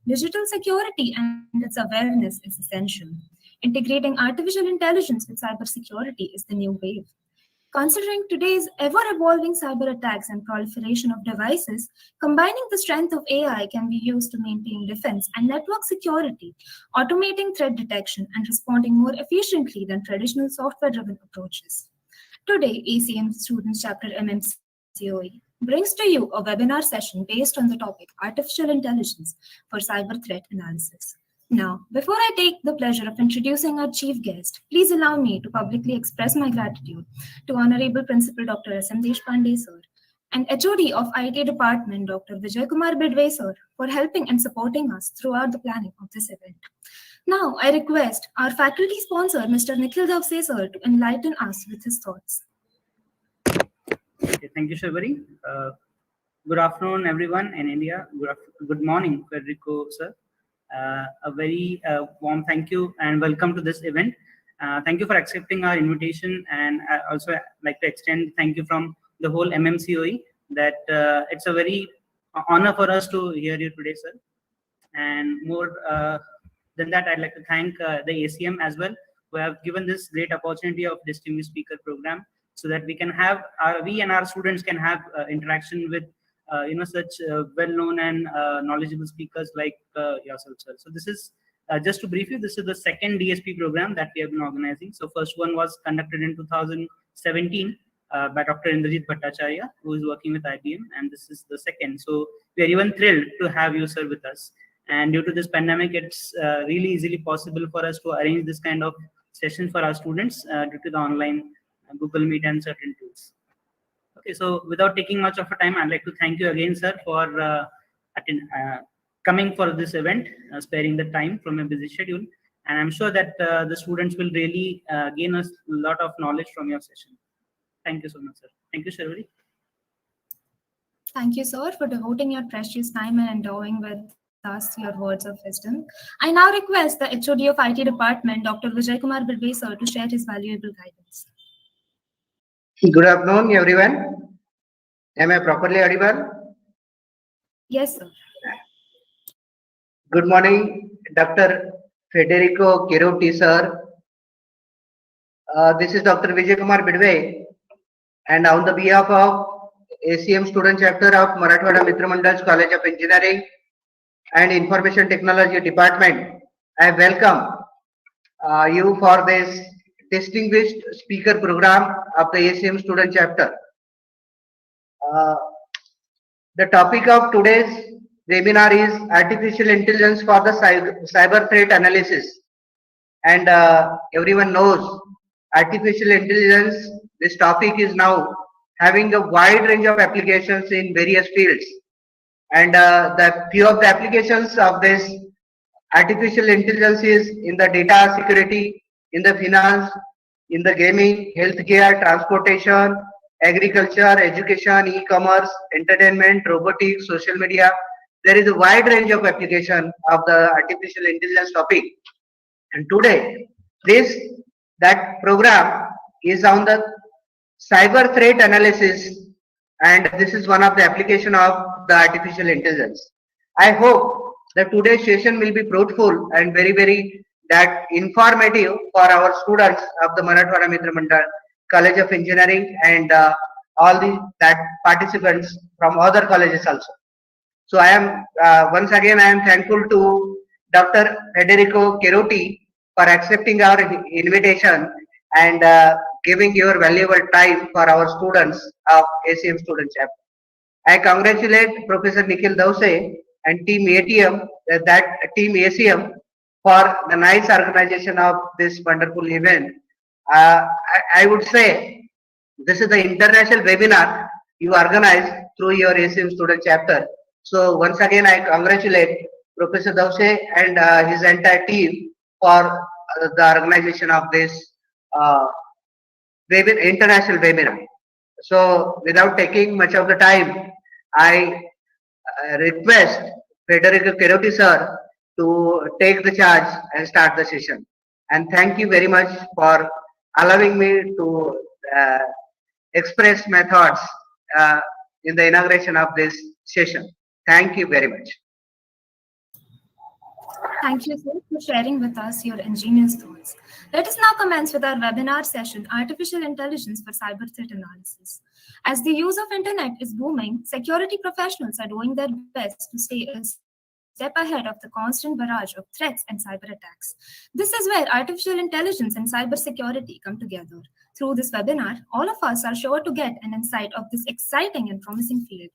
Digital security and its awareness is essential. Integrating artificial intelligence with cybersecurity is the new wave. Considering today's ever-evolving cyber attacks and proliferation of devices, combining the strength of AI can be used to maintain defense and network security, automating threat detection and responding more efficiently than traditional software-driven approaches. Today, ACM Students Chapter MMCOE brings to you a webinar session based on the topic Artificial Intelligence for Cyber Threat Analysis. Now, before I take the pleasure of introducing our chief guest, please allow me to publicly express my gratitude to Honorable Principal Dr. S.M. Deshpande sir and HOD of IT Department Dr. Vijay Kumar Bidve sir for helping and supporting us throughout the planning of this event. Now, I request our faculty sponsor, Mr. Nikhil Davse sir, to enlighten us with his thoughts. Okay, thank you, Shabari. Good afternoon, everyone in India. Good morning, Federico sir. A very warm thank you and welcome to this event. Thank you for accepting our invitation, and I also like to extend thank you from the whole MMCOE that it's a very honor for us to hear you today, sir. And more than that, I'd like to thank the ACM as well, who have given this great opportunity of distinguished speaker program, so that we can have we and our students can have interaction with such well-known and knowledgeable speakers like yourself, sir. So this is just to brief you, this is the second DSP program that we have been organizing. So first one was conducted in 2017 by Dr. Indrajit Bhattacharya, who is working with IBM, and this is the second. So we are even thrilled to have you, sir, with us. And due to this pandemic, it's really easily possible for us to arrange this kind of session for our students due to the online Google Meet and certain tools. Okay, so without taking much of a time, I'd like to thank you again, sir, for coming for this event, sparing the time from a busy schedule. And I'm sure that the students will really gain us a lot of knowledge from your session. Thank you so much, sir. Thank you, Sharvari. Thank you, sir, for devoting your precious time and endowing with us your words of wisdom. I now request the HOD of IT Department, Dr. Vijay Kumar Bidve, sir, to share his valuable guidance. Good afternoon, everyone. Am I properly audible? Yes, sir. Good morning, Dr. Federico Cerutti, sir. This is Dr. Vijay Kumar Bidve, and on the behalf of ACM Student Chapter of Marathwada Mitra Mandal's College of Engineering and Information Technology Department, I welcome you for this distinguished speaker program of the ACM Student Chapter. The topic of today's webinar is Artificial Intelligence for the Cyber Threat Analysis. And everyone knows artificial intelligence, this topic is now having a wide range of applications in various fields. And the few of the applications of this artificial intelligence is in the data security, in the finance, in the gaming, healthcare, transportation, agriculture, education, e-commerce, entertainment, robotics, social media. There is a wide range of application of the artificial intelligence topic. And today, that program is on the cyber threat analysis, and this is one of the application of the artificial intelligence. I hope that today's session will be fruitful and very that informative for our students of the Marathwada Mitra Mandal College of Engineering and all the participants from other colleges also. So I am once again I am thankful to Dr. Federico Cerutti for accepting our invitation and giving your valuable time for our students of ACM Student Chapter. I congratulate Professor Nikhil Davse and team ATM, team ACM, for the nice organization of this wonderful event. I would say this is the international webinar you organize through your ACM Student Chapter. So once again, I congratulate Professor Davse and his entire team for the organization of this international webinar. So without taking much of the time, I request Federico Cerutti sir to take the charge and start the session. And thank you very much for allowing me to express my thoughts in the inauguration of this session. Thank you very much. Thank you, sir, for sharing with us your ingenious thoughts. Let us now commence with our webinar session, Artificial Intelligence for Cyber Threat Analysis. As the use of internet is booming, security professionals are doing their best to stay a step ahead of the constant barrage of threats and cyber attacks. This is where artificial intelligence and cybersecurity come together. Through this webinar, all of us are sure to get an insight of this exciting and promising field.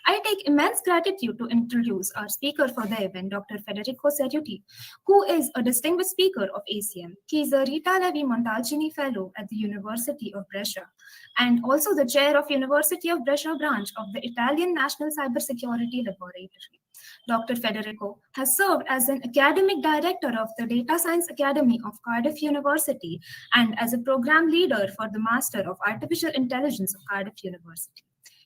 I take immense gratitude to introduce our speaker for the event, Dr. Federico Cerutti, who is a distinguished speaker of ACM. He is a Rita Levi-Montalcini Fellow at the University of Brescia and also the chair of University of Brescia branch of the Italian National Cybersecurity Laboratory. Dr. Federico has served as an academic director of the Data Science Academy of Cardiff University and as a program leader for the Master of Artificial Intelligence of Cardiff University.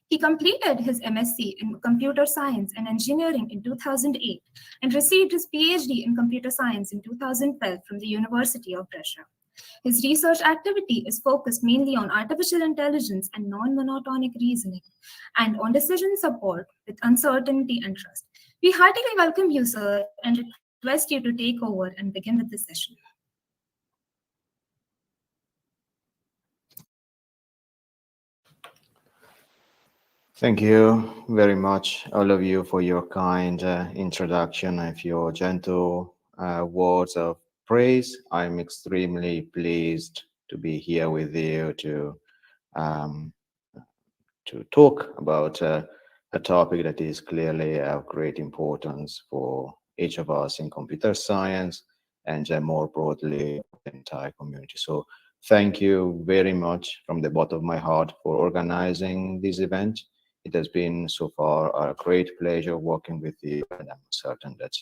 He completed his MSc in Computer Science and Engineering in 2008 and received his PhD in Computer Science in 2012 from the University of Brescia. His research activity is focused mainly on artificial intelligence and non-monotonic reasoning and on decision support with uncertainty and trust. We heartily welcome you, sir, and request you to take over and begin with this session. Thank you very much, all of you, for your kind introduction and your gentle words of praise. I'm extremely pleased to be here with you to talk about a topic that is clearly of great importance for each of us in computer science and more broadly the entire community. So thank you very much from the bottom of my heart for organizing this event. It has been so far a great pleasure working with you, and I'm certain that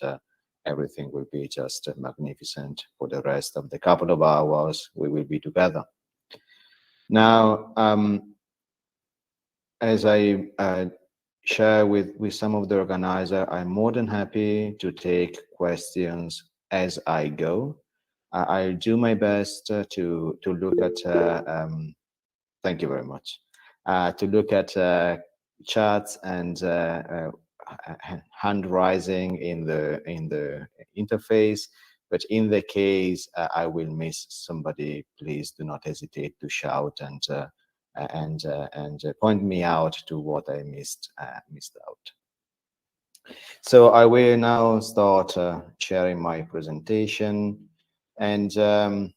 everything will be just magnificent for the rest of the couple of hours we will be together. Now, as I share with some of the organizers, I'm more than happy to take questions as I go. I'll do my best to look at, thank you very much, to look at chats and hand raising in the interface. But in the case I will miss somebody, please do not hesitate to shout and point me out to what I missed out. So I will now start sharing my presentation, and I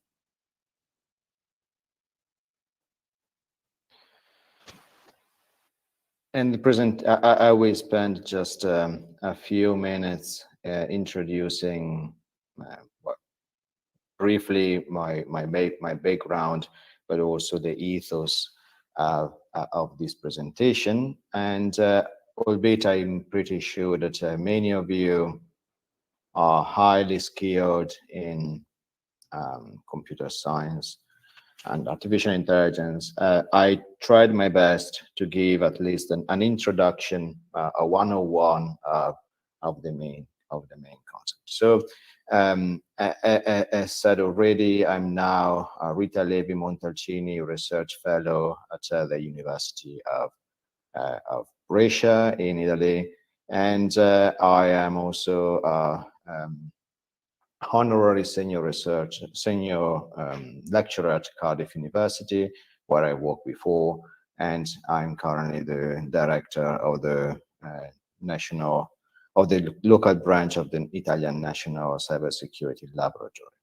will spend just a few minutes introducing briefly my background, but also the ethos of this presentation. And albeit I'm pretty sure that many of you are highly skilled in computer science and artificial intelligence, I tried my best to give at least an introduction, a 101 of the main concept. So, as said already, I'm now a Rita Levi-Montalcini Research Fellow at the University of Brescia in Italy, and I am also honorary senior lecturer at Cardiff University, where I worked before, and I'm currently the director of the local branch of the Italian National Cybersecurity Laboratory.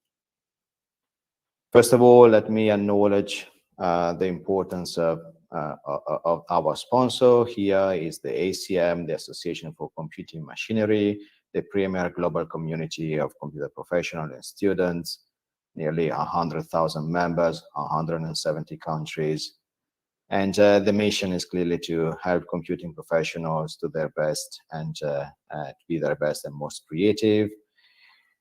First of all, let me acknowledge the importance of our sponsor. Here is the ACM, the Association for Computing Machinery, the premier global community of computer professionals and students, nearly 100,000 members, 170 countries. And the mission is clearly to help computing professionals do their best and be their best and most creative.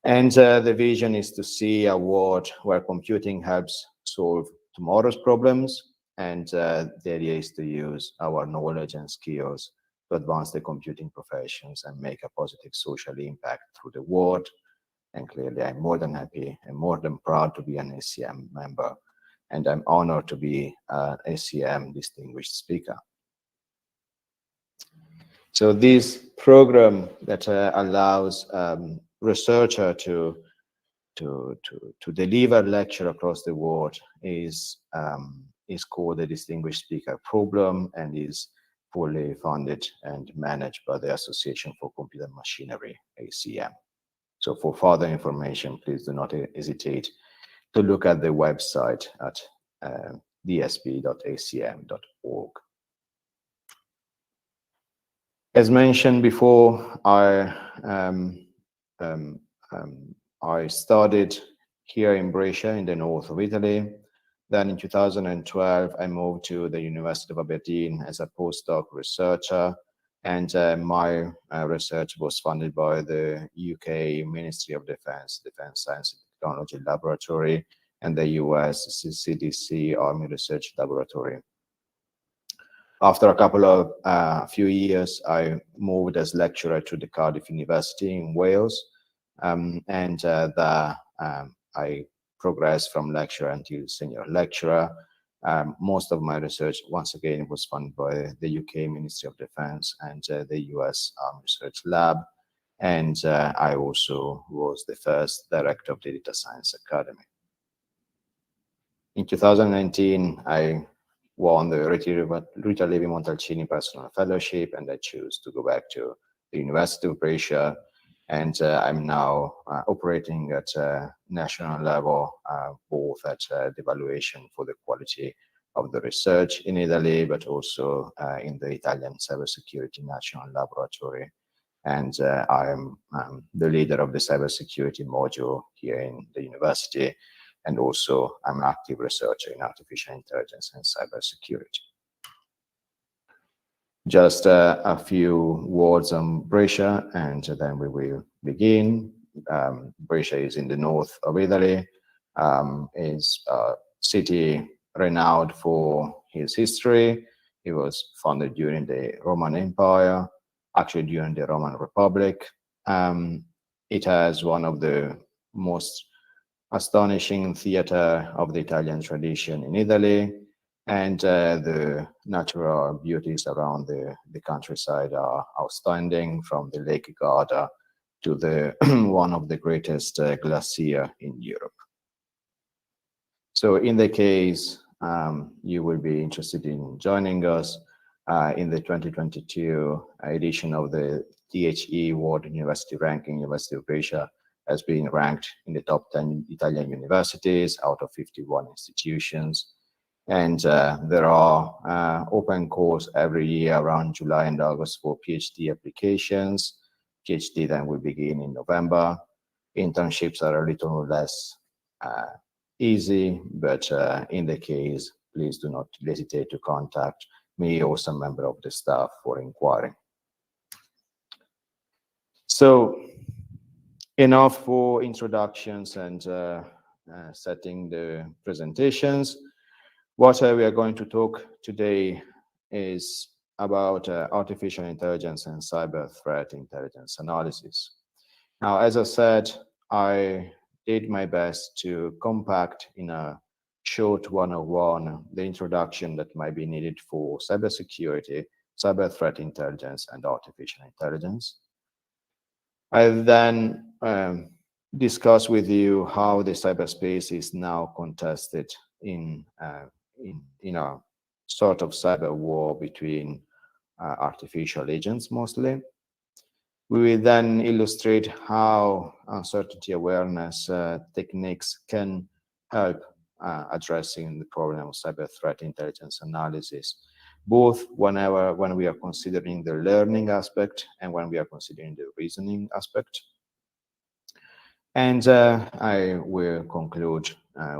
And the vision is to see a world where computing helps solve tomorrow's problems. And the idea is to use our knowledge and skills to advance the computing professions and make a positive social impact through the world. And clearly, I'm more than happy and more than proud to be an ACM member. And I'm honored to be an ACM distinguished speaker. So this program that allows researcher to deliver a lecture across the world is called the Distinguished Speaker Program and is fully funded and managed by the Association for Computer Machinery, ACM. So for further information, please do not hesitate to look at the website at dsp.acm.org. As mentioned before, I started here in Brescia in the north of Italy. Then in 2012, I moved to the University of Aberdeen as a postdoc researcher, and my research was funded by the UK Ministry of Defence Science and Technology Laboratory, and the US CDC Army Research Laboratory. After a couple of few years, I moved as lecturer to the Cardiff University in Wales, and I progressed from lecturer until senior lecturer. Most of my research, once again, was funded by the UK Ministry of Defence and the US Army Research Lab. And I also was the first director of the Data Science Academy. In 2019, I won the Rita Levi-Montalcini Personal Fellowship, and I chose to go back to the University of Brescia. And I'm now operating at national level, both at the evaluation for the quality of the research in Italy, but also in the Italian Cybersecurity National Laboratory. And I'm the leader of the cybersecurity module here in the university. And also I'm an active researcher in artificial intelligence and cybersecurity. Just a few words on Brescia, and then we will begin. Brescia is in the north of Italy, is a city renowned for its history. It was founded during the Roman Empire, actually during the Roman Republic. It has one of the most astonishing theater of the Italian tradition in Italy, and the natural beauties around the countryside are outstanding, from the Lake Garda to the one of the greatest glacier in Europe. So in the case you will be interested in joining us in the 2022 edition of the THE World University Ranking, University of Brescia has been ranked in the top 10 Italian universities out of 51 institutions. And there are open calls every year around July and August for PhD applications. PhD then will begin in November. Internships are a little less easy, but in the case, please do not hesitate to contact me or some member of the staff for inquiry. So enough for introductions and setting the presentations. What we are going to talk today is about artificial intelligence and cyber threat intelligence analysis. Now, as I said, I did my best to compact in a short 101 the introduction that might be needed for cybersecurity, cyber threat intelligence, and artificial intelligence. I then discuss with you how the cyberspace is now contested in a sort of cyber war between artificial agents mostly. We will then illustrate how uncertainty awareness techniques can help addressing the problem of cyber threat intelligence analysis, both when we are considering the learning aspect and when we are considering the reasoning aspect. And I will conclude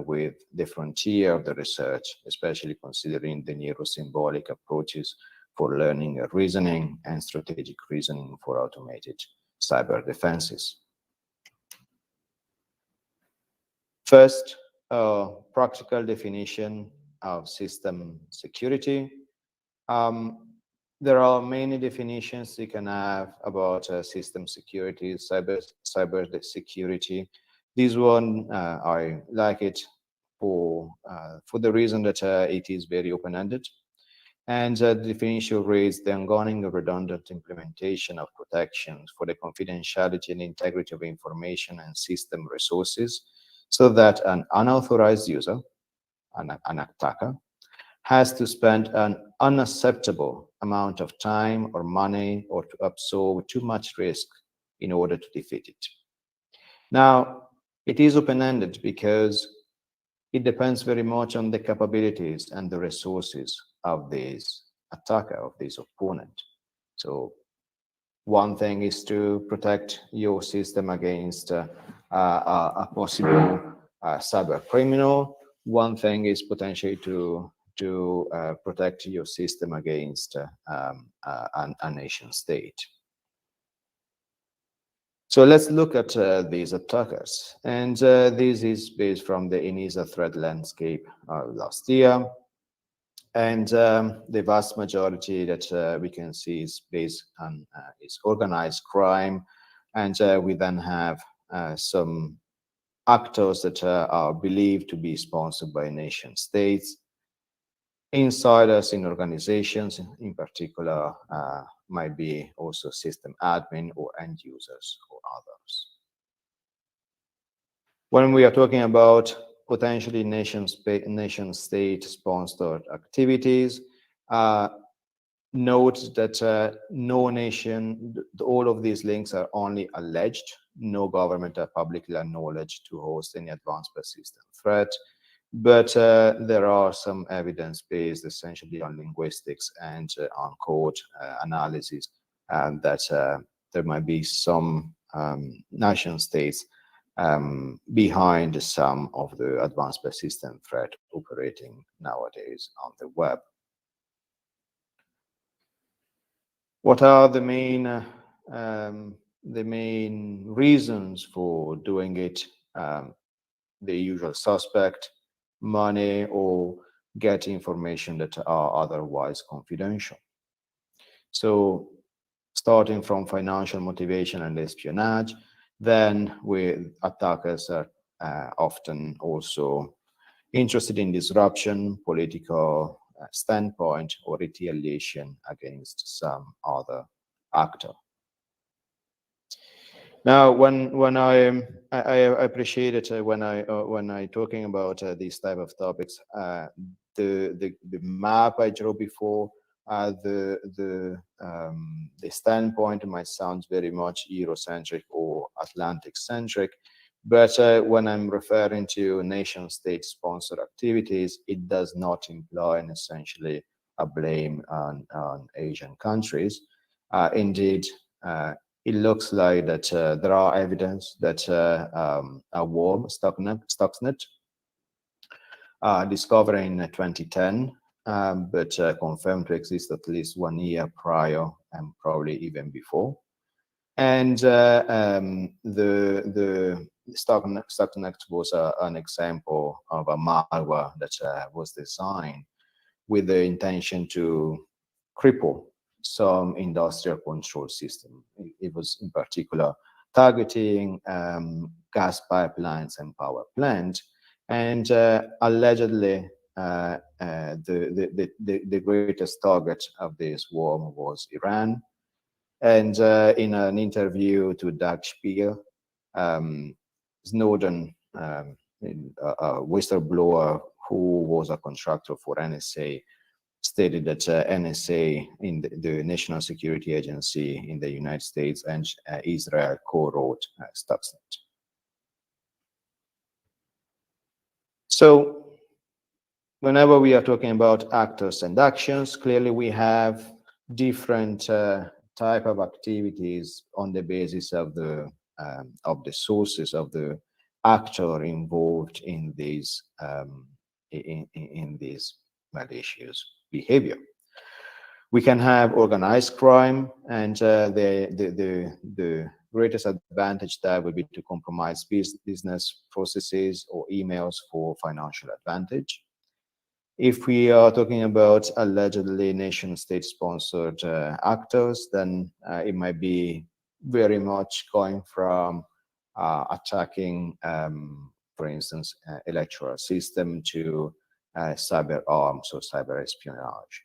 with the frontier of the research, especially considering the neurosymbolic approaches for learning and reasoning and strategic reasoning for automated cyber defenses. First, a practical definition of system security. There are many definitions you can have about system security, cyber security. This one, I like it for the reason that it is very open-ended. And the definition reads the ongoing redundant implementation of protections for the confidentiality and integrity of information and system resources so that an unauthorized user, an attacker, has to spend an unacceptable amount of time or money or to absorb too much risk in order to defeat it. Now, it is open-ended because it depends very much on the capabilities and the resources of this attacker, of this opponent. So one thing is to protect your system against a possible cyber criminal. One thing is potentially to protect your system against a nation state. So let's look at these attackers. And this is based from the ENISA threat landscape last year. And the vast majority that we can see is based on is organized crime. And we then have some actors that are believed to be sponsored by nation states, insiders in organizations, in particular, might be also system admin or end users or others. When we are talking about potentially nation state sponsored activities, note that no nation, all of these links are only alleged. No government are publicly acknowledged to host any advanced persistent threat. But there are some evidence based essentially on linguistics and on code analysis that there might be some nation states behind some of the advanced persistent threat operating nowadays on the web. What are the main reasons for doing it? The usual suspect, money, or get information that are otherwise confidential. So starting from financial motivation and espionage, then attackers are often also interested in disruption, political standpoint, or retaliation against some other actor. Now, when I appreciate it when I talking about these type of topics, the map I drew before, the standpoint might sound very much Eurocentric or Atlantic centric, but when I'm referring to nation state sponsored activities, it does not imply essentially a blame on Asian countries. Indeed, it looks like that there are evidence that a worm, Stuxnet, discovered in 2010, but confirmed to exist at least 1 year prior and probably even before. And the Stuxnet was an example of a malware that was designed with the intention to cripple some industrial control system. It was in particular targeting gas pipelines and power plants, and allegedly the greatest target of this worm was Iran. And in an interview to Doug Spiegel, Snowden, a whistleblower who was a contractor for NSA, stated that NSA, in the National Security Agency in the United States, and Israel co-wrote Stuxnet. So whenever we are talking about actors and actions, clearly we have different type of activities on the basis of the sources of the actor involved in these malicious behavior. We can have organized crime, and the greatest advantage there would be to compromise business processes or emails for financial advantage. If we are talking about allegedly nation-state sponsored actors, then it might be very much going from attacking, for instance, electoral system to cyber arms or cyber espionage.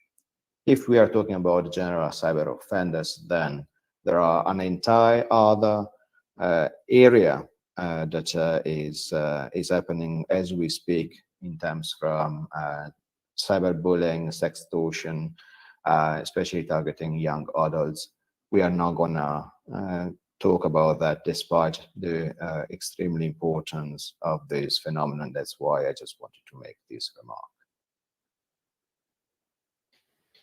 If we are talking about general cyber offenders, then there are an entire other area that is happening as we speak in terms from cyberbullying, sextortion, especially targeting young adults. We are not gonna talk about that despite the extremely importance of this phenomenon. That's why I just wanted to make this remark.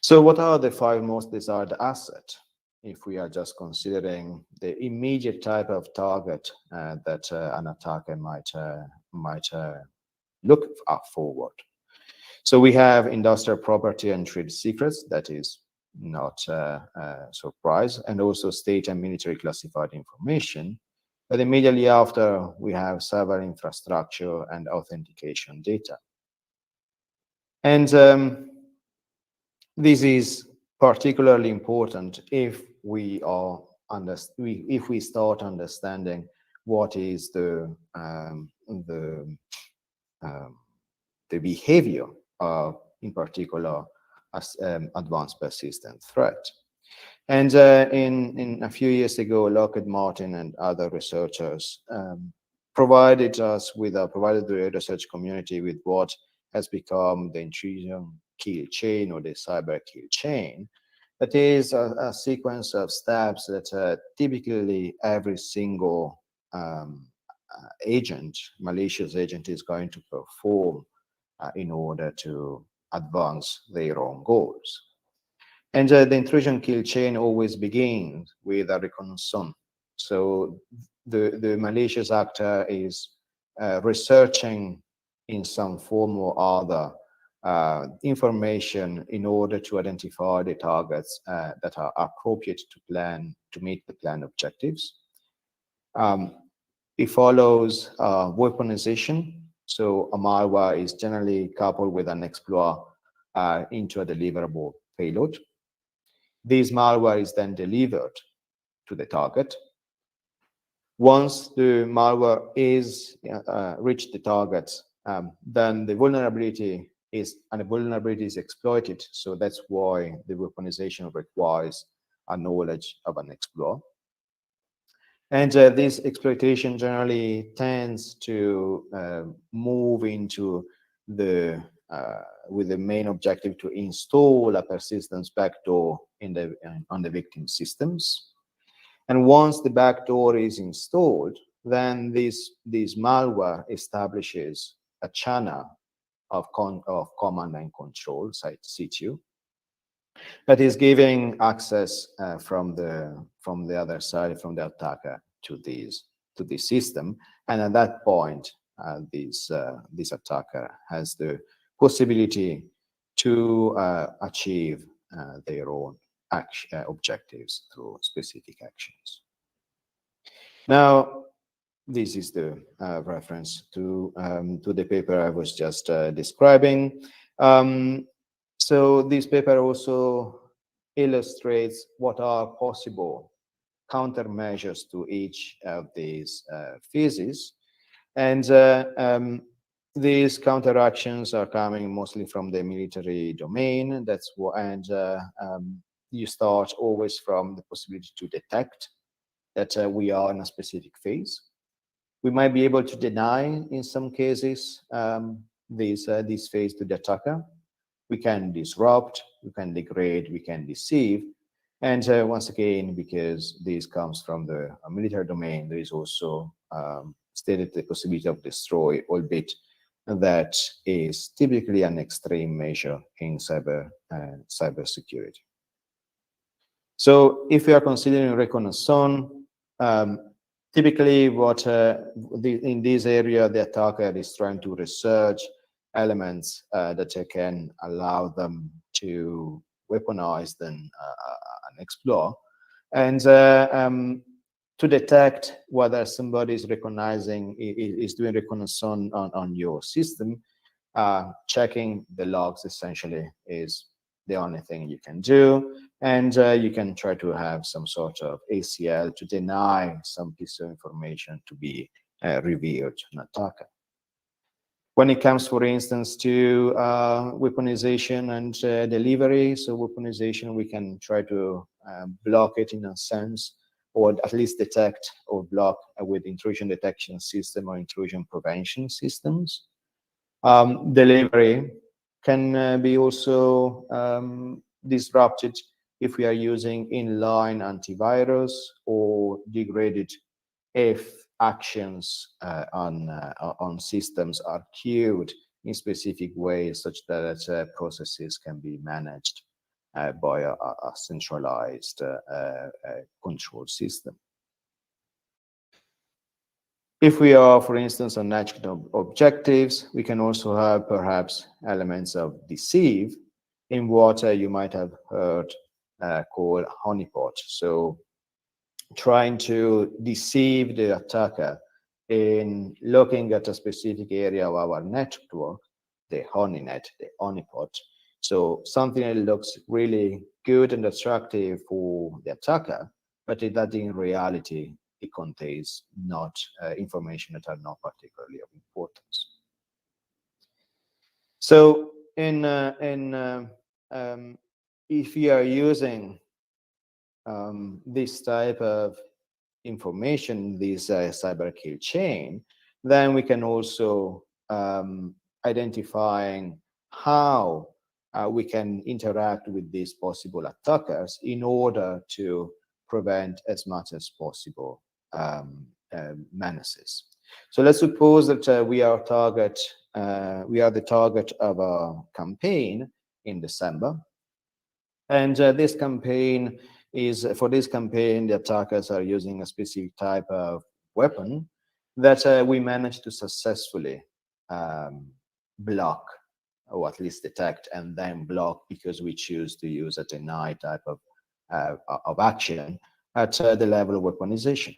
So what are the 5 most desired assets if we are just considering the immediate type of target that an attacker might look forward? So we have industrial property and trade secrets, that is not a surprise, and also state and military classified information. But immediately after, we have server infrastructure and authentication data. And this is particularly important if we start understanding what is the behavior of, in particular, advanced persistent threat. And in a few years ago, Lockheed Martin and other researchers provided the research community with what has become the Intrusion Key Chain, or the cyber kill chain. That is a sequence of steps that typically every single malicious agent is going to perform in order to advance their own goals. And the intrusion kill chain always begins with a reconnaissance. So the malicious actor is researching in some form or other information in order to identify the targets that are appropriate to meet the planned objectives. It follows weaponization. So a malware is generally coupled with an exploit into a deliverable payload. This malware is then delivered to the target. Once the malware is reached the target, then the vulnerability is exploited. So that's why the weaponization requires a knowledge of an exploit. And this exploitation generally tends to move into with the main objective to install a persistence backdoor on the victim systems. And once the backdoor is installed, then this malware establishes a channel of command and control, CTU, that is giving access from the other side, from the attacker, to this system. And at that point, this attacker has the possibility to achieve their own objectives through specific actions. Now, this is the reference to the paper I was just describing. So this paper also illustrates what are possible countermeasures to each of these phases. And these counteractions are coming mostly from the military domain. That's what, and you start always from the possibility to detect that we are in a specific phase. We might be able to deny, in some cases, this phase to the attacker. We can disrupt, we can degrade, we can deceive. And once again, because this comes from the military domain, there is also stated the possibility of destroy, albeit that is typically an extreme measure in cybersecurity. So if we are considering reconnaissance, typically what in this area, the attacker is trying to research elements that can allow them to weaponize an exploit, and to detect whether somebody is doing reconnaissance on your system. Checking the logs essentially is the only thing you can do, and you can try to have some sort of ACL to deny some piece of information to be revealed to an attacker. When it comes, for instance, to weaponization and delivery, so weaponization, we can try to block it in a sense, or at least detect or block with intrusion detection system or intrusion prevention systems. Delivery can be also disrupted if we are using inline antivirus or degraded if actions on systems are queued in specific ways such that processes can be managed by a centralized control system. If we are, for instance, on natural objectives, we can also have perhaps elements of deceive in what you might have heard called honeypot. So trying to deceive the attacker in looking at a specific area of our network, the honeynet, the honeypot. So something that looks really good and attractive for the attacker, but that in reality, it contains not information that are not particularly of importance. So if you are using this type of information, this cyber kill chain, then we can also identifying how we can interact with these possible attackers in order to prevent as much as possible menaces. So let's suppose that we are the target of a campaign in December, and this campaign is, for this campaign, the attackers are using a specific type of weapon that we managed to successfully block, or at least detect and then block, because we choose to use a deny type of action at the level of weaponization.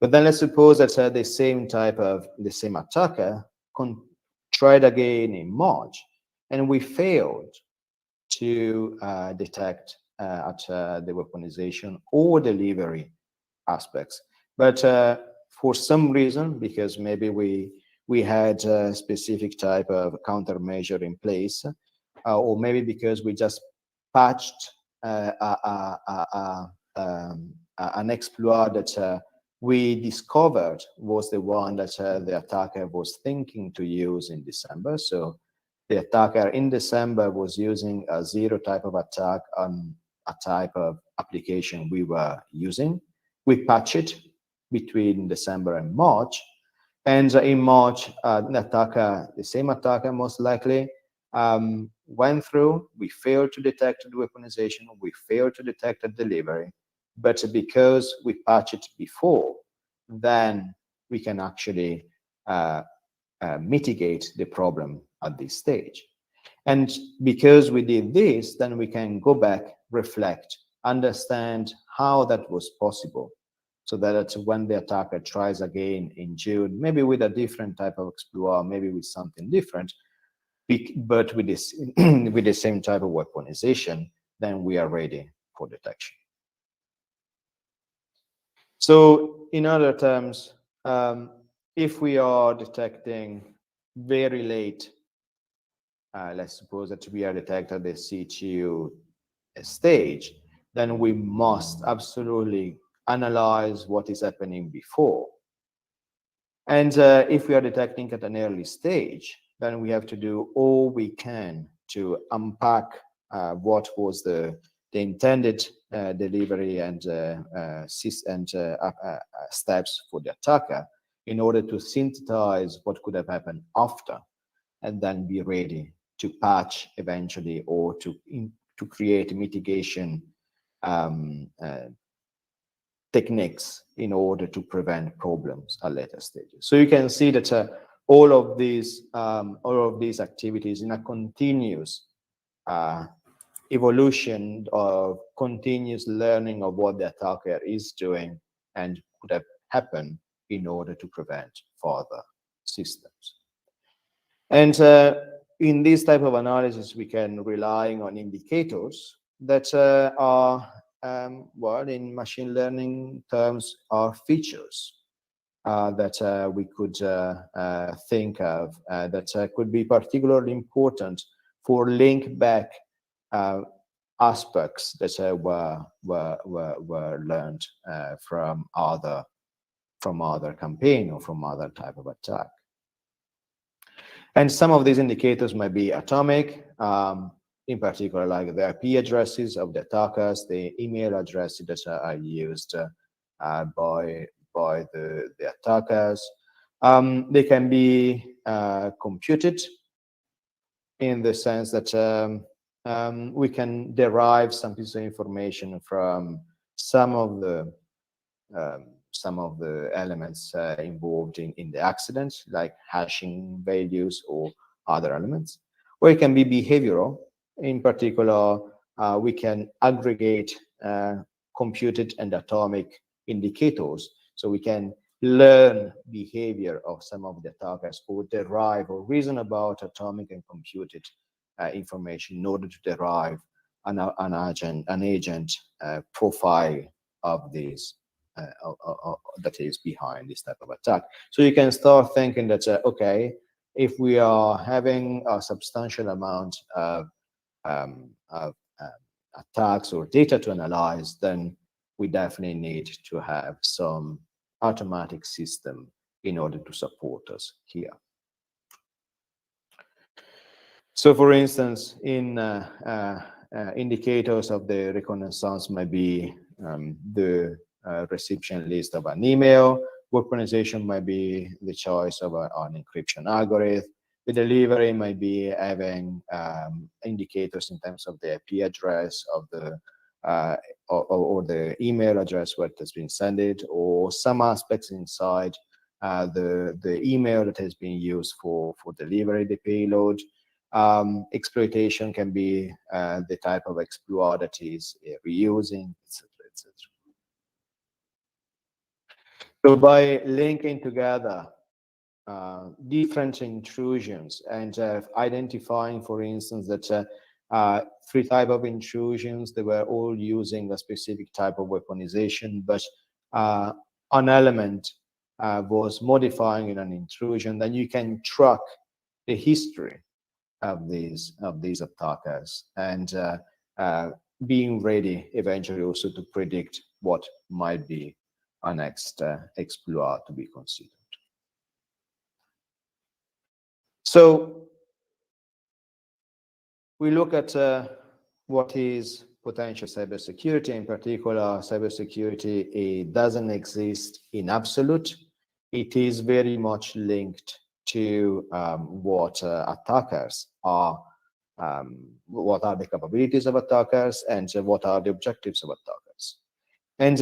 But then let's suppose that the same attacker tried again in March, and we failed to detect at the weaponization or delivery aspects. But for some reason, because maybe we had a specific type of countermeasure in place, or maybe because we just patched an exploit that we discovered was the one that the attacker was thinking to use in December. So the attacker in December was using a zero type of attack on a type of application we were using. We patched it between December and March. And in March, the same attacker most likely went through. We failed to detect the weaponization. We failed to detect the delivery. But because we patched it before, then we can actually mitigate the problem at this stage. And because we did this, then we can go back, reflect, understand how that was possible, so that when the attacker tries again in June, maybe with a different type of exploit, maybe with something different, but with this with the same type of weaponization, then we are ready for detection. So in other terms, if we are detecting very late, let's suppose that we are detecting the C2 stage, then we must absolutely analyze what is happening before. And if we are detecting at an early stage, then we have to do all we can to unpack what was the intended delivery and steps for the attacker, in order to synthesize what could have happened after, and then be ready to patch eventually, or to create mitigation techniques in order to prevent problems at later stages. So you can see that all of these activities in a continuous evolution of continuous learning of what the attacker is doing and could have happened in order to prevent further systems. And in this type of analysis, we can rely on indicators that are, well, in machine learning terms, are features. that we could think of that could be particularly important for link back aspects that were learned from other campaign or from other type of attack. And some of these indicators might be atomic, in particular, like the IP addresses of the attackers, the email addresses that are used by the attackers. They can be computed in the sense that we can derive some piece of information from some of the elements involved in the accident, like hashing values or other elements. Or it can be behavioral. In particular, we can aggregate computed and atomic indicators, so we can learn behavior of some of the attackers or derive or reason about atomic and computed information in order to derive an agent profile of these that is behind this type of attack. So you can start thinking that okay, if we are having a substantial amount of attacks or data to analyze, then we definitely need to have some automatic system in order to support us here. So for instance, in indicators of the reconnaissance might be the reception list of an email. Weaponization might be the choice of an encryption algorithm. The delivery might be having indicators in terms of the IP address of the or the email address where it has been sent, or some aspects inside the email that has been used for delivery the payload. Exploitation can be the type of exploit that is reusing, etc., etc. So by linking together different intrusions and identifying, for instance, that three types of intrusions, they were all using a specific type of weaponization, but an element was modifying in an intrusion, then you can track the history of these attackers and being ready eventually also to predict what might be a next exploit to be considered. So we look at what is potential cybersecurity. In particular, cybersecurity, it doesn't exist in absolute. It is very much linked to what attackers are, what are the capabilities of attackers, and what are the objectives of attackers. And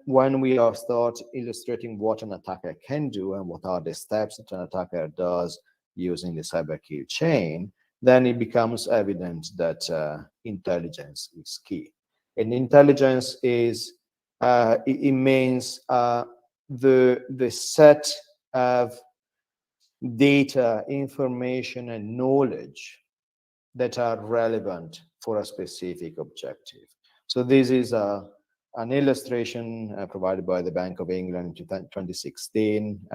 when we are start illustrating what an attacker can do and what are the steps that an attacker does using the cyber key chain, then it becomes evident that intelligence is key. And intelligence is, it means the set of data, information, and knowledge that are relevant for a specific objective. So this is an illustration provided by the Bank of England in 2016,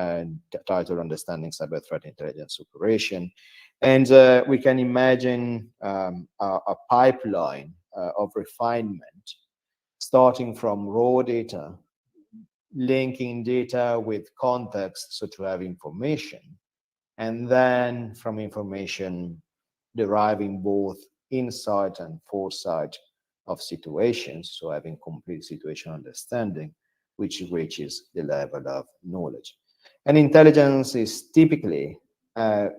titled Understanding Cyber Threat Intelligence Operation. And we can imagine a pipeline of refinement, starting from raw data, linking data with context, so to have information, and then from information deriving both insight and foresight of situations, so having complete situational understanding, which reaches the level of knowledge. And intelligence is typically at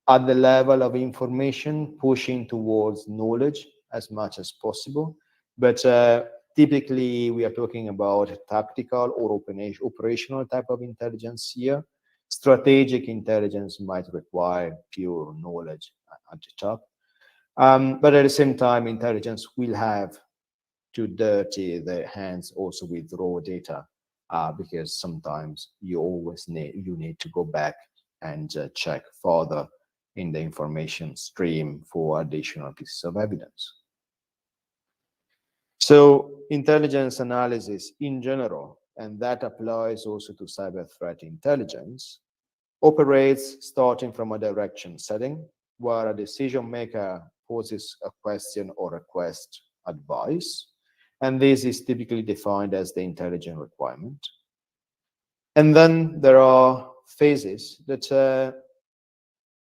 the level of information, pushing towards knowledge as much as possible. But typically, we are talking about tactical or operational type of intelligence here. Strategic intelligence might require pure knowledge at the top. But at the same time, intelligence will have to dirty their hands also with raw data, because sometimes you need to go back and check further in the information stream for additional pieces of evidence. So intelligence analysis in general and that applies also to cyber threat intelligence, operates starting from a direction setting where a decision maker poses a question or requests advice, and this is typically defined as the intelligent requirement. And then there are phases that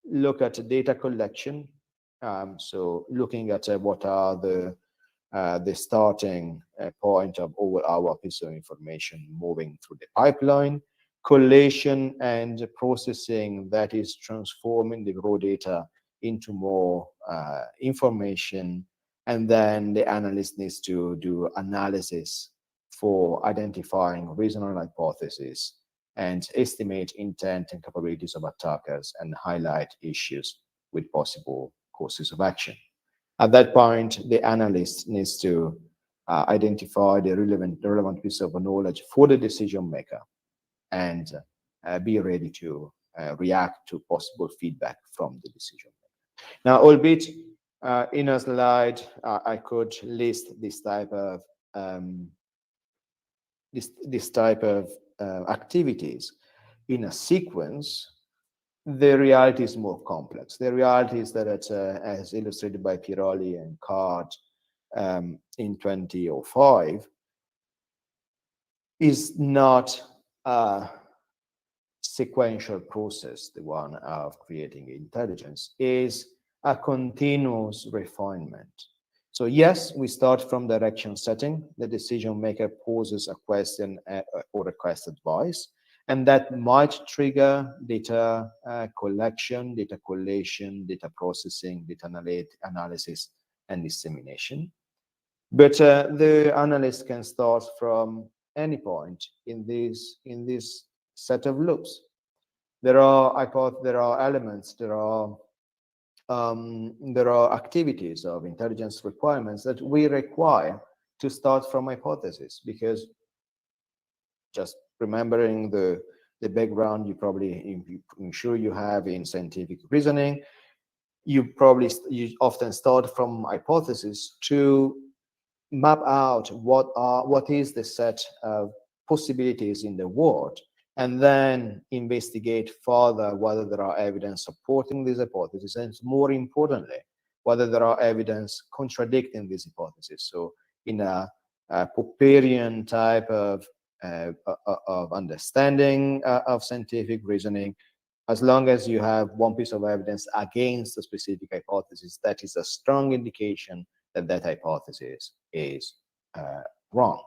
look at data collection. So looking at what are the starting point of all our piece of information moving through the pipeline, collation and processing that is transforming the raw data into more information, and then the analyst needs to do analysis for identifying reasonable hypotheses and estimate intent and capabilities of attackers and highlight issues with possible courses of action. At that point, the analyst needs to identify the relevant piece of knowledge for the decision maker and be ready to react to possible feedback from the decision maker. Now, albeit in a slide, I could list this type of activities in a sequence. The reality is more complex. The reality is that it's, as illustrated by Piroli and Card in 2005, is not a sequential process, the one of creating intelligence, is a continuous refinement. So yes, we start from direction setting. The decision maker poses a question or requests advice, and that might trigger data collection, data collation, data processing, data analysis, and dissemination. But the analyst can start from any point in this set of loops. There are elements, there are activities of intelligence requirements that we require to start from hypothesis, because just remembering the background I'm sure you have in scientific reasoning, you often start from hypothesis to map out what is the set of possibilities in the world, and then investigate further whether there are evidence supporting this hypothesis, and more importantly, whether there are evidence contradicting this hypothesis. So in a Popperian type of understanding of scientific reasoning, as long as you have one piece of evidence against a specific hypothesis, that is a strong indication that that hypothesis is wrong.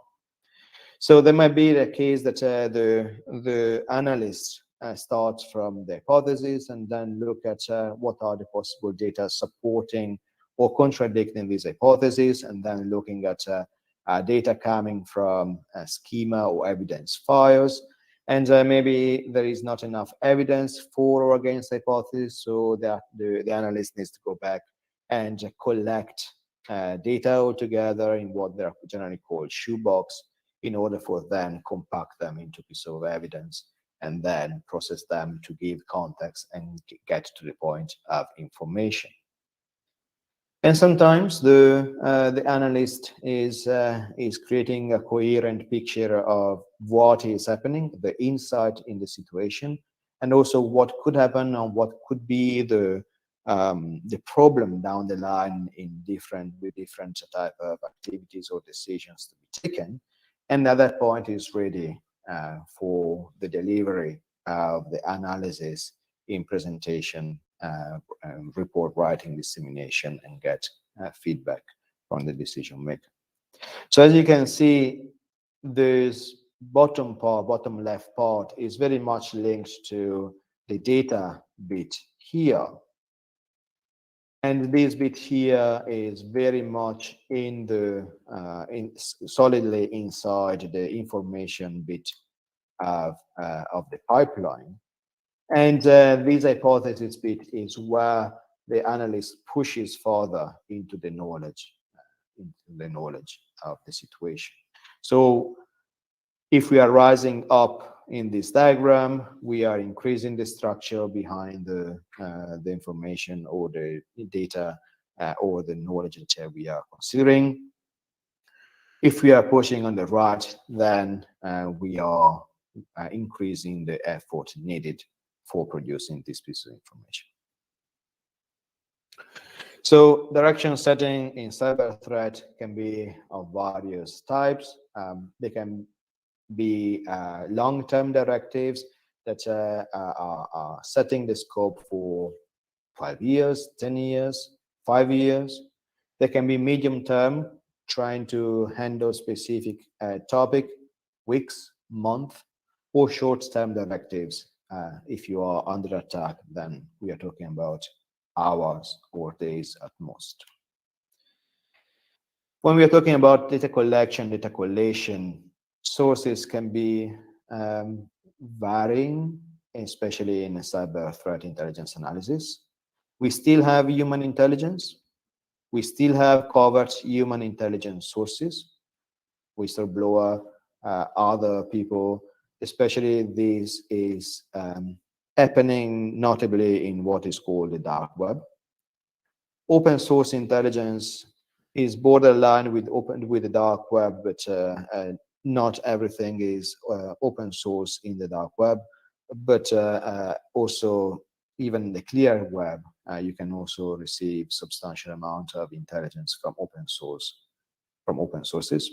So there might be the case that the analyst starts from the hypothesis and then look at what are the possible data supporting or contradicting these hypotheses, and then looking at data coming from schema or evidence files. And maybe there is not enough evidence for or against the hypothesis, so that the analyst needs to go back and collect data altogether in what they're generally called shoebox, in order for them compact them into pieces of evidence and then process them to give context and get to the point of information. And sometimes the analyst is creating a coherent picture of what is happening, the insight in the situation, and also what could happen and what could be the problem down the line with different type of activities or decisions to be taken. And at that point is ready for the delivery of the analysis in presentation, report writing, dissemination, and get feedback from the decision maker. So as you can see, this bottom left part is very much linked to the data bit here. And this bit here is very much solidly inside the information bit of the pipeline. And this hypothesis bit is where the analyst pushes further into the knowledge of the situation. So if we are rising up in this diagram, we are increasing the structure behind the information or the data or the knowledge that we are considering. If we are pushing on the right, then we are increasing the effort needed for producing this piece of information. So direction setting in cyber threat can be of various types. They can be long-term directives that are setting the scope for 5 years, 10 years, 5 years. They can be medium-term, trying to handle specific topic, weeks, month, or short-term directives. If you are under attack, then we are talking about hours or days at most. When we are talking about data collection, data collation, sources can be varying, especially in cyber threat intelligence analysis. We still have human intelligence. We still have covert human intelligence sources, whistleblower, other people, especially this is happening notably in what is called the dark web. Open source intelligence is borderline with the dark web, but not everything is open source in the dark web. But also, even the clear web, you can also receive substantial amount of intelligence from open sources.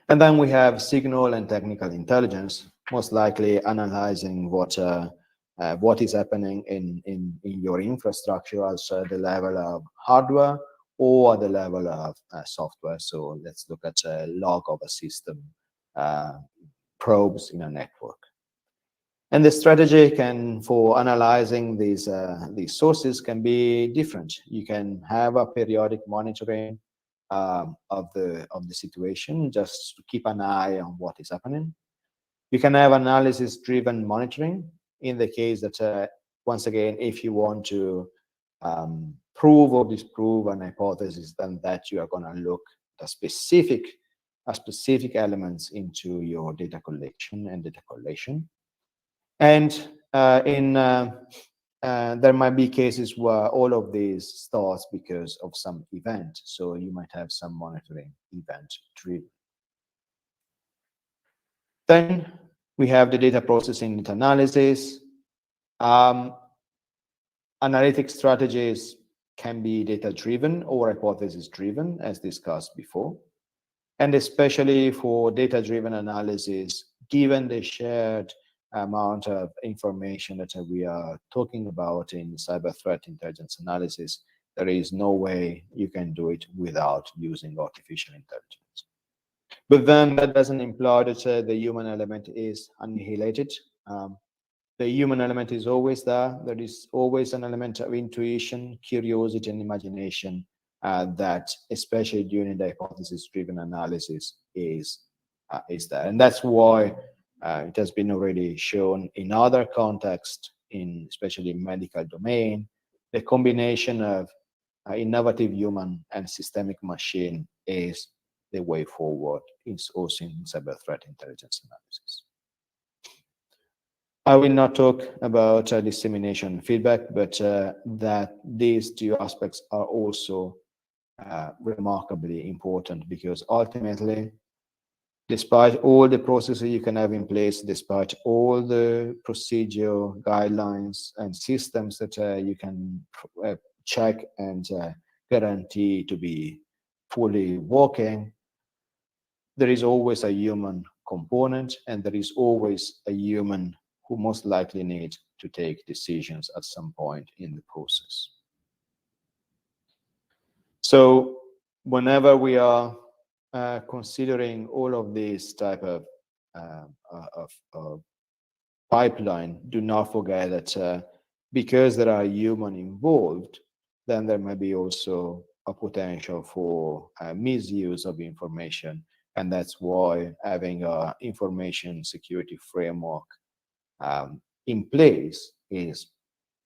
And then we have signal and technical intelligence, most likely analyzing what is happening in your infrastructure at the level of hardware or at the level of software. So let's look at a log of a system, probes in a network. And the strategy for analyzing these sources can be different. You can have a periodic monitoring of the situation, just to keep an eye on what is happening. You can have analysis-driven monitoring in the case that, once again, if you want to prove or disprove an hypothesis, then that you are going to look at specific elements into your data collection and data collation. And there might be cases where all of these starts because of some event. So you might have some monitoring event driven. Then we have the data processing and analysis. Analytic strategies can be data-driven or hypothesis-driven, as discussed before. And especially for data-driven analysis, given the shared amount of information that we are talking about in cyber threat intelligence analysis, there is no way you can do it without using artificial intelligence. But then that doesn't imply that the human element is annihilated. The human element is always there. There is always an element of intuition, curiosity, and imagination that, especially during the hypothesis-driven analysis, is there. And that's why it has been already shown in other contexts, especially in medical domain, the combination of innovative human and systemic machine is the way forward. It's also in cyber threat intelligence analysis. I will not talk about dissemination feedback, but that these two aspects are also remarkably important, because ultimately, despite all the processes you can have in place, despite all the procedure guidelines and systems that you can check and guarantee to be fully working, there is always a human component, and there is always a human who most likely need to take decisions at some point in the process. So whenever we are considering all of these type of pipeline, do not forget that because there are human involved, then there may be also a potential for misuse of information. And that's why having an information security framework in place is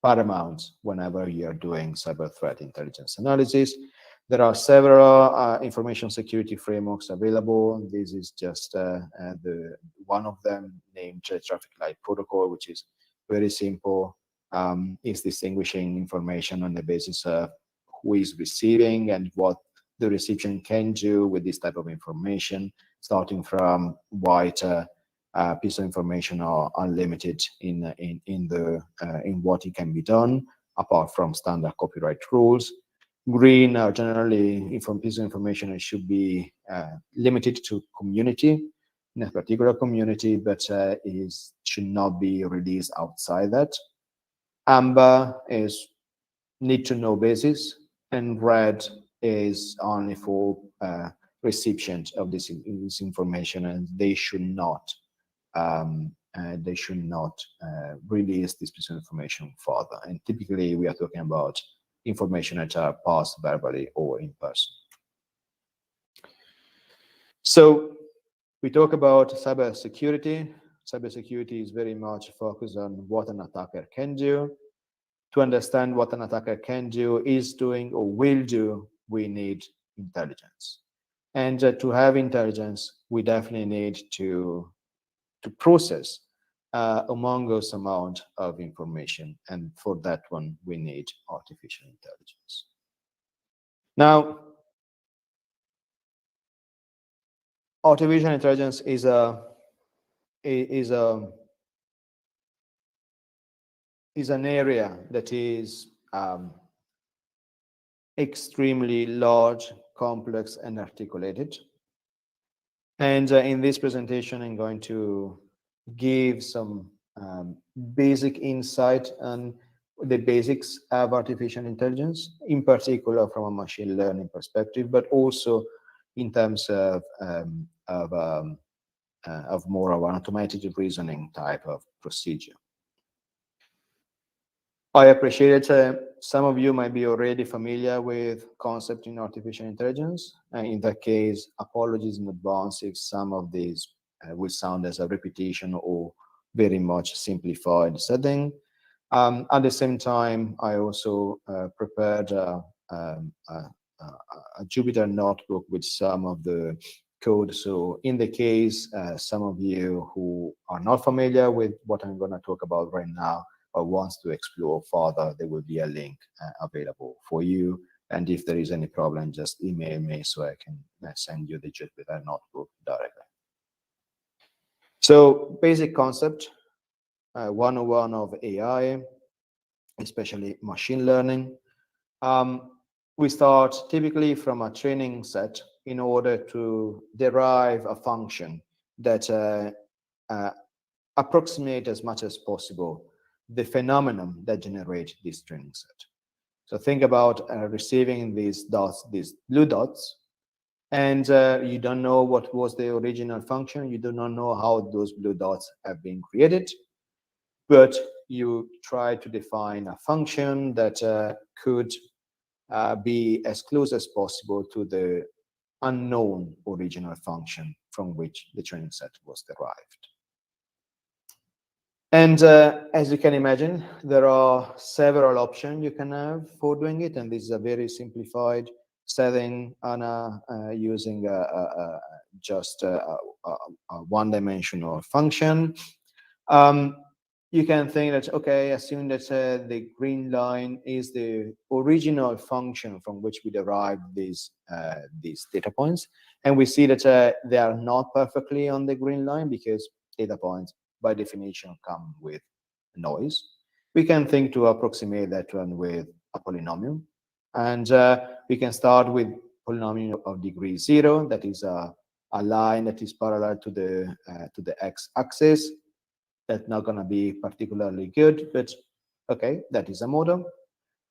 paramount whenever you're doing cyber threat intelligence analysis. There are several information security frameworks available. This is just the one of them, named Traffic Light Protocol, which is very simple. It's distinguishing information on the basis of who is receiving and what the recipient can do with this type of information. starting from white piece of information or unlimited in what it can be done, apart from standard copyright rules. Green are generally piece of information that should be limited to community, in a particular community, but should not be released outside that. Amber is need-to-know basis, and red is only for recipients of this information, and they should not release this piece of information further. And typically, we are talking about information that are passed verbally or in person. So we talk about cybersecurity. Cybersecurity is very much focused on what an attacker can do. To understand what an attacker can do, is doing, or will do, we need intelligence. And to have intelligence, we definitely need to process a humongous amount of information. And for that one, we need artificial intelligence. Now, artificial intelligence is an area that is extremely large, complex, and articulated. And in this presentation, I'm going to give some basic insight on the basics of artificial intelligence, in particular from a machine learning perspective, but also in terms of more of an automated reasoning type of procedure. I appreciate some of you might be already familiar with concept in artificial intelligence. In that case, apologies in advance if some of these will sound as a repetition or very much simplified setting. At the same time, I also prepared a Jupyter notebook with some of the code. So in the case, some of you who are not familiar with what I'm going to talk about right now, or wants to explore further, there will be a link available for you. And if there is any problem, just email me so I can send you the Jupyter notebook directly. So basic concept, 101 of AI, especially machine learning. We start typically from a training set in order to derive a function that approximate as much as possible the phenomenon that generates this training set. So think about receiving these dots, these blue dots, and you don't know what was the original function. You do not know how those blue dots have been created, but you try to define a function that could be as close as possible to the unknown original function from which the training set was derived. And as you can imagine, there are several options you can have for doing it, and this is a very simplified setting on using just a one-dimensional function. You can think that, okay, assume that the green line is the original function from which we derived these data points, and we see that they are not perfectly on the green line because data points by definition come with noise. We can think to approximate that one with a polynomial, and we can start with polynomial of degree 0. That is a line that is parallel to the x-axis. That's not going to be particularly good, but okay, that is a model.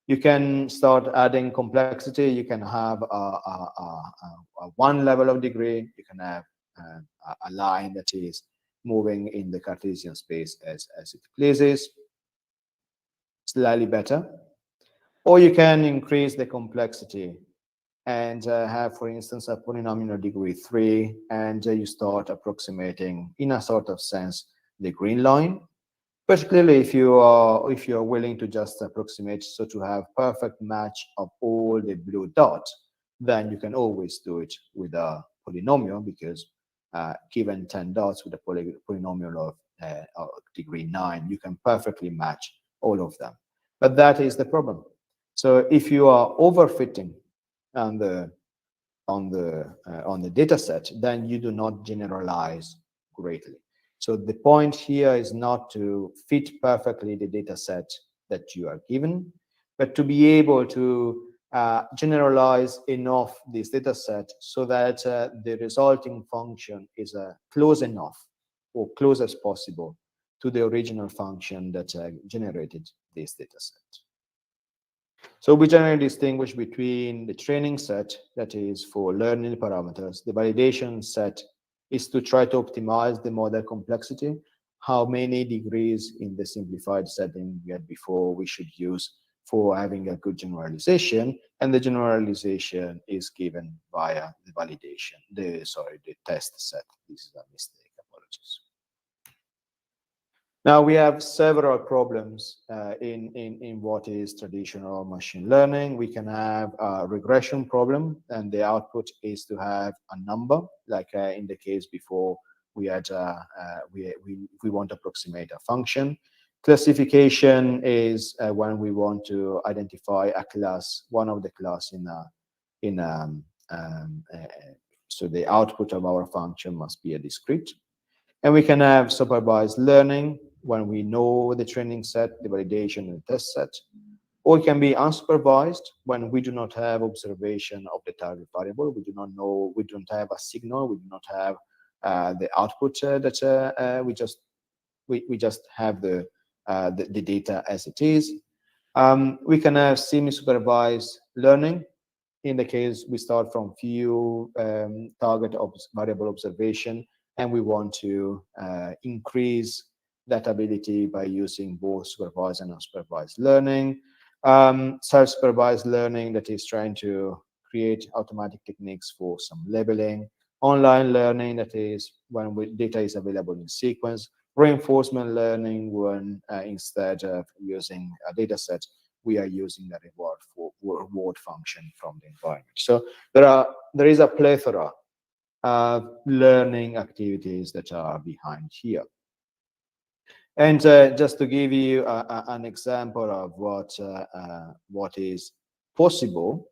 You can start adding complexity. You can have a one level of degree. You can have a line that is moving in the Cartesian space as it pleases. Slightly better. Or you can increase the complexity and have, for instance, a polynomial degree 3, and you start approximating, in a sort of sense, the green line. Particularly if you are willing to just approximate, so to have perfect match of all the blue dots, then you can always do it with a polynomial, because given 10 dots with a polynomial of degree 9, you can perfectly match all of them. But that is the problem. So if you are overfitting on the on the data set, then you do not generalize greatly. So the point here is not to fit perfectly the data set that you are given, but to be able to generalize enough this data set so that the resulting function is close enough or close as possible to the original function that generated this data set. So we generally distinguish between the training set, that is for learning parameters. The validation set is to try to optimize the model complexity, how many degrees in the simplified setting we had before we should use for having a good generalization, and the generalization is given via the validation, the test set. This is a mistake, apologies. Now we have several problems in what is traditional machine learning. We can have a regression problem, and the output is to have a number, like in the case before we had we want to approximate a function. Classification is when we want to identify a class, one of the class so the output of our function must be a discrete. And we can have supervised learning when we know the training set, the validation, and the test set. Or it can be unsupervised when we do not have observation of the target variable. We do not know, we don't have a signal, we do not have the output that we just have the data as it is. We can have semi-supervised learning. In the case we start from few target variable observation, and we want to increase that ability by using both supervised and unsupervised learning. Self-supervised learning, that is trying to create automatic techniques for some labeling. Online learning, that is when data is available in sequence. Reinforcement learning, when instead of using a data set, we are using the reward function from the environment. So there is a plethora of learning activities that are behind here. And just to give you an example of what is possible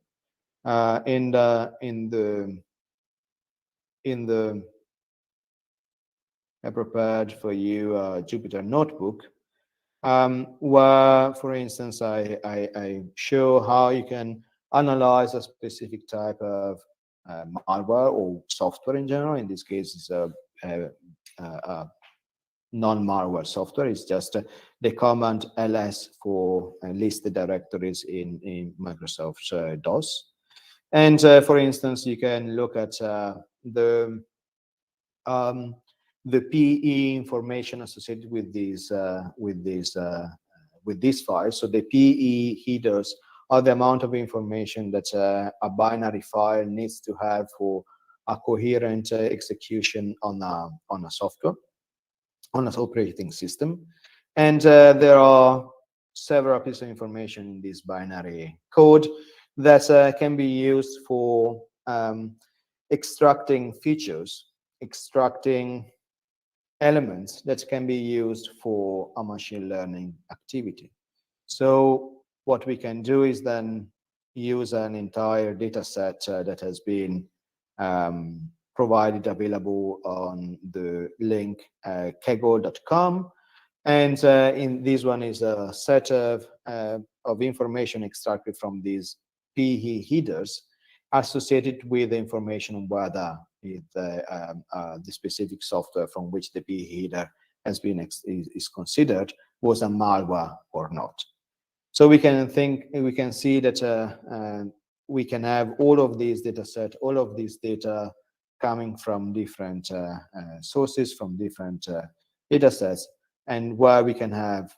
in the I prepared for you a Jupyter notebook, where, for instance, I show how you can analyze a specific type of malware or software in general. In this case, it's a non-malware software. It's just the command ls for list the directories in Microsoft DOS. And for instance, you can look at the PE information associated with these files. So the PE headers are the amount of information that a binary file needs to have for a coherent execution on a software, on an operating system. And there are several pieces of information in this binary code that can be used for extracting features, extracting elements that can be used for a machine learning activity. So what we can do is then use an entire data set that has been provided available on the link kaggle.com. And in this one is a set of information extracted from these PE headers associated with the information on whether the specific software from which the PE header has been is considered was a malware or not. So we can see that we can have all of these data set, all of these data coming from different sources, from different data sets, and where we can have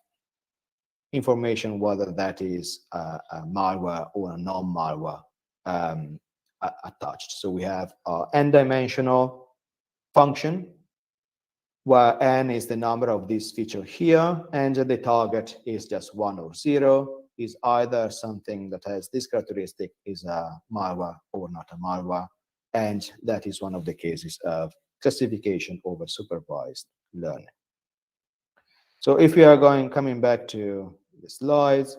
information whether that is a malware or a non-malware attached. So we have our n-dimensional function, where n is the number of this feature here, and the target is just 1 or 0, is either something that has this characteristic, is a malware or not a malware, and that is one of the cases of classification over supervised learning. So if we are coming back to the slides,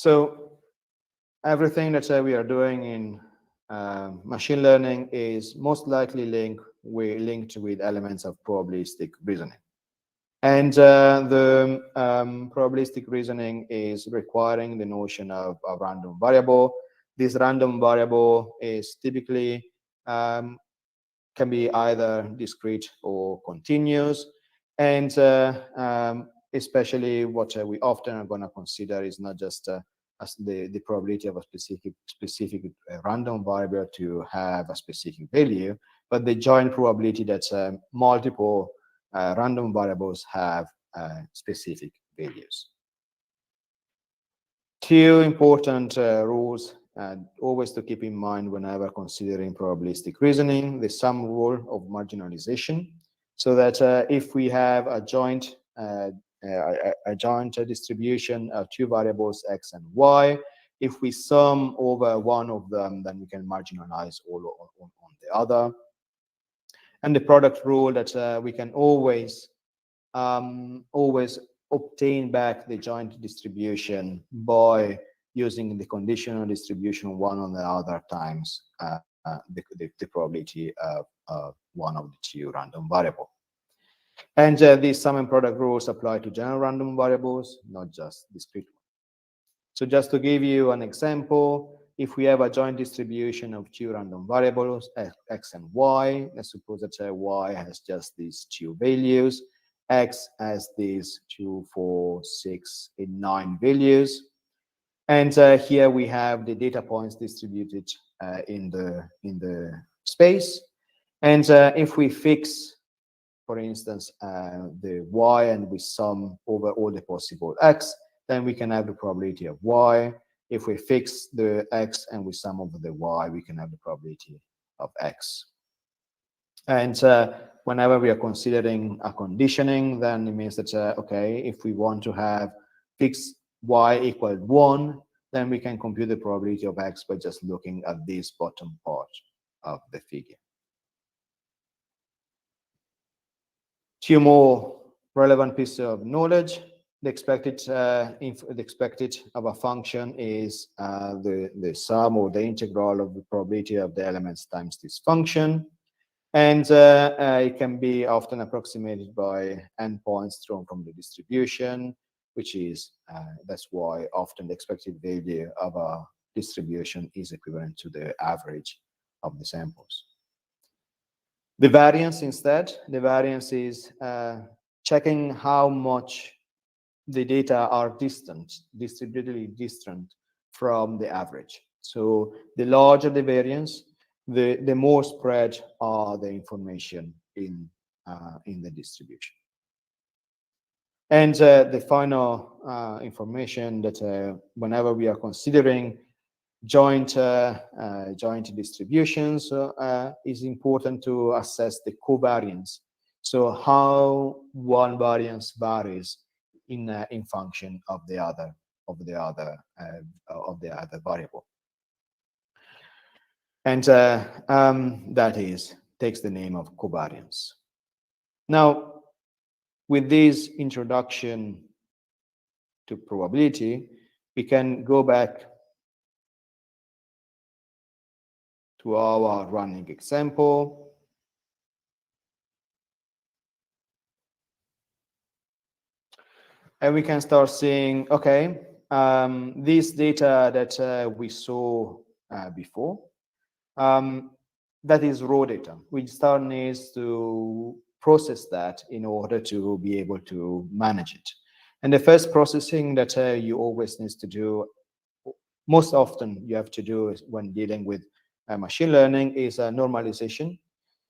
So everything that we are doing in machine learning is most likely linked with elements of probabilistic reasoning. And the probabilistic reasoning is requiring the notion of a random variable. This random variable is typically can be either discrete or continuous. And especially what we often are going to consider is not just as the probability of a specific random variable to have a specific value, but the joint probability that multiple random variables have specific values. Two important rules always to keep in mind whenever considering probabilistic reasoning: the sum rule of marginalization, so that if we have a joint distribution of two variables x and y, if we sum over one of them, then we can marginalize all on the other. And the product rule that we can always obtain back the joint distribution by using the conditional distribution one on the other times the probability of one of the two random variable. And these sum and product rules apply to general random variables, not just discrete ones. So just to give you an example, if we have a joint distribution of two random variables, x and y, let's suppose that y has just these two values, x has these 2, 4, 6, and 9 values. And here we have the data points distributed in the space. And if we fix, for instance, the y and we sum over all the possible x, then we can have the probability of y. If we fix the x and we sum over the y, we can have the probability of x. And whenever we are considering a conditioning, then it means that, okay, if we want to have fix y equal 1, then we can compute the probability of x by just looking at this bottom part of the figure. Two more relevant pieces of knowledge. The expected of a function is the sum or the integral of the probability of the elements times this function. And it can be often approximated by endpoints drawn from the distribution, which is, that's why often the expected value of a distribution is equivalent to the average of the samples. The variance instead, the variance is checking how much the data are distributedly distant from the average. So the larger the variance, the more spread are the information in the distribution. And the final information that whenever we are considering joint distributions is important to assess the covariance. So how one variance varies in function of the other variable. And that takes the name of covariance. Now, with this introduction to probability, we can go back to our running example. And we can start seeing, okay, this data that we saw before, that is raw data. We start needs to process that in order to be able to manage it. And the first processing that you always need to do, most often you have to do when dealing with machine learning, is a normalization.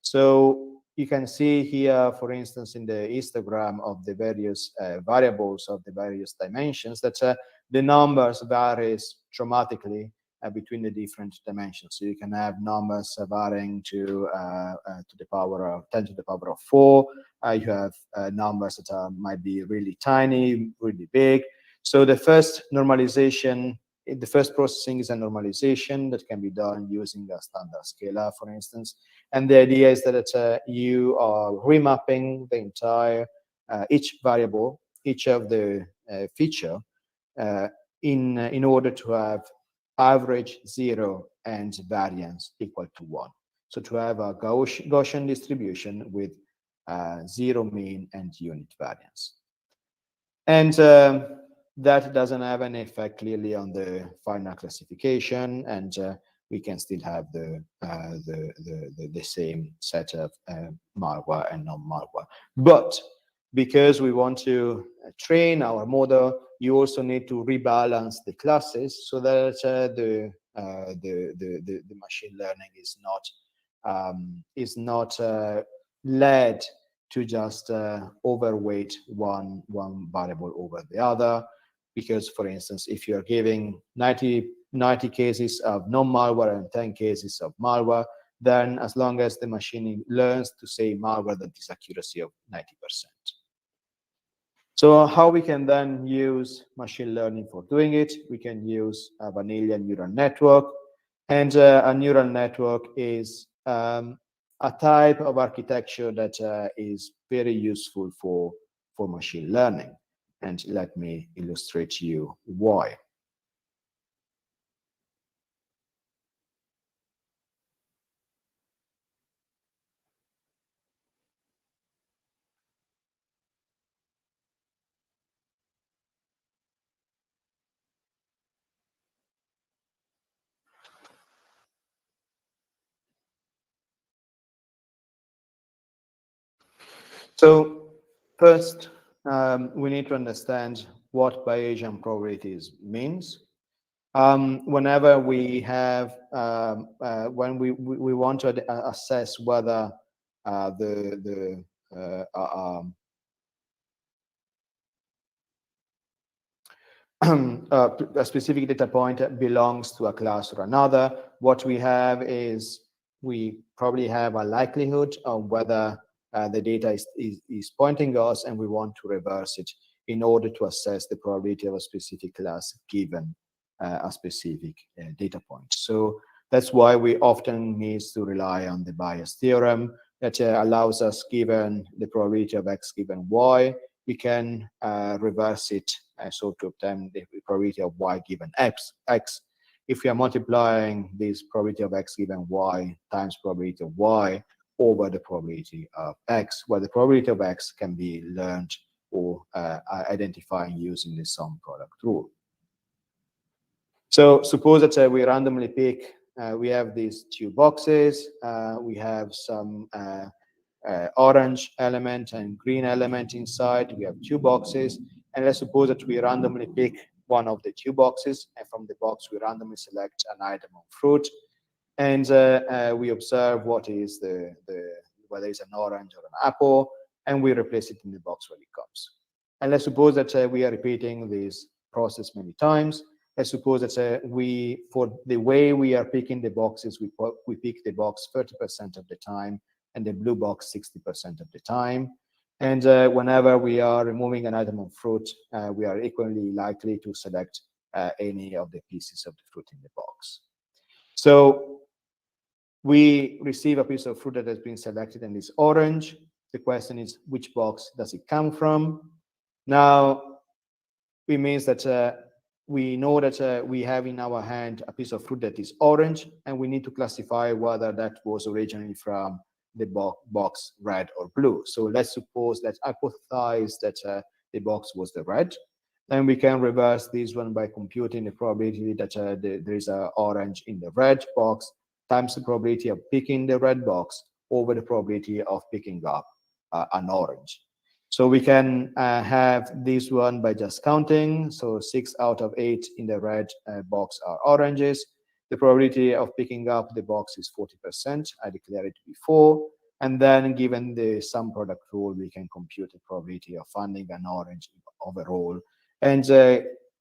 So you can see here, for instance, in the histogram of the various variables of the various dimensions, that the numbers varies dramatically between the different dimensions. So you can have numbers varying to the power of 10 to the power of 4. You have numbers that might be really tiny, really big. So the first normalization, the first processing is a normalization that can be done using a standard scalar, for instance. And the idea is that you are remapping the entire, each variable, each of the feature in order to have average 0 and variance equal to 1. So to have a Gaussian distribution with 0 mean and unit variance. And that doesn't have an effect clearly on the final classification, and we can still have the same set of malware and non-malware. But because we want to train our model, you also need to rebalance the classes so that the machine learning is not led to just overweight one variable over the other. Because, for instance, if you're giving 90 cases of non-malware and 10 cases of malware, then as long as the machine learns to say malware, that is accuracy of 90%. So how we can then use machine learning for doing it? We can use a vanilla neural network. And a neural network is a type of architecture that is very useful for machine learning. And let me illustrate to you why. So first, we need to understand what Bayesian probabilities means. Whenever we have, when we want to assess whether a specific data point belongs to a class or another, what we have is we probably have a likelihood of whether the data is pointing us, and we want to reverse it in order to assess the probability of a specific class given a specific data point. So that's why we often need to rely on the bias theorem that allows us, given the probability of x given y, we can reverse it so to obtain the probability of y given x. If we are multiplying this probability of x given y times probability of y over the probability of x, where the probability of x can be learned or identified using the sum product rule. So suppose that we randomly pick, we have these two boxes, we have some orange element and green element inside, we have two boxes, and let's suppose that we randomly pick one of the two boxes, and from the box we randomly select an item of fruit, and we observe what is whether it's an orange or an apple, and we replace it in the box when it comes. And let's suppose that we are repeating this process many times. Let's suppose that for the way we are picking the boxes, we pick the box 30% of the time, and the blue box 60% of the time. And whenever we are removing an item of fruit, we are equally likely to select any of the pieces of the fruit in the box. So we receive a piece of fruit that has been selected and is orange. The question is, which box does it come from? Now, it means that we know that we have in our hand a piece of fruit that is orange, and we need to classify whether that was originally from the box red or blue. So let's suppose, let's hypothesize that the box was the red. Then we can reverse this one by computing the probability that there is an orange in the red box times the probability of picking the red box over the probability of picking up an orange. So we can have this one by just counting. So 6 out of 8 in the red box are oranges. The probability of picking up the box is 40%. I declared it before. And then given the sum product rule, we can compute the probability of finding an orange overall. And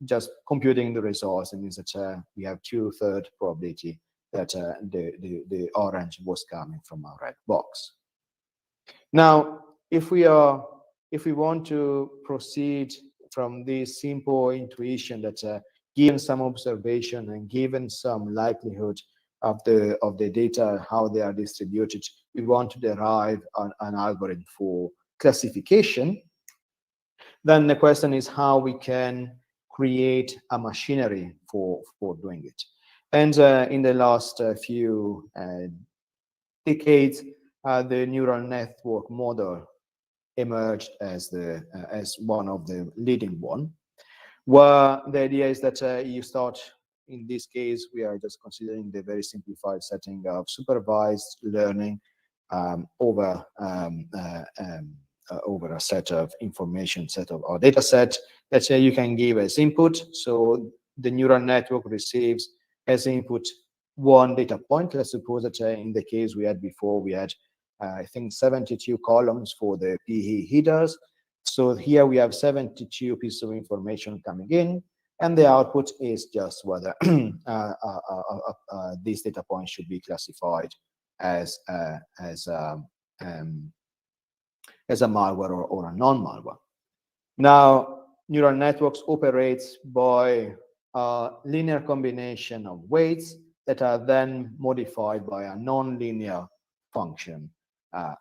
just computing the results, it means that we have 2/3 probability that the orange was coming from a red box. Now, if we want to proceed from this simple intuition that given some observation and given some likelihood of the data, how they are distributed, we want to derive an algorithm for classification, then the question is how we can create a machinery for doing it. And in the last few decades, the neural network model emerged as one of the leading one, where the idea is that you start, in this case, we are just considering the very simplified setting of supervised learning over a set of information set of our data set that you can give as input. So the neural network receives as input one data point. Let's suppose that in the case we had before, we had I think 72 columns for the PE headers. So here we have 72 pieces of information coming in, and the output is just whether these data points should be classified as a malware or a non-malware. Now, neural networks operates by a linear combination of weights that are then modified by a non-linear function,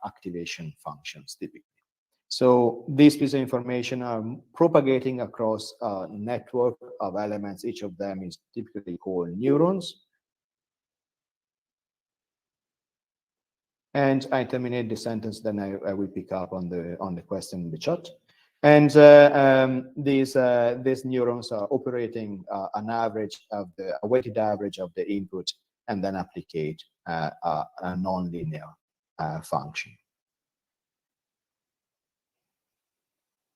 activation functions typically. So these pieces of information are propagating across a network of elements. Each of them is typically called neurons. And I terminate the sentence, then I will pick up on the question in the chat. And these neurons are operating a weighted average of the input, and then applicate a nonlinear function.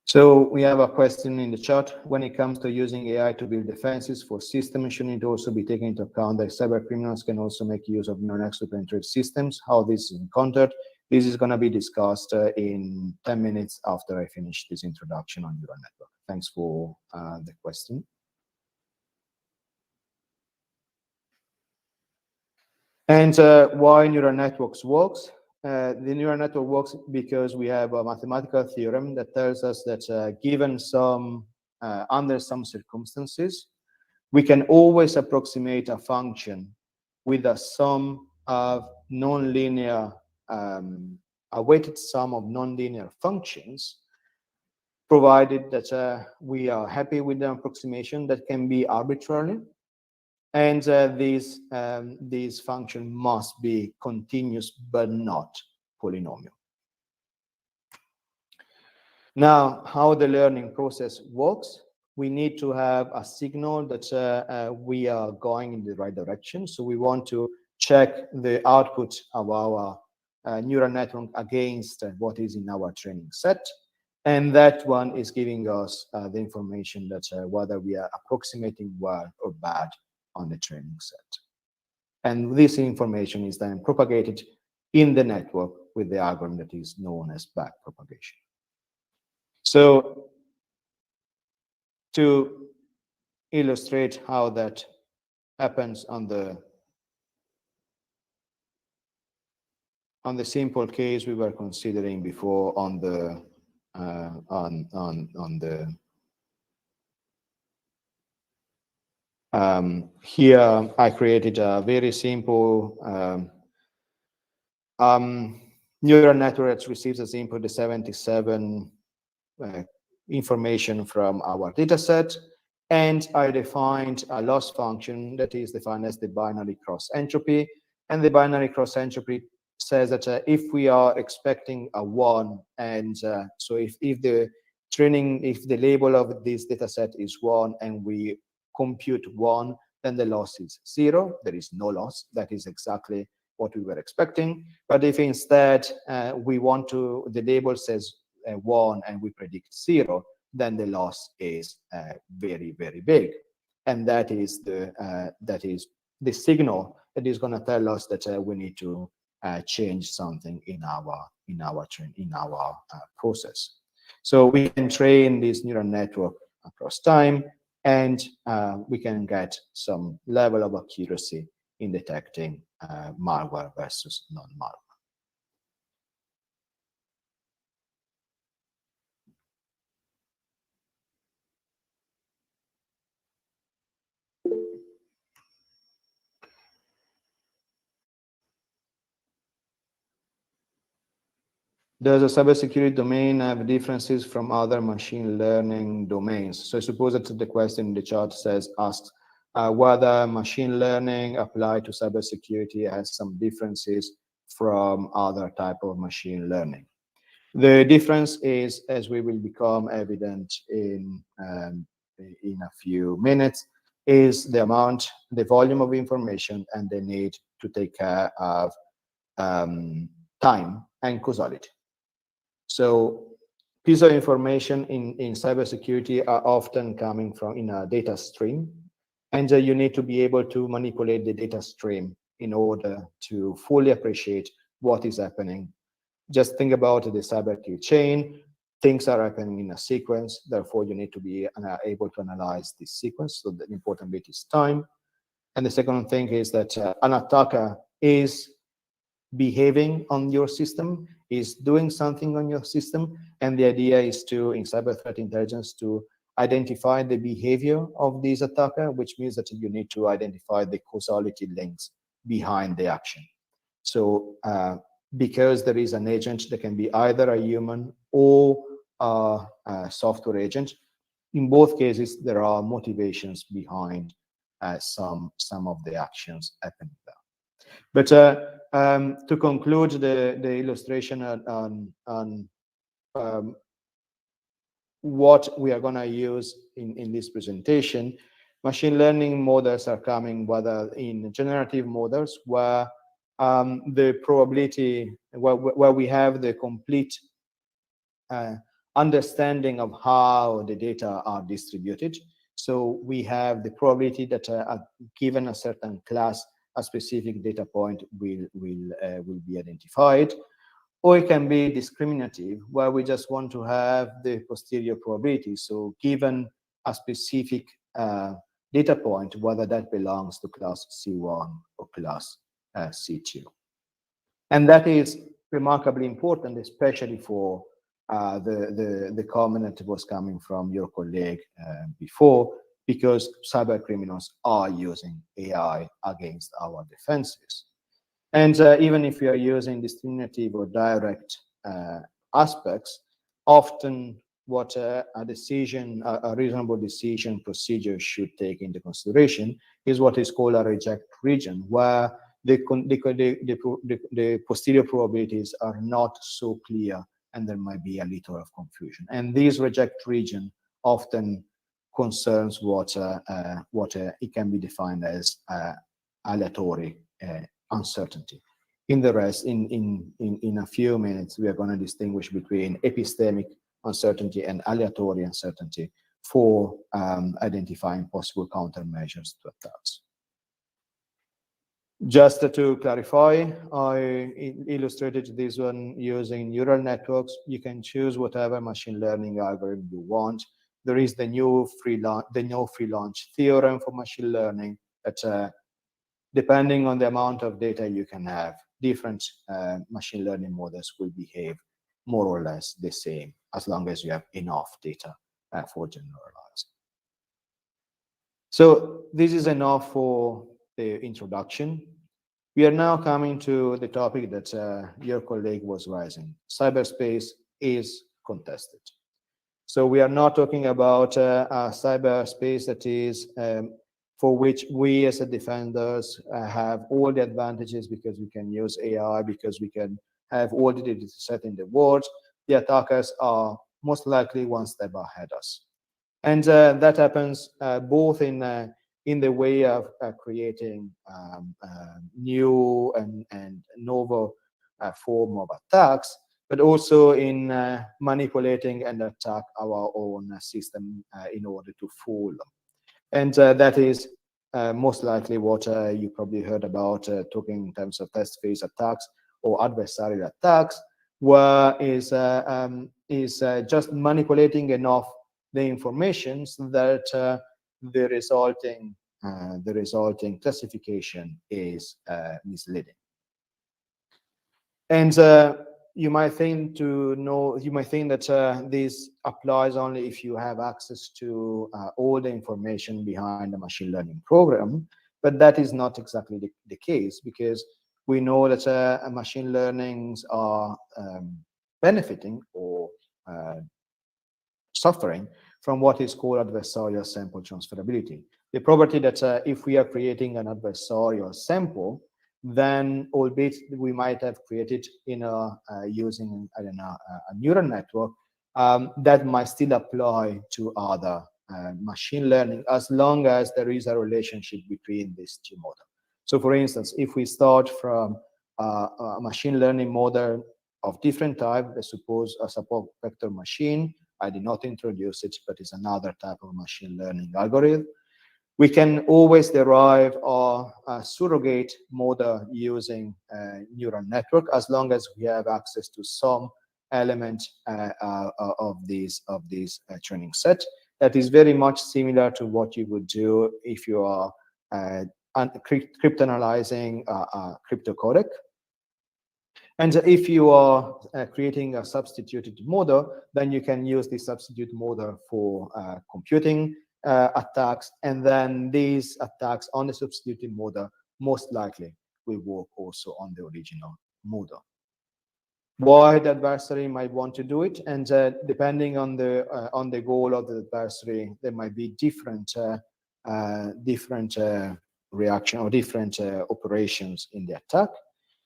So we have a question in the chat. When it comes to using AI to build defenses for systems, shouldn't it also be taken into account that cyber criminals can also make use of neural networks to penetrate systems? How this is encountered? This is going to be discussed in 10 minutes after I finish this introduction on neural network. Thanks for the question. And why neural networks works? The neural network works because we have a mathematical theorem that tells us that given some, under some circumstances, we can always approximate a function with a sum of nonlinear, a weighted sum of nonlinear functions, provided that we are happy with the approximation that can be arbitrary. And these function must be continuous, but not polynomial. Now, how the learning process works, we need to have a signal that we are going in the right direction. So we want to check the output of our neural network against what is in our training set. And that one is giving us the information that whether we are approximating well or bad on the training set. And this information is then propagated in the network with the algorithm that is known as backpropagation. So to illustrate how that happens on the simple case we were considering before on the here I created a very simple neural network that receives as input the 77 information from our data set, and I defined a loss function that is defined as the binary cross entropy. And the binary cross entropy says that if we are expecting a 1, and so if the label of this data set is 1 and we compute 1, then the loss is 0. There is no loss. That is exactly what we were expecting. But if instead the label says 1 and we predict 0, then the loss is very, very big. And that is the signal that is going to tell us that we need to change something in our process. So we can train this neural network across time, and we can get some level of accuracy in detecting malware versus non-malware. Does a cybersecurity domain have differences from other machine learning domains? So I suppose that the question in the chart asks whether machine learning applied to cybersecurity has some differences from other type of machine learning. The difference is, as we will become evident in a few minutes, is the volume of information and the need to take care of time and causality. So pieces of information in cybersecurity are often coming from in a data stream, and you need to be able to manipulate the data stream in order to fully appreciate what is happening. Just think about the cyber key chain. Things are happening in a sequence, therefore you need to be able to analyze this sequence, so the important bit is time. And the second thing is that an attacker is behaving on your system, is doing something on your system, and the idea is to, in cyber threat intelligence, to identify the behavior of this attacker, which means that you need to identify the causality links behind the action. So because there is an agent that can be either a human or a software agent, in both cases there are motivations behind some of the actions happening there. But to conclude the illustration on what we are going to use in this presentation, machine learning models are coming whether in generative models where the probability, where we have the complete understanding of how the data are distributed. So we have the probability that given a certain class, a specific data point will be identified, or it can be discriminative, where we just want to have the posterior probability. So given a specific data point, whether that belongs to class C1 or class C2. And that is remarkably important, especially for the comment that was coming from your colleague before, because cyber criminals are using AI against our defenses. And even if you are using discriminative or direct aspects, often what a reasonable decision procedure should take into consideration is what is called a reject region, where the posterior probabilities are not so clear and there might be a little of confusion. And this reject region often concerns what it can be defined as aleatory uncertainty. In the rest, in a few minutes, we are going to distinguish between epistemic uncertainty and aleatory uncertainty for identifying possible countermeasures to attacks. Just to clarify, I illustrated this one using neural networks. You can choose whatever machine learning algorithm you want. There is the new free launch theorem for machine learning that, depending on the amount of data you can have, different machine learning models will behave more or less the same as long as you have enough data for generalizing. So this is enough for the introduction. We are now coming to the topic that your colleague was raising. Cyberspace is contested. So we are not talking about a cyberspace that is for which we as a defenders have all the advantages because we can use AI, because we can have all the data set in the world. The attackers are most likely one step ahead of us. And that happens both in the way of creating new and novel form of attacks, but also in manipulating and attack our own system in order to fool them. And that is most likely what you probably heard about talking in terms of test phase attacks or adversarial attacks, where is just manipulating enough the information so that the resulting classification is misleading. And you might think that this applies only if you have access to all the information behind a machine learning program, but that is not exactly the case, because we know that machine learnings are benefiting or suffering from what is called adversarial sample transferability. The property that if we are creating an adversarial sample, then albeit we might have created in using, I don't know, a neural network, that might still apply to other machine learning as long as there is a relationship between these two models. So for instance, if we start from a machine learning model of different type, let's suppose a support vector machine, I did not introduce it, but it's another type of machine learning algorithm. We can always derive a surrogate model using a neural network as long as we have access to some element of these training set. That is very much similar to what you would do if you are cryptanalyzing a crypto codec. And if you are creating a substituted model, then you can use the substitute model for computing attacks, and then these attacks on the substituted model most likely will work also on the original model. Why the adversary might want to do it, and depending on the goal of the adversary, there might be different reaction or different operations in the attack.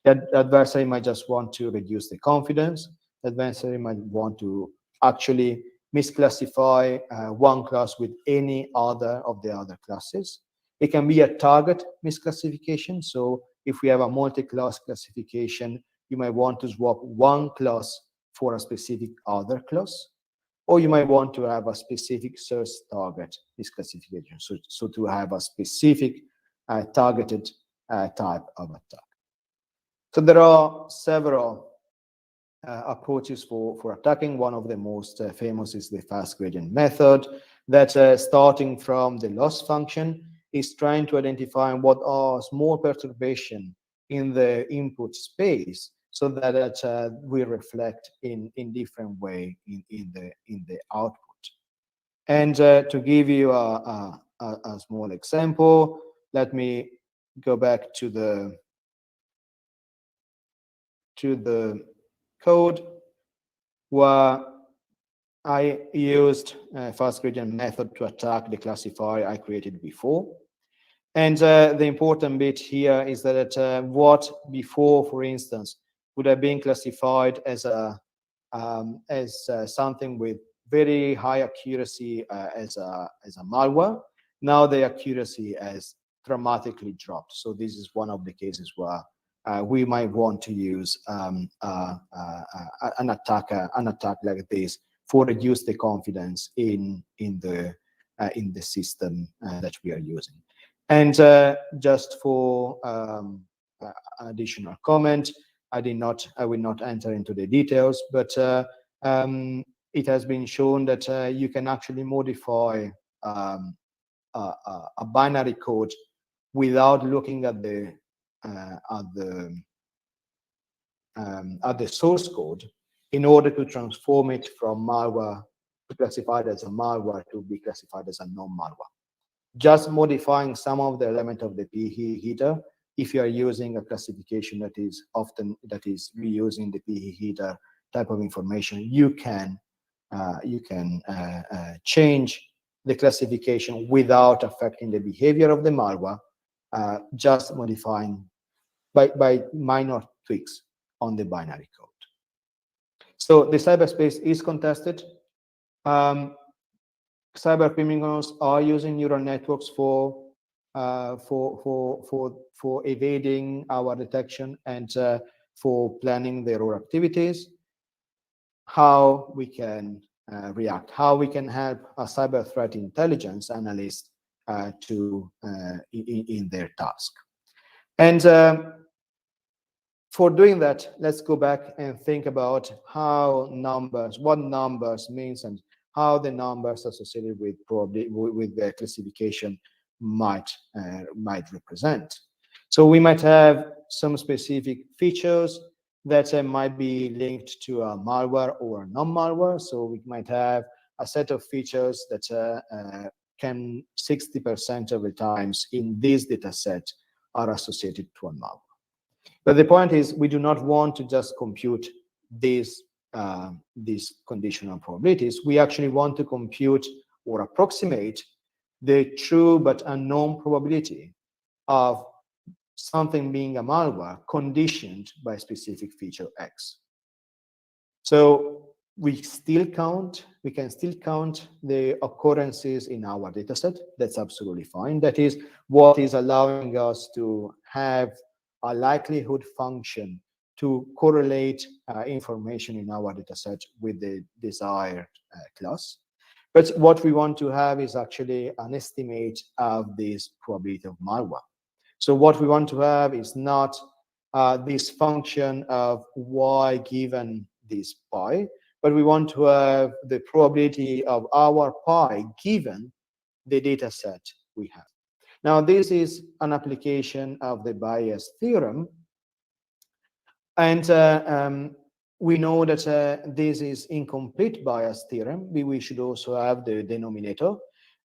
The adversary might just want to reduce the confidence. The adversary might want to actually misclassify one class with any other of the other classes. It can be a target misclassification. So if we have a multi-class classification, you might want to swap one class for a specific other class, or you might want to have a specific search target misclassification. So to have a specific targeted type of attack. So there are several approaches for attacking. One of the most famous is the fast gradient method that starting from the loss function is trying to identify what are small perturbations in the input space so that we reflect in different way in the output. And to give you a small example, let me go back to the code where I used a fast gradient method to attack the classifier I created before. And the important bit here is that what before, for instance, would have been classified as something with very high accuracy as a malware, now the accuracy has dramatically dropped. So this is one of the cases where we might want to use an attack like this for reduce the confidence in the system that we are using. And just for additional comment, I will not enter into the details, but it has been shown that you can actually modify a binary code without looking at the source code in order to transform it from malware to classified as a malware to be classified as a non-malware. Just modifying some of the element of the PE header, if you are using a classification that is reusing the PE header type of information, you can change the classification without affecting the behavior of the malware, just modifying by minor tweaks on the binary code. So the cyberspace is contested. Cyber criminals are using neural networks for evading our detection and for planning their own activities. How we can react, how we can help a cyber threat intelligence analyst in their task. And for doing that, let's go back and think about what numbers means and how the numbers associated with the classification might represent. So we might have some specific features that might be linked to a malware or a non-malware. So we might have a set of features that can 60% of the times in this data set are associated to a malware. But the point is, we do not want to just compute these these conditional probabilities. We actually want to compute or approximate the true but unknown probability of something being a malware conditioned by a specific feature X. So we can still count the occurrences in our dataset. That's absolutely fine. That is what is allowing us to have a likelihood function to correlate information in our dataset with the desired class. But what we want to have is actually an estimate of this probability of malware. So what we want to have is not this function of y given this pi, but we want to have the probability of our pi given the data set we have. Now, this is an application of the bias theorem. And we know that this is incomplete bias theorem. We should also have the denominator.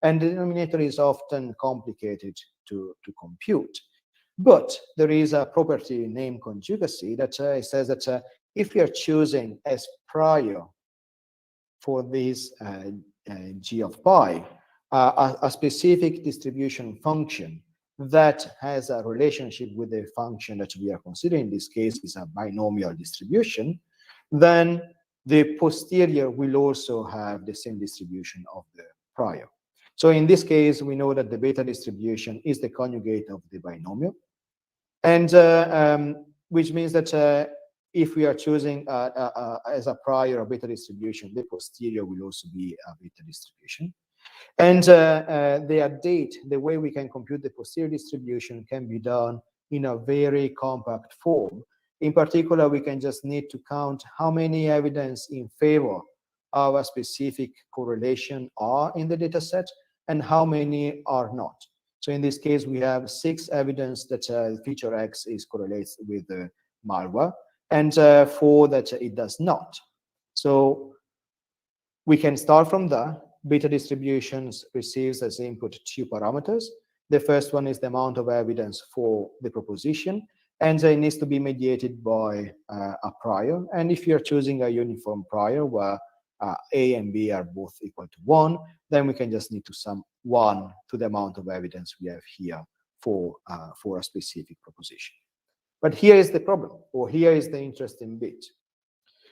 And the denominator is often complicated to compute. But there is a property named conjugacy that says that if we are choosing as prior for this g of pi, a specific distribution function that has a relationship with the function that we are considering, in this case is a binomial distribution, then the posterior will also have the same distribution of the prior. So in this case, we know that the beta distribution is the conjugate of the binomial, and which means that if we are choosing as a prior a beta distribution, the posterior will also be a beta distribution. And the way we can compute the posterior distribution can be done in a very compact form. In particular, we can just need to count how many evidence in favor of a specific correlation are in the data set and how many are not. So in this case, we have 6 evidence that feature X is correlates with the malware, and 4 that it does not. So we can start from there. Beta distributions receives as input 2 parameters. The first one is the amount of evidence for the proposition, and it needs to be mediated by a prior. And if you're choosing a uniform prior where A and B are both equal to 1, then we can just need to sum 1 to the amount of evidence we have here for a specific proposition. But here is the problem, or here is the interesting bit.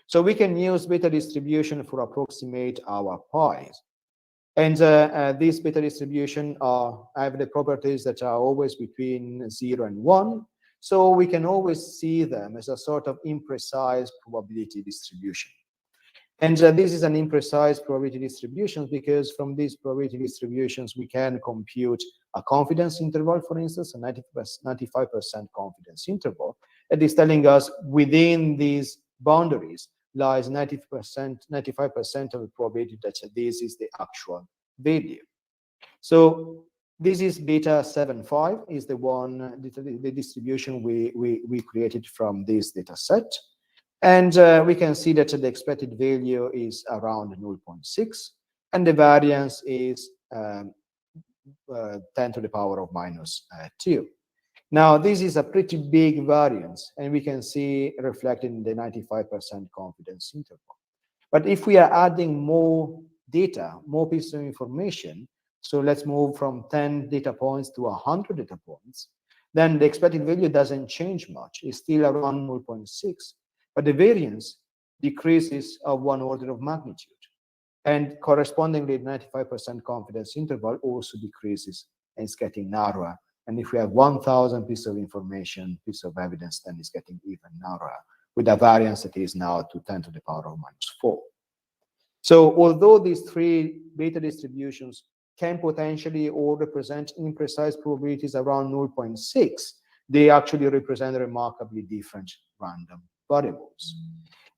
So we can use beta distribution for approximate our pi's. And these beta distribution have the properties that are always between 0 and 1. So we can always see them as a sort of imprecise probability distribution. And this is an imprecise probability distribution because from these probability distributions, we can compute a confidence interval, for instance, a 95% confidence interval. That is telling us within these boundaries lies 95% of the probability that this is the actual value. So this is beta 7.5 is the one, the distribution we created from this data set. And we can see that the expected value is around 0.6, and the variance is 10 to the power of minus 2. Now, this is a pretty big variance, and we can see reflected in the 95% confidence interval. But if we are adding more data, more pieces of information, so let's move from 10 data points to 100 data points, then the expected value doesn't change much. It's still around 0.6, but the variance decreases of 1 order of magnitude. And correspondingly, the 95% confidence interval also decreases and it's getting narrower. And if we have 1,000 pieces of information, piece of evidence, then it's getting even narrower with a variance that is now to 10 to the power of minus 4. So although these 3 beta distributions can potentially all represent imprecise probabilities around 0.6, they actually represent remarkably different random variables.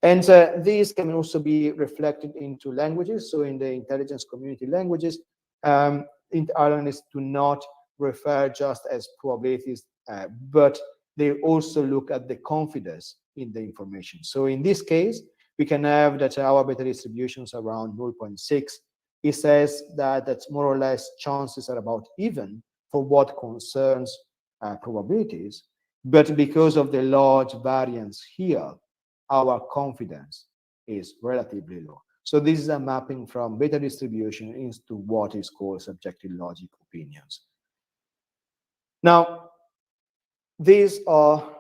And these can also be reflected into languages. So in the intelligence community languages, analysts do not refer just as probabilities, but they also look at the confidence in the information. So in this case, we can have that our beta distributions around 0.6. It says that more or less chances are about even for what concerns probabilities, but because of the large variance here, our confidence is relatively low. So this is a mapping from beta distribution into what is called subjective logic opinions. Now, these are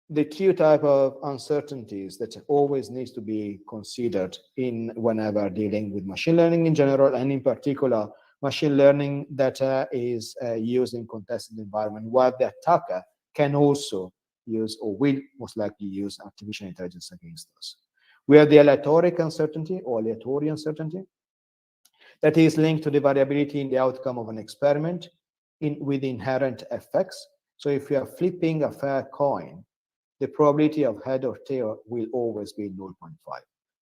the two type of uncertainties that always needs to be considered in whenever dealing with machine learning in general, and in particular, machine learning that is used in contested environment, where the attacker can also use, or will most likely use, artificial intelligence against us. We have the aleatoric uncertainty or aleatory uncertainty that is linked to the variability in the outcome of an experiment with inherent effects. So if you are flipping a fair coin, the probability of head or tail will always be 0.5.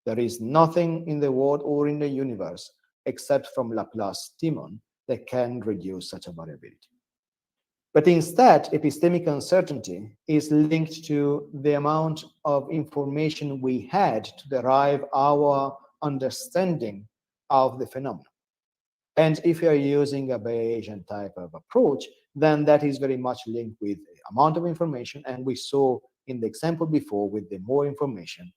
There is nothing in the world or in the universe except from Laplace demon that can reduce such a variability. But instead, epistemic uncertainty is linked to the amount of information we had to derive our understanding of the phenomenon. And if you are using a Bayesian type of approach, then that is very much linked with the amount of information. And we saw in the example before, with the more information,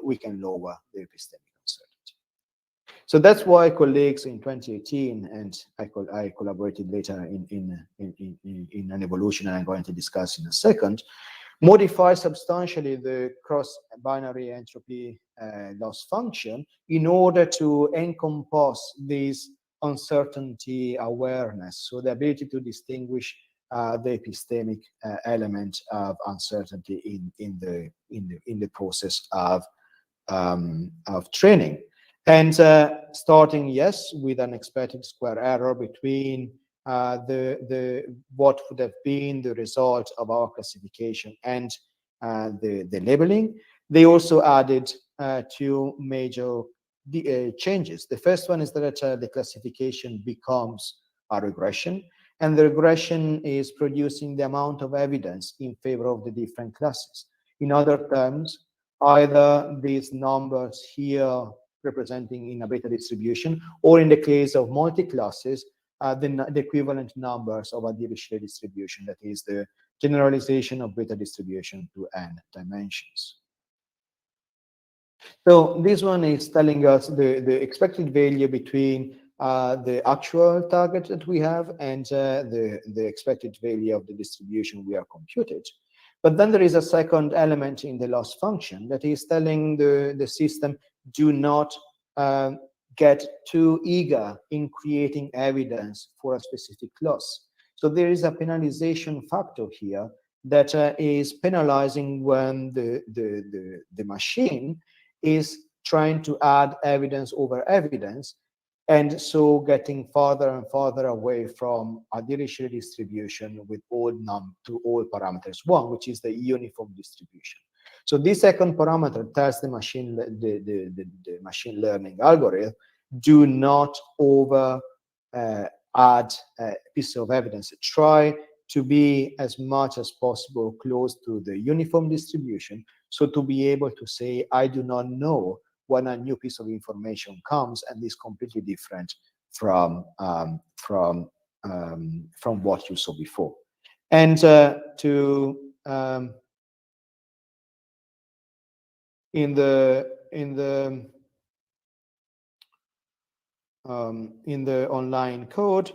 we can lower the epistemic uncertainty. So that's why colleagues in 2018, and I collaborated later in an evolution, and I'm going to discuss in a second, modify substantially the cross-binary entropy loss function in order to encompass this uncertainty awareness, so the ability to distinguish the epistemic element of uncertainty in the process of training. And starting, yes, with an expected square error between what would have been the result of our classification and the labeling. They also added two major changes. The first one is that the classification becomes a regression, and the regression is producing the amount of evidence in favor of the different classes. In other terms, either these numbers here representing in a beta distribution, or in the case of multi-classes, the equivalent numbers of a Dirichlet distribution, that is the generalization of beta distribution to n dimensions. So this one is telling us the expected value between the actual target that we have and the expected value of the distribution we are computed. But then there is a second element in the loss function that is telling the system, do not get too eager in creating evidence for a specific loss. So there is a penalization factor here that is penalizing when the machine is trying to add evidence over evidence, and so getting farther and farther away from a Dirichlet distribution with all all parameters 1, which is the uniform distribution. So this second parameter tells the machine learning algorithm, do not over add a piece of evidence. Try to be as much as possible close to the uniform distribution, so to be able to say, I do not know when a new piece of information comes and is completely different from what you saw before. And in the online code,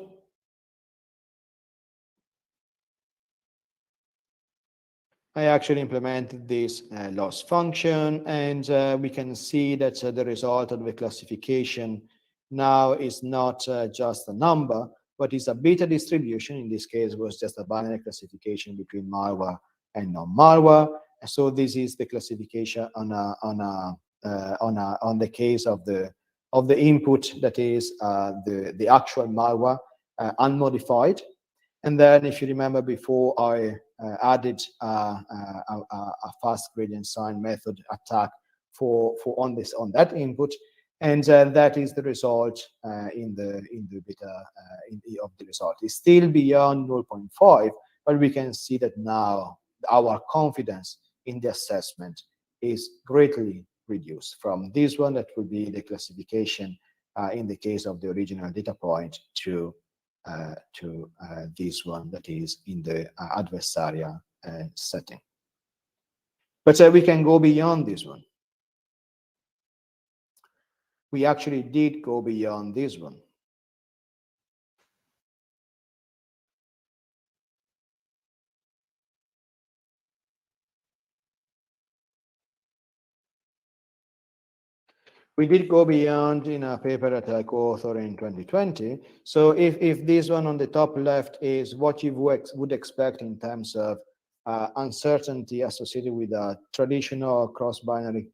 I actually implemented this loss function, and we can see that the result of the classification now is not just a number, but is a beta distribution. In this case, it was just a binary classification between malware and non-malware. So this is the classification on the case of the input, that is the actual malware unmodified. And then, if you remember before, I added a fast gradient sign method attack on that input, and that is the result in the beta of the result. It's still beyond 0.5, but we can see that now our confidence in the assessment is greatly reduced from this one, that would be the classification in the case of the original data point, to this one that is in the adversarial setting. But we can go beyond this one. we actually did go beyond this one. We did go beyond in a paper that I co-authored in 2020. So if this one on the top left is what you would expect in terms of uncertainty associated with a traditional cross-binary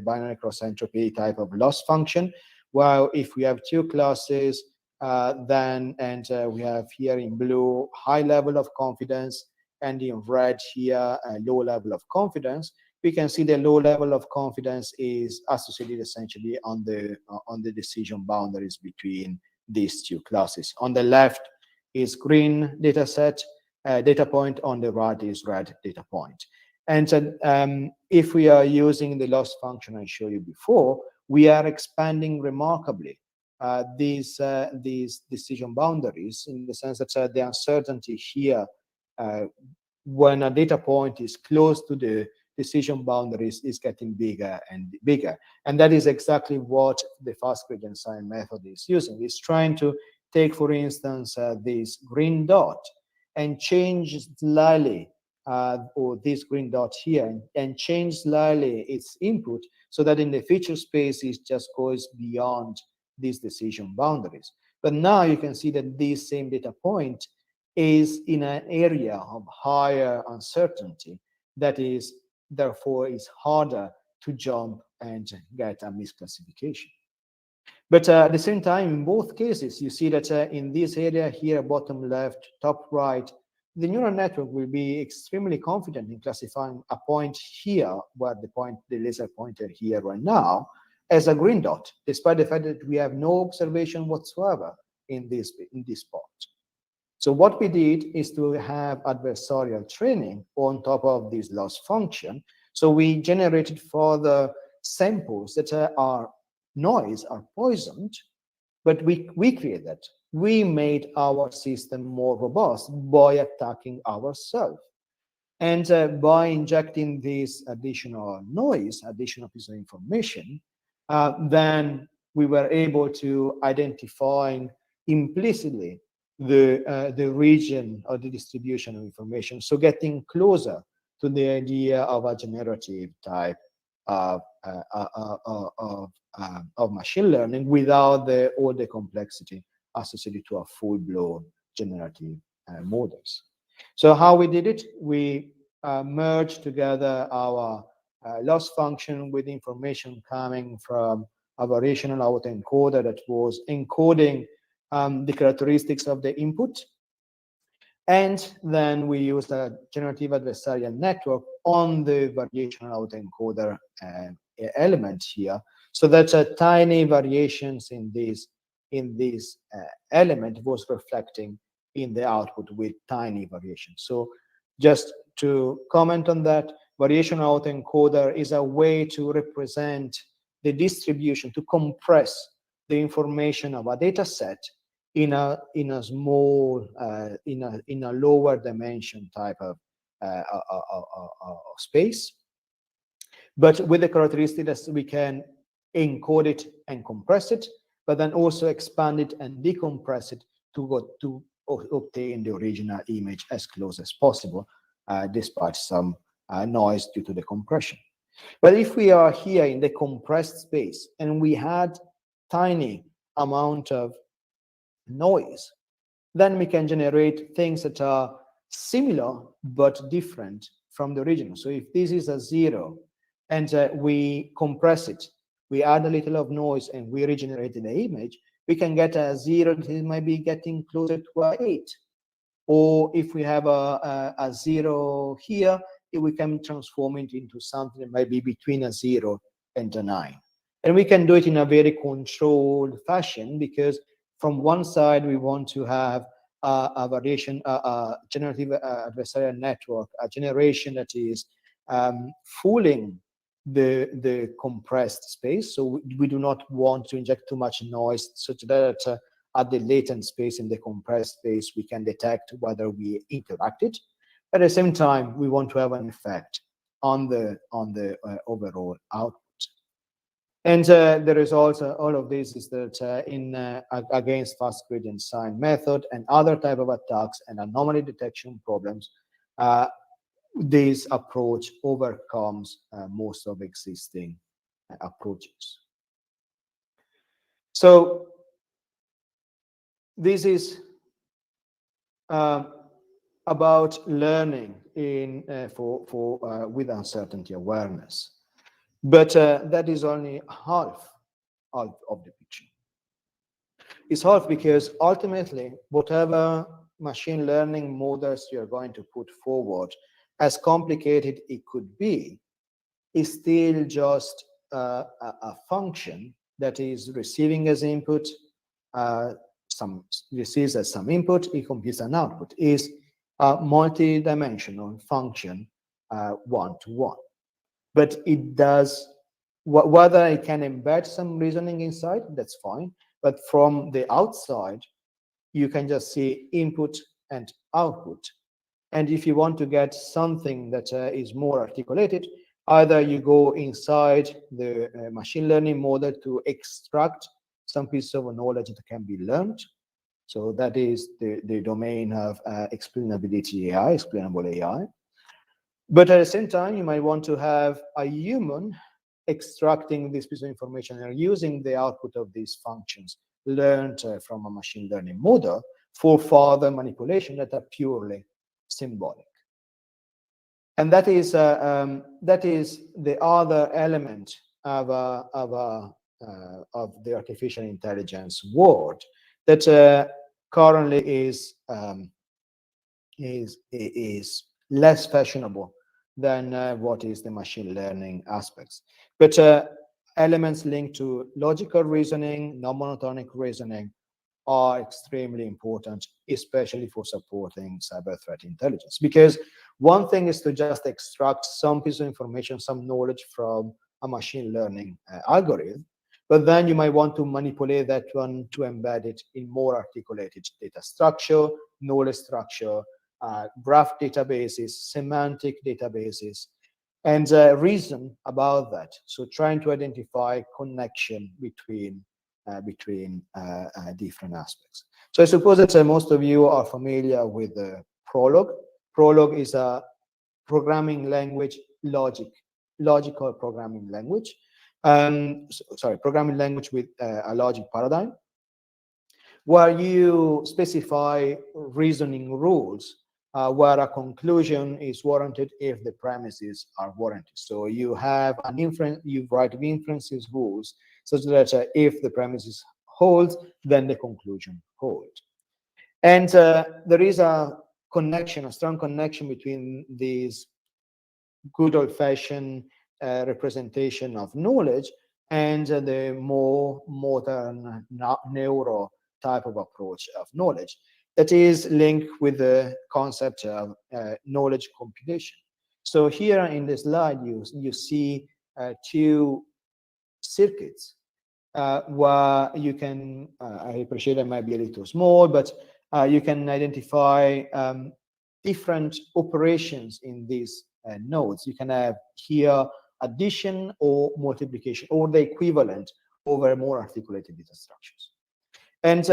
binary cross-entropy type of loss function, while if we have two classes, we have here in blue high level of confidence, and in red here a low level of confidence, we can see the low level of confidence is associated essentially on the decision boundaries between these two classes. On the left is green data set, data point, on the right is red data point. And if we are using the loss function I showed you before, we are expanding remarkably these decision boundaries, in the sense that the uncertainty here when a data point is close to the decision boundaries is getting bigger and bigger. And that is exactly what the fast gradient sign method is using. It's trying to take, for instance, this green dot and change slightly, or this green dot here, and change slightly its input so that in the feature space it just goes beyond these decision boundaries. But now you can see that this same data point is in an area of higher uncertainty that is therefore is harder to jump and get a misclassification. But at the same time, in both cases, you see that in this area here, bottom left, top right, the neural network will be extremely confident in classifying a point here, where the laser pointer here right now, as a green dot, despite the fact that we have no observation whatsoever in this spot. So what we did is to have adversarial training on top of this loss function. So we generated further samples that are noise, are poisoned, but we created that. We made our system more robust by attacking ourselves. And by injecting this additional noise, additional piece of information, then we were able to identify implicitly the region or the distribution of information. So getting closer to the idea of a generative type of machine learning without all the complexity associated to a full-blown generative models. So how we did it? We merged together our loss function with information coming from a variational autoencoder that was encoding the characteristics of the input. And then we used a generative adversarial network on the variational autoencoder element here, so that tiny variations in this element was reflecting in the output with tiny variations. So just to comment on that, variational autoencoder is a way to represent the distribution, to compress the information of a data set in a small, in a lower dimension type of space, but with the characteristic that we can encode it and compress it, but then also expand it and decompress it to obtain the original image as close as possible, despite some noise due to the compression. But if we are here in the compressed space and we had tiny amount of noise, then we can generate things that are similar but different from the original. So if this is a 0 and we compress it, we add a little of noise and we regenerate the image, we can get a 0 that might be getting closer to a 8. Or if we have a 0 here, we can transform it into something that might be between a 0 and a 9. And we can do it in a very controlled fashion, because from one side, we want to have a variation, a generative adversarial network, a generation that is fooling the compressed space. So we do not want to inject too much noise, such that at the latent space in the compressed space, we can detect whether we interacted. At the same time, we want to have an effect on the overall output. And the result, all of this is that against fast gradient sign method and other type of attacks and anomaly detection problems, this approach overcomes most of existing approaches. So this is about learning with uncertainty awareness. But that is only half of the picture. It's half because ultimately, whatever machine learning models you're going to put forward, as complicated it could be, is still just a function that is receiving as input, receives as some input, it computes an output, is a multi-dimensional function one-to-one. But it does, whether it can embed some reasoning inside, that's fine. But from the outside, you can just see input and output. And if you want to get something that is more articulated, either you go inside the machine learning model to extract some piece of knowledge that can be learned. So that is the domain of explainability AI, explainable AI. But at the same time, you might want to have a human extracting this piece of information and using the output of these functions learned from a machine learning model for further manipulation that are purely symbolic. And that is the other element of the artificial intelligence world that currently is less fashionable than what is the machine learning aspects. But elements linked to logical reasoning, non-monotonic reasoning are extremely important, especially for supporting cyber threat intelligence. Because one thing is to just extract some piece of information, some knowledge from a machine learning algorithm, but then you might want to manipulate that one to embed it in more articulated data structure, knowledge structure, graph databases, semantic databases, and reason about that. So trying to identify connection between different aspects. So I suppose that most of you are familiar with Prolog. Prolog is a programming language, logical programming language. Programming language with a logic paradigm, where you specify reasoning rules where a conclusion is warranted if the premises are warranted. So you have an inference, you write inferences rules such that if the premises holds, then the conclusion holds. And there is a connection, a strong connection between these good old-fashioned representation of knowledge and the more modern neuro type of approach of knowledge that is linked with the concept of knowledge computation. So here in the slide, you see two circuits where you can, I appreciate it might be a little small, but you can identify different operations in these nodes. You can have here addition or multiplication or the equivalent over more articulated data structures. And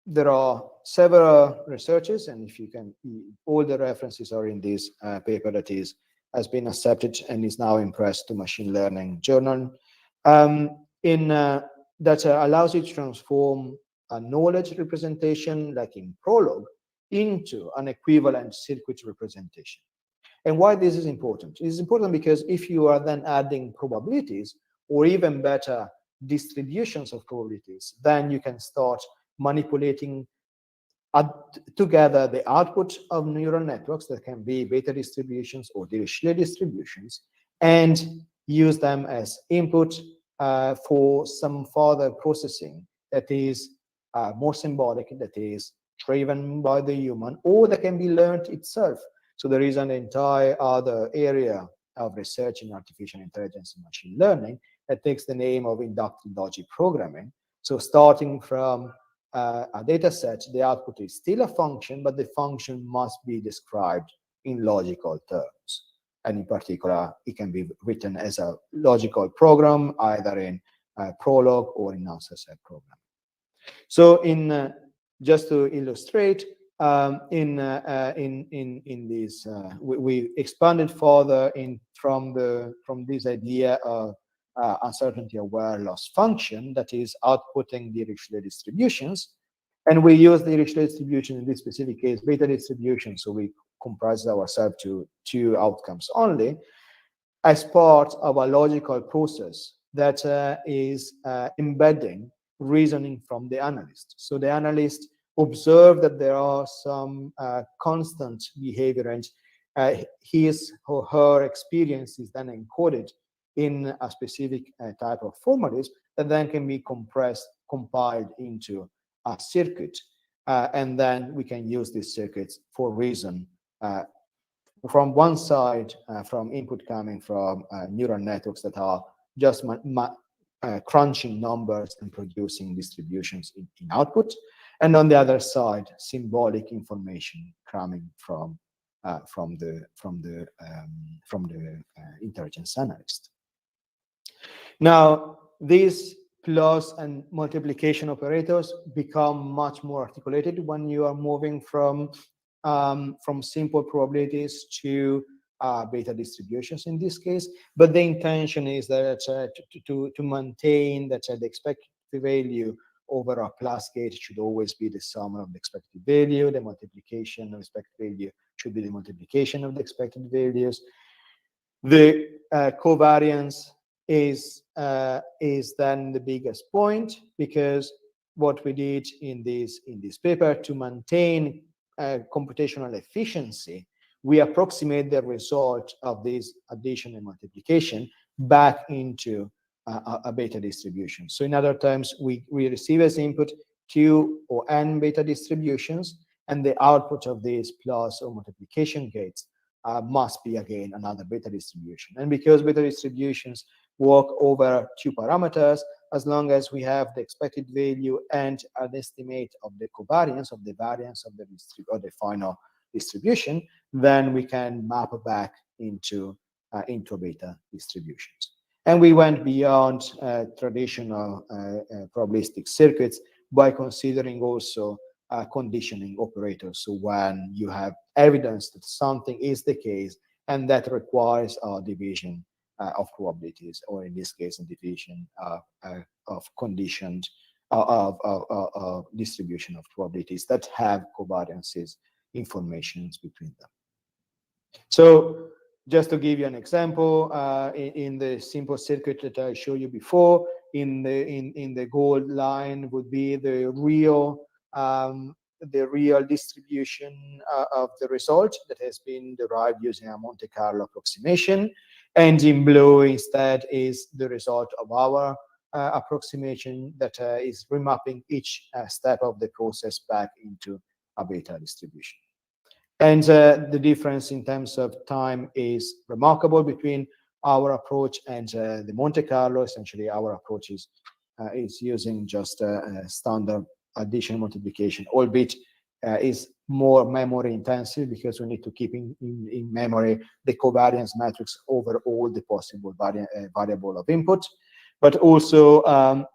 there are several researchers, and if you can, all the references are in this paper that has been accepted and is now in press to machine learning journal, that allows you to transform a knowledge representation like in Prolog into an equivalent circuit representation. And why this is important? It is important because if you are then adding probabilities or even better distributions of probabilities, then you can start manipulating together the output of neural networks that can be beta distributions or Dirichlet distributions and use them as input for some further processing that is more symbolic, that is driven by the human, or that can be learned itself. So there is an entire other area of research in artificial intelligence and machine learning that takes the name of inductive logic programming. So starting from a data set, the output is still a function, but the function must be described in logical terms. and in particular, it can be written as a logical program, either in Prolog or in non-success program. So just to illustrate, in this, we expanded further from this idea of uncertainty-aware loss function that is outputting Dirichlet distributions, and we use the Dirichlet distribution in this specific case, beta distribution. So we comprise ourselves to two outcomes only, as part of a logical process that is embedding reasoning from the analyst. So the analyst observed that there are some constant behavior, and his or her experience is then encoded in a specific type of formalism that then can be compiled into a circuit. And then we can use these circuits for reason from one side, from input coming from neural networks that are just crunching numbers and producing distributions in output, and on the other side, symbolic information coming from the intelligence analyst. Now, these plus and multiplication operators become much more articulated when you are moving from simple probabilities to beta distributions in this case. But the intention is that to maintain that the expected value over a class gate should always be the sum of the expected value. The multiplication of expected value should be the multiplication of the expected values. The covariance is then the biggest point, because what we did in this paper to maintain computational efficiency, we approximate the result of this addition and multiplication back into a beta distribution. So in other terms, we receive as input Q or N beta distributions, and the output of these plus or multiplication gates must be again another beta distribution. And because beta distributions work over two parameters, as long as we have the expected value and an estimate of the covariance of the variance of the final distribution, then we can map back into beta distributions. And we went beyond traditional probabilistic circuits by considering also conditioning operators. So when you have evidence that something is the case, and that requires a division of probabilities, or in this case, a division of conditioned of distribution of probabilities that have covariances informations between them. So just to give you an example, in the simple circuit that I showed you before, in the gold line would be the real distribution of the result that has been derived using a Monte Carlo approximation, and in blue instead is the result of our approximation that is remapping each step of the process back into a beta distribution. And the difference in terms of time is remarkable between our approach and the Monte Carlo. Essentially, our approach is using just a standard addition multiplication, albeit is more memory intensive, because we need to keep in memory the covariance matrix over all the possible variable of input. But also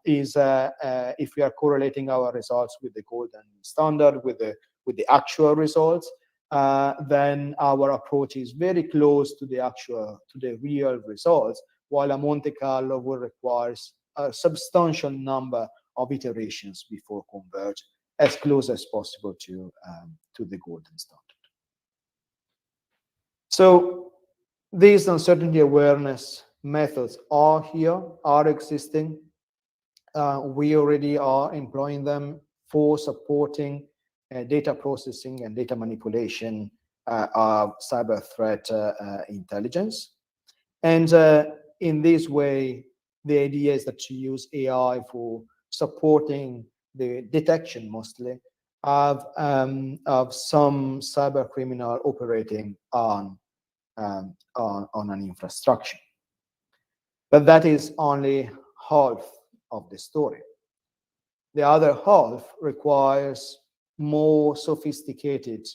if we are correlating our results with the golden standard, with the actual results, then our approach is very close to the real results, while a Monte Carlo will require a substantial number of iterations before converge as close as possible to the golden standard. So these uncertainty awareness methods are here, are existing. We already are employing them for supporting data processing and data manipulation of cyber threat intelligence. And in this way, the idea is that to use AI for supporting the detection mostly of some cyber criminal operating on an infrastructure. But that is only half of the story. The other half requires more sophisticated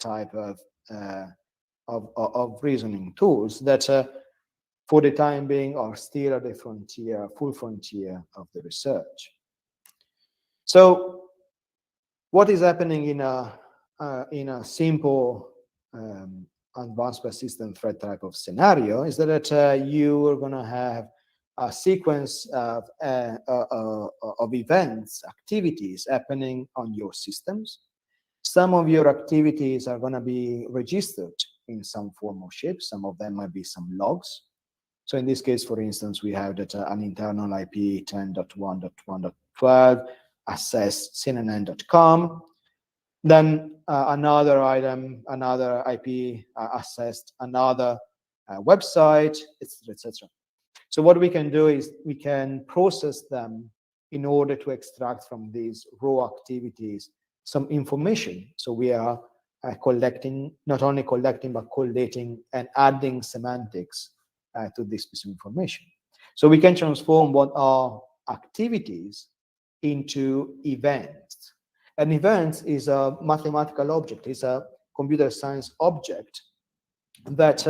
type of of reasoning tools that for the time being are still at the frontier, full frontier of the research. So what is happening in a simple advanced persistent threat type of scenario is that you are going to have a sequence of events, activities happening on your systems. Some of your activities are going to be registered in some form of shape. Some of them might be some logs. So in this case, for instance, we have that an internal IP 10.1.1.12 access CNN.com. Then another item, another IP accessed another website, etc., etc. So what we can do is we can process them in order to extract from these raw activities some information. So we are collecting, not only collecting, but collating and adding semantics to this piece of information. So we can transform what are activities into events. An event is a mathematical object, it's a computer science object that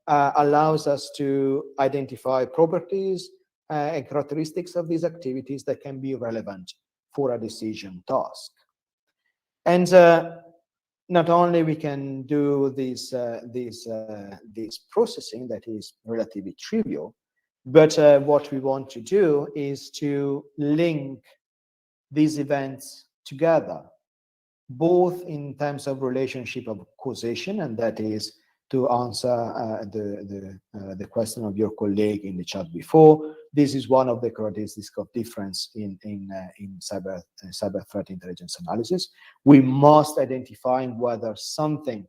allows us to identify properties and characteristics of these activities that can be relevant for a decision task. And not only we can do this processing that is relatively trivial, but what we want to do is to link these events together, both in terms of relationship of causation, and that is to answer the question of your colleague in the chat before. This is one of the characteristics of difference in cyber threat intelligence analysis. We must identify whether something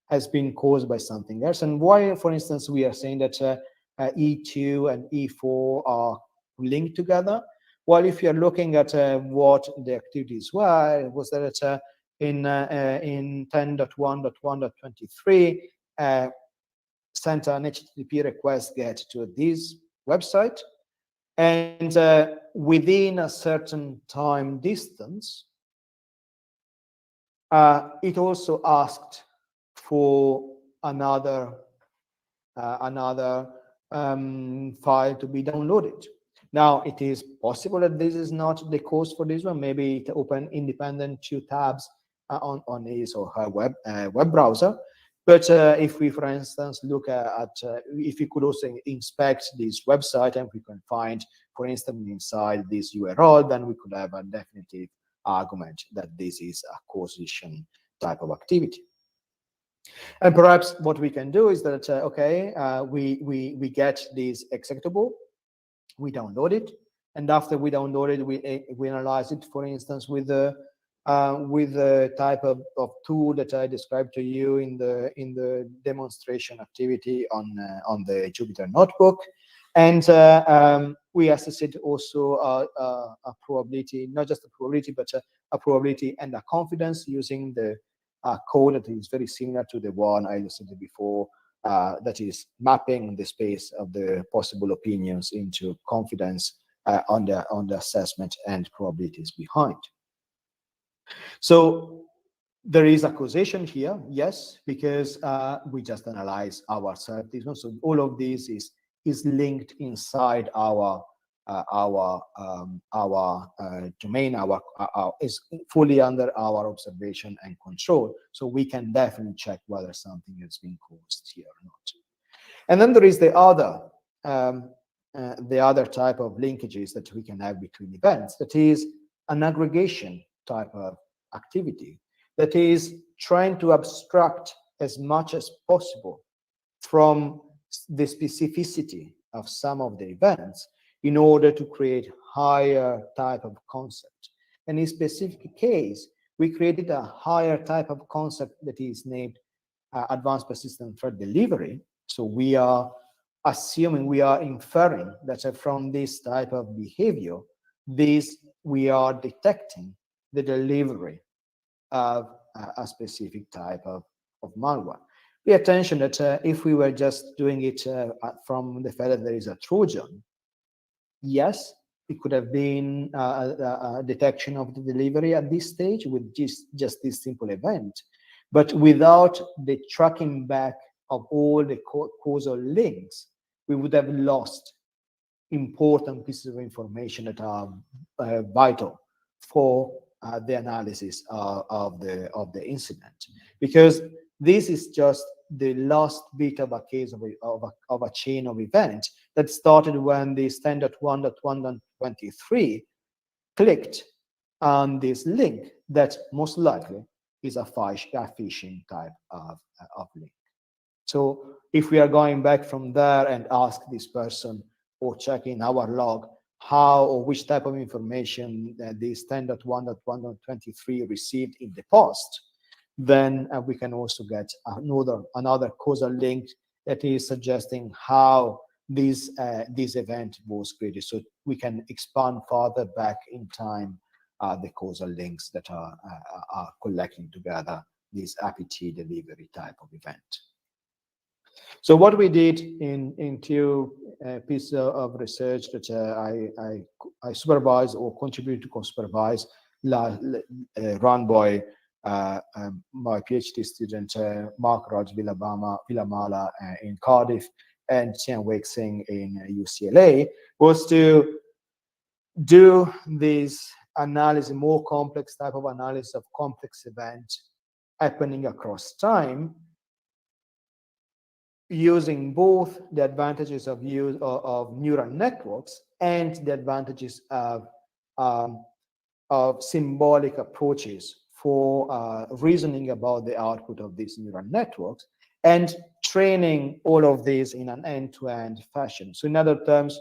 has been caused by something else, and why, for instance, we are saying that E2 and E4 are linked together. Well, if you're looking at what the activities were, was that in 10.1.1.23 sent an HTTP request get to this website, and within a certain time distance, it also asked for another file to be downloaded. Now, it is possible that this is not the cause for this one. Maybe it opened independent 2 tabs on his or her web browser. But if we, for instance, look at, if we could also inspect this website and we can find, for instance, inside this URL, then we could have a definitive argument that this is a causation type of activity. And perhaps what we can do is that, we get this executable, we download it, and after we download it, we analyze it, for instance, with the type of tool that I described to you in the demonstration activity on the Jupyter notebook, and we associate also a probability, not just a probability, but a probability and a confidence using the code that is very similar to the one I listed before. That is mapping the space of the possible opinions into confidence on the assessment and probabilities behind. So there is a causation here, yes, because we just analyze ourselves. So all of this is linked inside our domain, is fully under our observation and control. So we can definitely check whether something has been caused here or not. And then there is the other type of linkages that we can have between events. That is an aggregation type of activity that is trying to abstract as much as possible from the specificity of some of the events in order to create higher type of concept. And in specific case, we created a higher type of concept that is named advanced persistent threat delivery. So we are assuming, we are inferring that from this type of behavior, we are detecting the delivery of a specific type of malware. Pay attention that if we were just doing it from the fact that there is a Trojan, yes, it could have been a detection of the delivery at this stage with just this simple event, but without the tracking back of all the causal links, we would have lost important pieces of information that are vital for the analysis of the incident, because this is just the last bit of a case of a chain of events that started when the standard 1.1.23 clicked on this link that most likely is a phishing type of link. So if we are going back from there and ask this person or check in our log how or which type of information the standard 1.1.23 received in the past, then we can also get another causal link that is suggesting how this event was created. So we can expand further back in time the causal links that are collecting together this APT delivery type of event. So what we did in two pieces of research that I supervise or contribute to co-supervise, run by my PhD student Mark Raj Villamala in Cardiff and Qian Wei Xing in UCLA, was to do this analysis, more complex type of analysis of complex events happening across time, using both the advantages of neural networks and the advantages of symbolic approaches for reasoning about the output of these neural networks, and training all of these in an end-to-end fashion. So in other terms,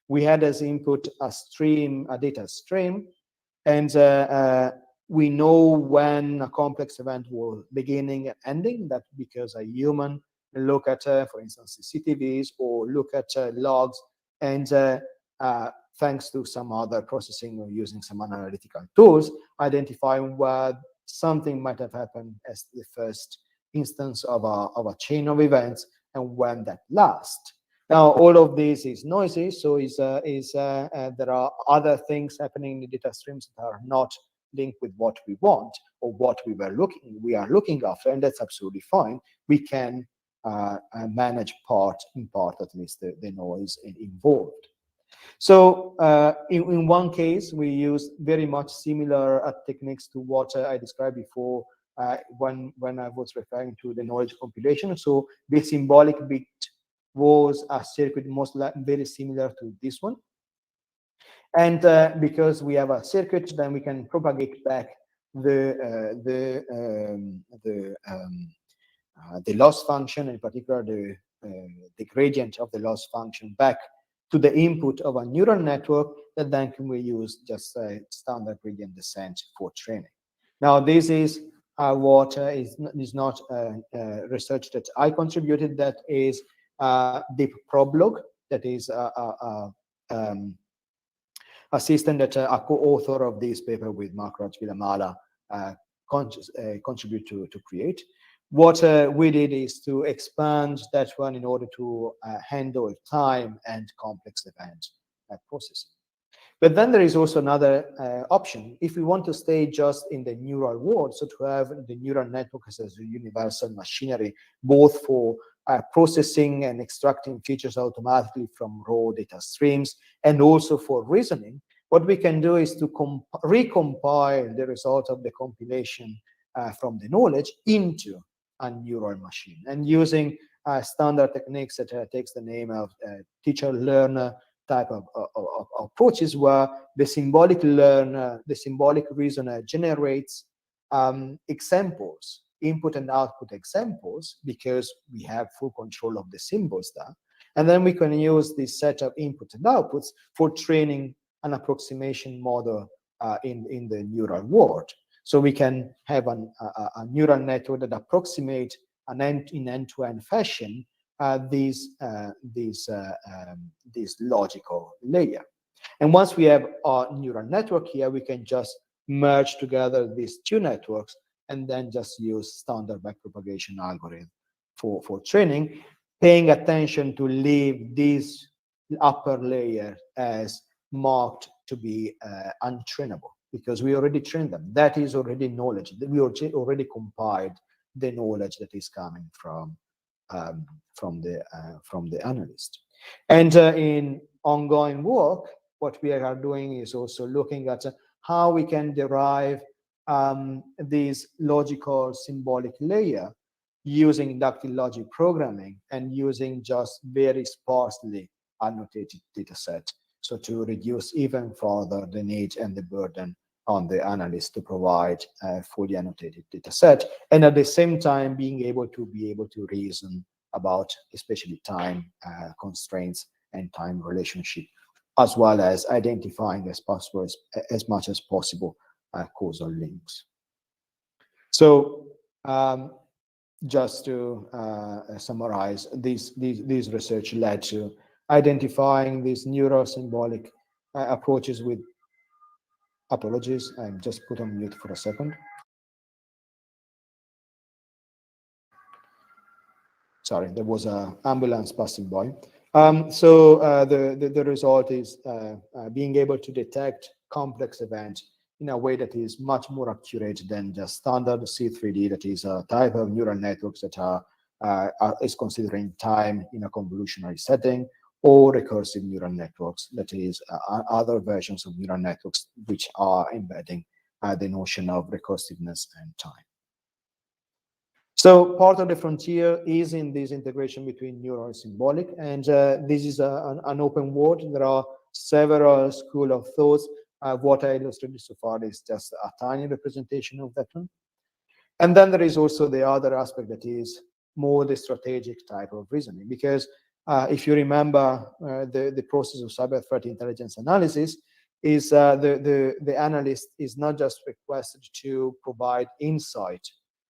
we had as input a data stream, and we know when a complex event was beginning and ending. That because a human look at, for instance, CCTVs or look at logs, and thanks to some other processing or using some analytical tools, identifying where something might have happened as the first instance of a chain of events and when that lasts. Now, all of this is noisy, so there are other things happening in the data streams that are not linked with what we want or what we are looking after, and that's absolutely fine. We can manage in part at least the noise involved. So in one case, we used very much similar techniques to what I described before when I was referring to the knowledge compilation. So the symbolic bit was a circuit very similar to this one. And because we have a circuit, then we can propagate back the loss function, in particular the gradient of the loss function, back to the input of a neural network that then can we use just a standard gradient descent for training. Now, this is what is not research that I contributed. That is the Prolog, that is a system that a co-author of this paper with Mark Raj Villamala contribute to create. What we did is to expand that one in order to handle time and complex event processing. But then there is also another option. If we want to stay just in the neural world, so to have the neural network as a universal machinery, both for processing and extracting features automatically from raw data streams, and also for reasoning, what we can do is to recompile the result of the compilation from the knowledge into a neural machine, and using standard techniques that takes the name of teacher-learner type of approaches, where the symbolic reasoner generates examples, input and output examples, because we have full control of the symbols there. And then we can use this set of inputs and outputs for training an approximation model in the neural world. So we can have a neural network that approximates in end-to-end fashion this logical layer. And once we have our neural network here, we can just merge together these two networks and then just use standard backpropagation algorithm for training, paying attention to leave this upper layer as marked to be untrainable, because we already trained them. That is already knowledge. We already compiled the knowledge that is coming from the analyst. And in ongoing work, what we are doing is also looking at how we can derive this logical symbolic layer using inductive logic programming and using just very sparsely annotated data set, so to reduce even further the need and the burden on the analyst to provide a fully annotated data set, and at the same time being able to reason about especially time constraints and time relationship, as well as identifying as much as possible causal links. So just to summarize, this research led to identifying these neurosymbolic approaches with, apologies, I'm just put on mute for a second. Sorry, there was an ambulance passing by. So the result is being able to detect complex events in a way that is much more accurate than just standard C3D, that is a type of neural networks that is considering time in a convolutionary setting, or recursive neural networks, that is other versions of neural networks which are embedding the notion of recursiveness and time. So part of the frontier is in this integration between neural and symbolic, and this is an open world. There are several schools of thoughts. What I illustrated so far is just a tiny representation of that one. And then there is also the other aspect that is more the strategic type of reasoning, because if you remember the process of cyber threat intelligence analysis is the analyst is not just requested to provide insight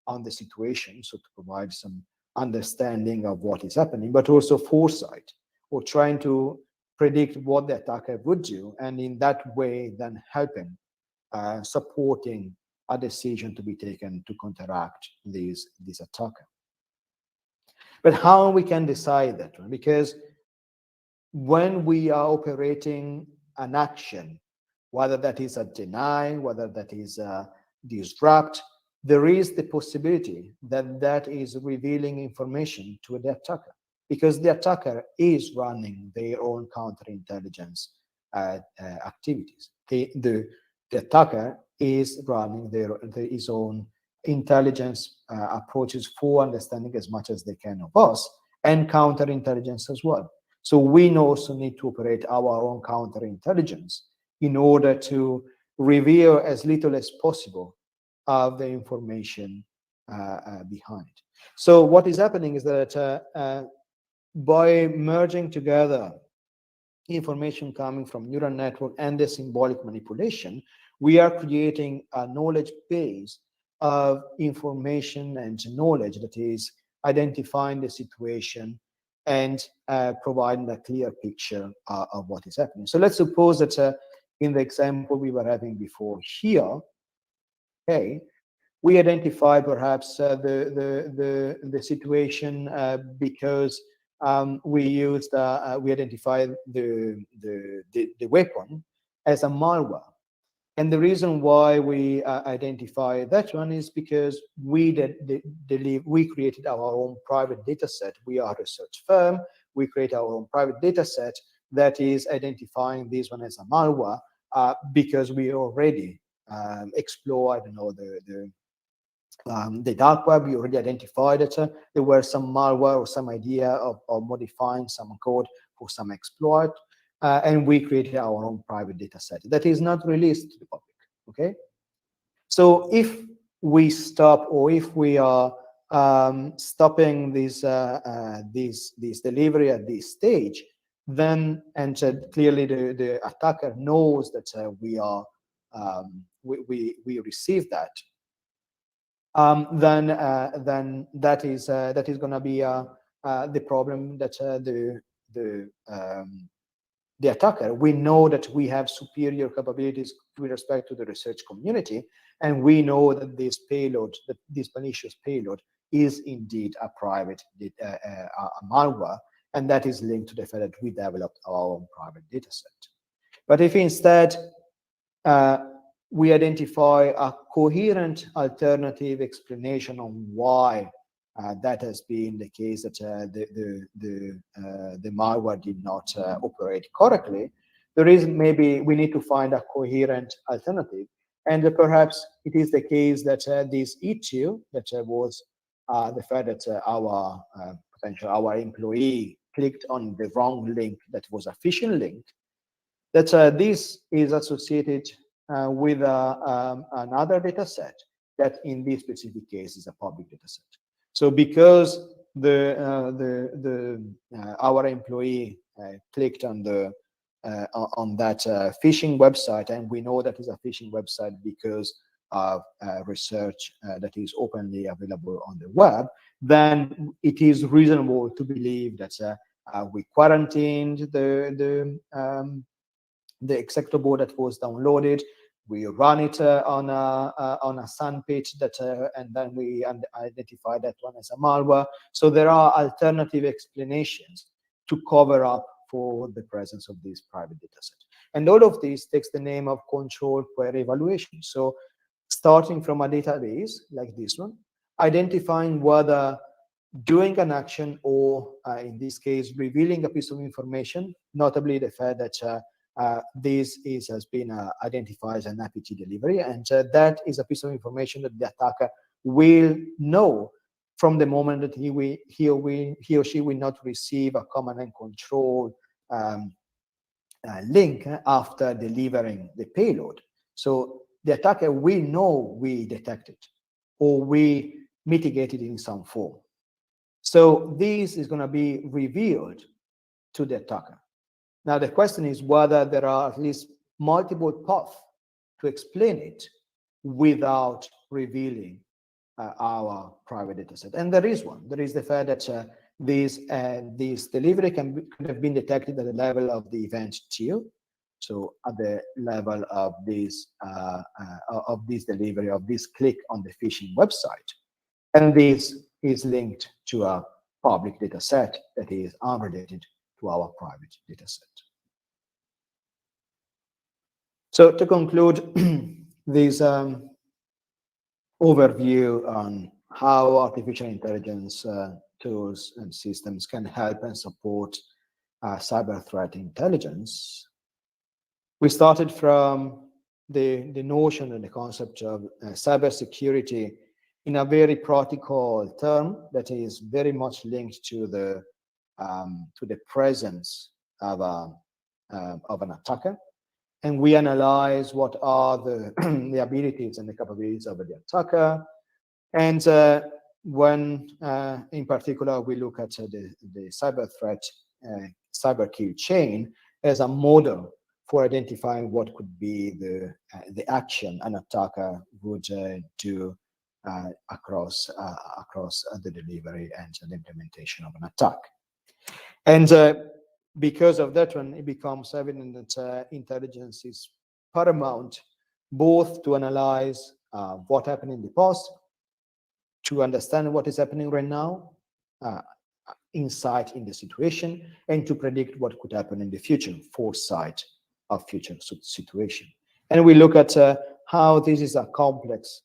on the situation, so to provide some understanding of what is happening, but also foresight, or trying to predict what the attacker would do, and in that way then helping, supporting a decision to be taken to counteract this attacker. But how we can decide that one? Because when we are operating an action, whether that is a deny, whether that is a disrupt, there is the possibility that that is revealing information to the attacker, because the attacker is running their own counterintelligence activities. The attacker is running his own intelligence approaches for understanding as much as they can of us, and counterintelligence as well. So we also need to operate our own counterintelligence in order to reveal as little as possible of the information behind. So what is happening is that by merging together information coming from neural network and the symbolic manipulation, we are creating a knowledge base of information and knowledge that is identifying the situation and providing a clear picture of what is happening. So let's suppose that in the example we were having before here, okay, we identify perhaps the situation because we identify the weapon as a malware. And the reason why we identify that one is because we created our own private data set. We are a research firm. We create our own private data set that is identifying this one as a malware because we already explore, I don't know, the dark web. We already identified that there were some malware or some idea of modifying some code for some exploit. And we created our own private data set that is not released to the public, okay? So if we stop, or if we are stopping this delivery at this stage, then, and clearly the attacker knows that we receive that, then that is going to be the problem that the attacker. We know that we have superior capabilities with respect to the research community, and we know that this payload, that this malicious payload, is indeed a private a malware, and that is linked to the fact that we developed our own private data set. But if instead we identify a coherent alternative explanation on why that has been the case that the malware did not operate correctly, there is maybe we need to find a coherent alternative. And perhaps it is the case that this issue that was the fact that our employee clicked on the wrong link that was a phishing link, that this is associated with another data set that in this specific case is a public data set. So because our employee clicked on that phishing website, and we know that is a phishing website because of research that is openly available on the web, then it is reasonable to believe that we quarantined the executable that was downloaded. We run it on a sandpage that, and then we identify that one as a malware. So there are alternative explanations to cover up for the presence of this private data set. And all of this takes the name of control query evaluation. So starting from a database like this one, identifying whether doing an action or, in this case, revealing a piece of information, notably the fact that this has been identified as an APT delivery, and that is a piece of information that the attacker will know from the moment that he or she will not receive a command and control link after delivering the payload. So the attacker will know we detected or we mitigated in some form. So this is going to be revealed to the attacker. Now, the question is whether there are at least multiple paths to explain it without revealing our private data set. And there is one. There is the fact that this delivery could have been detected at the level of the event geo, so at the level of this delivery, of this click on the phishing website. And this is linked to a public data set that is unrelated to our private data set. So to conclude this overview on how artificial intelligence tools and systems can help and support cyber threat intelligence, we started from the notion and the concept of cybersecurity in a very practical term that is very much linked to the presence of an attacker, and we analyze what are the abilities and the capabilities of the attacker, and when in particular we look at the cyber threat cyber kill chain as a model for identifying what could be the action an attacker would do across the delivery and the implementation of an attack. And because of that one, it becomes evident that intelligence is paramount, both to analyze what happened in the past, to understand what is happening right now, insight in the situation, and to predict what could happen in the future, foresight of future situation. And we look at how this is a complex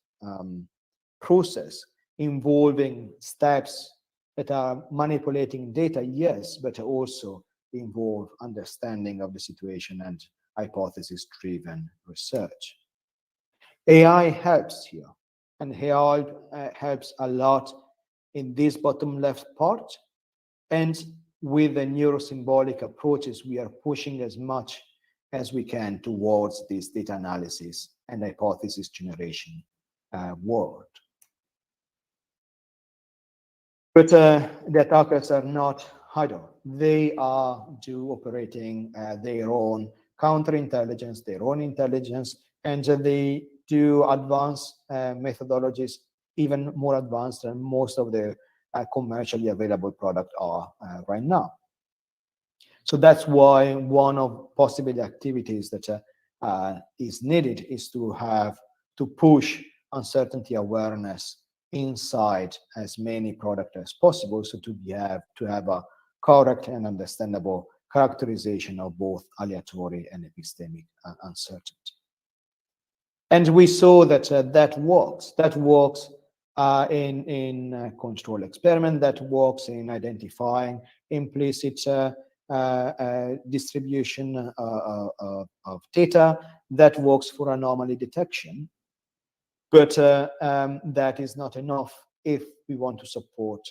process involving steps that are manipulating data, yes, but also involve understanding of the situation and hypothesis-driven research. AI helps here, and AI helps a lot in this bottom left part. And with the neurosymbolic approaches, we are pushing as much as we can towards this data analysis and hypothesis generation world. But the attackers are not idle. They are operating their own counterintelligence, their own intelligence, and they do advanced methodologies, even more advanced than most of the commercially available products are right now. So that's why one of possible activities that is needed is to push uncertainty awareness inside as many products as possible, so to have a correct and understandable characterization of both aleatory and epistemic uncertainty. And we saw that that works in a control experiment that works in identifying implicit distribution of data, that works for anomaly detection. But that is not enough if we want to support,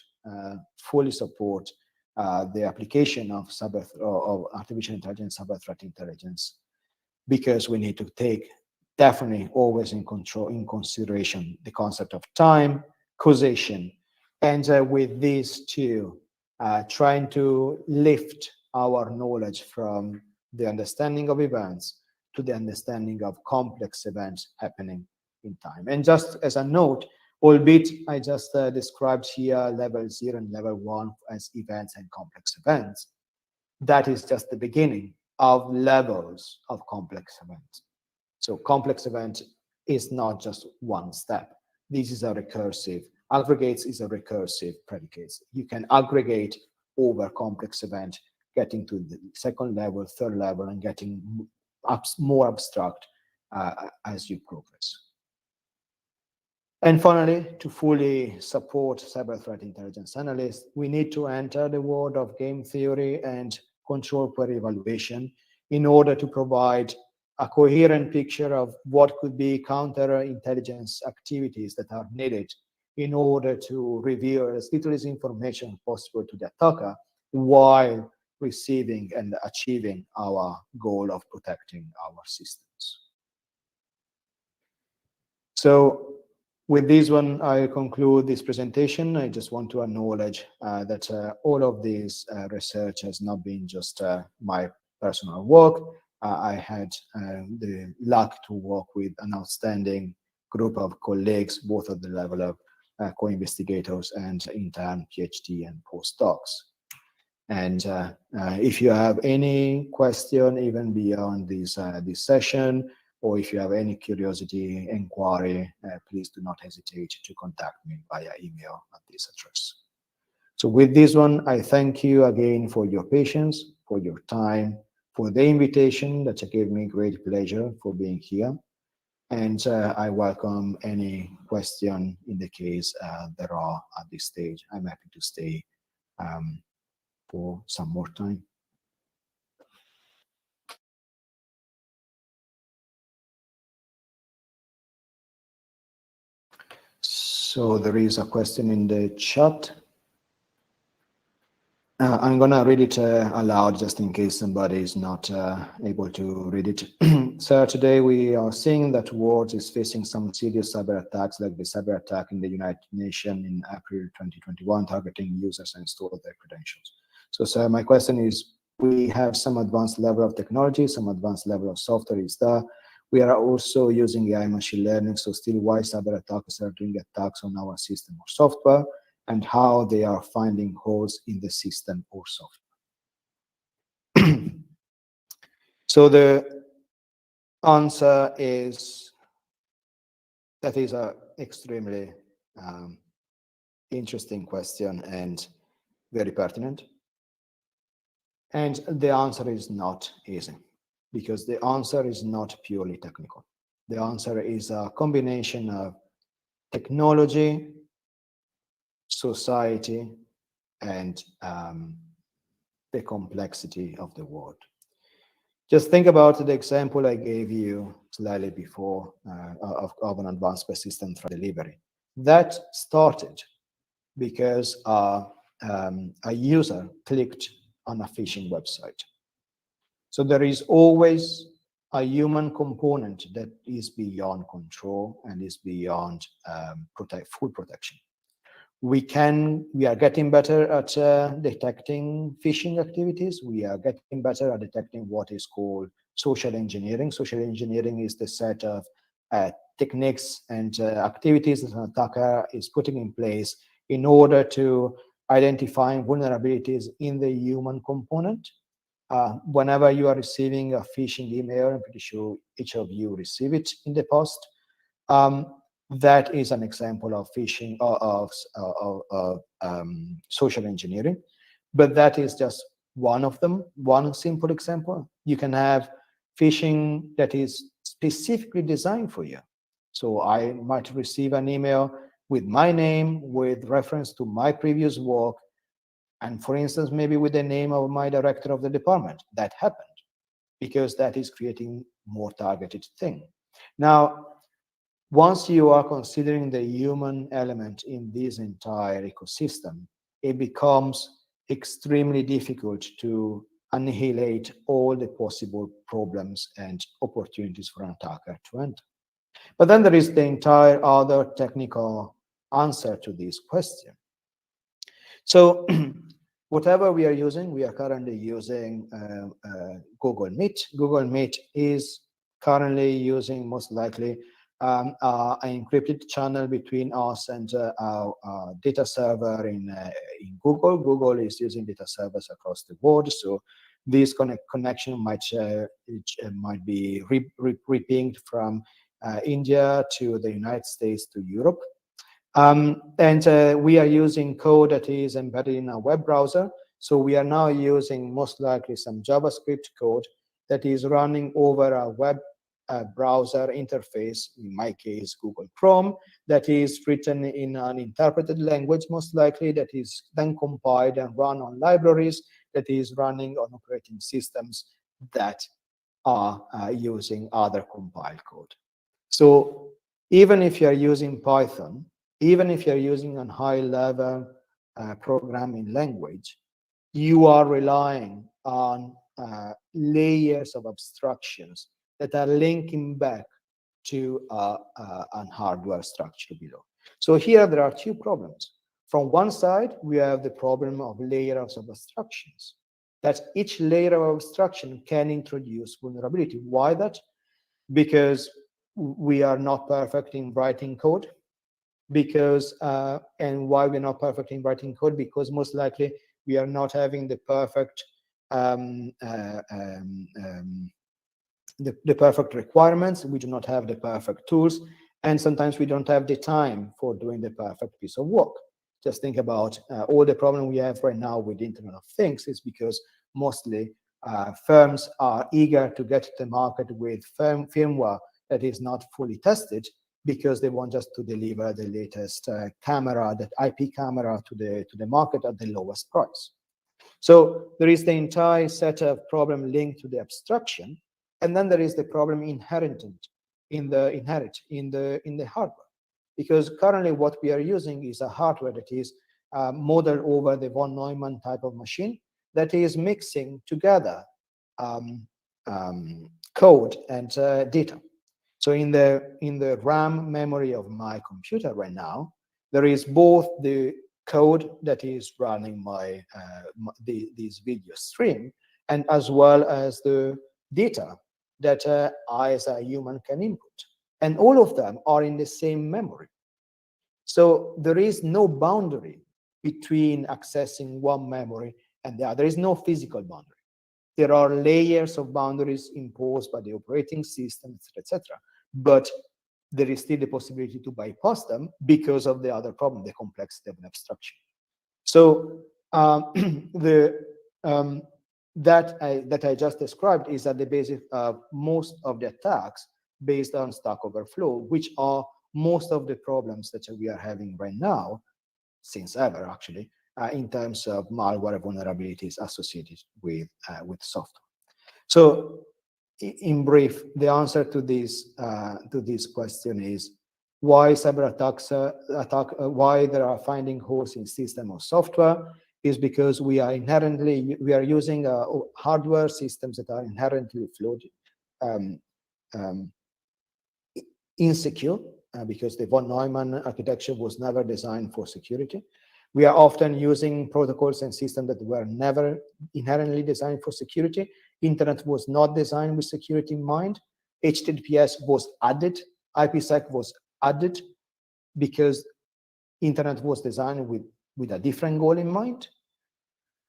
fully support the application of artificial intelligence, cyber threat intelligence, because we need to take definitely always in consideration the concept of time, causation, and with these two, trying to lift our knowledge from the understanding of events to the understanding of complex events happening in time. And just as a note, albeit I just described here level 0 and level 1 as events and complex events, that is just the beginning of levels of complex events. So complex event is not just one step. This is a recursive, aggregates is a recursive predicate. You can aggregate over complex event, getting to the second level, third level, and getting more abstract as you progress. And finally, to fully support cyber threat intelligence analysts, we need to enter the world of game theory and control query evaluation in order to provide a coherent picture of what could be counterintelligence activities that are needed in order to reveal as little as information possible to the attacker while receiving and achieving our goal of protecting our systems. So with this one, I conclude this presentation. I just want to acknowledge that all of this research has not been just my personal work. I had the luck to work with an outstanding group of colleagues, both at the level of co-investigators and intern PhD and postdocs. And if you have any question, even beyond this session, or if you have any curiosity, inquiry, please do not hesitate to contact me via email at this address. So with this one, I thank you again for your patience, for your time, for the invitation. That gave me great pleasure for being here. And I welcome any question in the case there are at this stage. I'm happy to stay for some more time. So there is a question in the chat. I'm gonna read it aloud just in case somebody is not able to read it. So today we are seeing that world is facing some serious cyber attacks, like the cyber attack in the United Nations in April 2021, targeting users and store their credentials. So sir, my question is, we have some advanced level of technology, some advanced level of software is there. We are also using AI machine learning, so still why cyber attackers are doing attacks on our system or software, and how they are finding holes in the system or software. So the answer is, that is an extremely interesting question and very pertinent. And the answer is not easy, because the answer is not purely technical. The answer is a combination of technology, society, and the complexity of the world. Just think about the example I gave you slightly before of an advanced persistent threat delivery. That started because a user clicked on a phishing website. So there is always a human component that is beyond control and is beyond full protection. We are getting better at detecting phishing activities. We are getting better at detecting what is called social engineering. Social engineering is the set of techniques and activities that an attacker is putting in place in order to identify vulnerabilities in the human component. Whenever you are receiving a phishing email, I'm pretty sure each of you receive it in the post. That is an example of phishing of social engineering, but that is just one of them, one simple example. You can have phishing that is specifically designed for you. So I might receive an email with my name, with reference to my previous work, and for instance, maybe with the name of my director of the department. That happened because that is creating more targeted thing. Now, once you are considering the human element in this entire ecosystem, it becomes extremely difficult to annihilate all the possible problems and opportunities for an attacker to enter. But then there is the entire other technical answer to this question. So whatever we are currently using Google Meet. Google Meet is currently using most likely an encrypted channel between us and our data server in Google. Google is using data servers across the world, so this connection might be re-pinged from India to the United States to Europe. We are using code that is embedded in a web browser. So we are now using most likely some JavaScript code that is running over a web browser interface, in my case, Google Chrome, that is written in an interpreted language, most likely, that is then compiled and run on libraries, that is running on operating systems that are using other compiled code. So even if you're using Python, even if you're using a high-level programming language, you are relying on layers of abstractions that are linking back to an hardware structure below. So here there are two problems. From one side, we have the problem of layers of abstractions, that each layer of abstraction can introduce vulnerability. Why that? Because we are not perfect in writing code. And why we're not perfect in writing code? Because most likely we are not having the perfect the perfect requirements. We do not have the perfect tools, and sometimes we don't have the time for doing the perfect piece of work. Just think about all the problem we have right now with Internet of Things is because mostly firms are eager to get to the market with firmware that is not fully tested, because they want just to deliver the latest camera, that IP camera, to the market at the lowest price. So there is the entire set of problem linked to the abstraction, and then there is the problem inherent in the hardware, because currently what we are using is a hardware that is modeled over the von Neumann type of machine that is mixing together code and data. So in the RAM memory of my computer right now, there is both the code that is running this video stream, and as well as the data that I as a human can input. And all of them are in the same memory. So there is no boundary between accessing one memory and the other. There is no physical boundary. There are layers of boundaries imposed by the operating system, etc. But there is still the possibility to bypass them because of the other problem, the complexity of an abstraction. So that I just described is at the basis of most of the attacks based on Stack Overflow, which are most of the problems that we are having right now, since ever actually, in terms of malware vulnerabilities associated with software. So in brief, the answer to this question is why cyber attacks why there are finding holes in system or software is because we are using hardware systems that are inherently flawed, insecure, because the von Neumann architecture was never designed for security. We are often using protocols and systems that were never inherently designed for security. Internet was not designed with security in mind. HTTPS was added. IPsec was added because Internet was designed with a different goal in mind.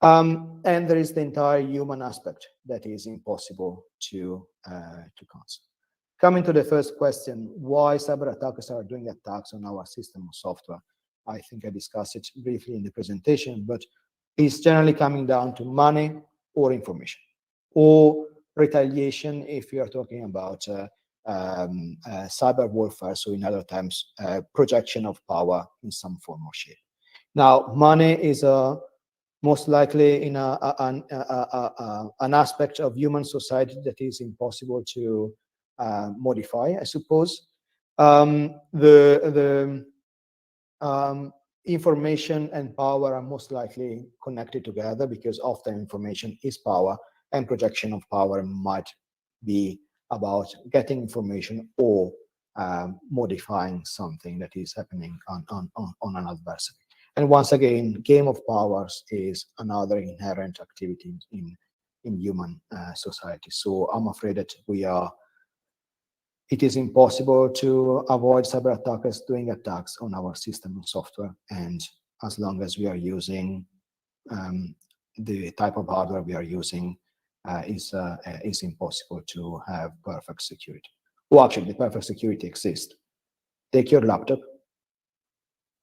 And there is the entire human aspect that is impossible to answer. Coming to the first question, why cyber attackers are doing attacks on our system of software? I think I discussed it briefly in the presentation, but it's generally coming down to money or information, or retaliation if you are talking about cyber warfare, so in other terms, projection of power in some form or shape. Now, money is most likely in an aspect of human society that is impossible to modify, I suppose. Information and power are most likely connected together, because often information is power, and projection of power might be about getting information or modifying something that is happening on an adversary. And once again, game of powers is another inherent activity in human society. So I'm afraid that it is impossible to avoid cyber attackers doing attacks on our system and software. And as long as we are using the type of hardware we are using, is impossible to have perfect security. Well, actually, the perfect security exists. Take your laptop,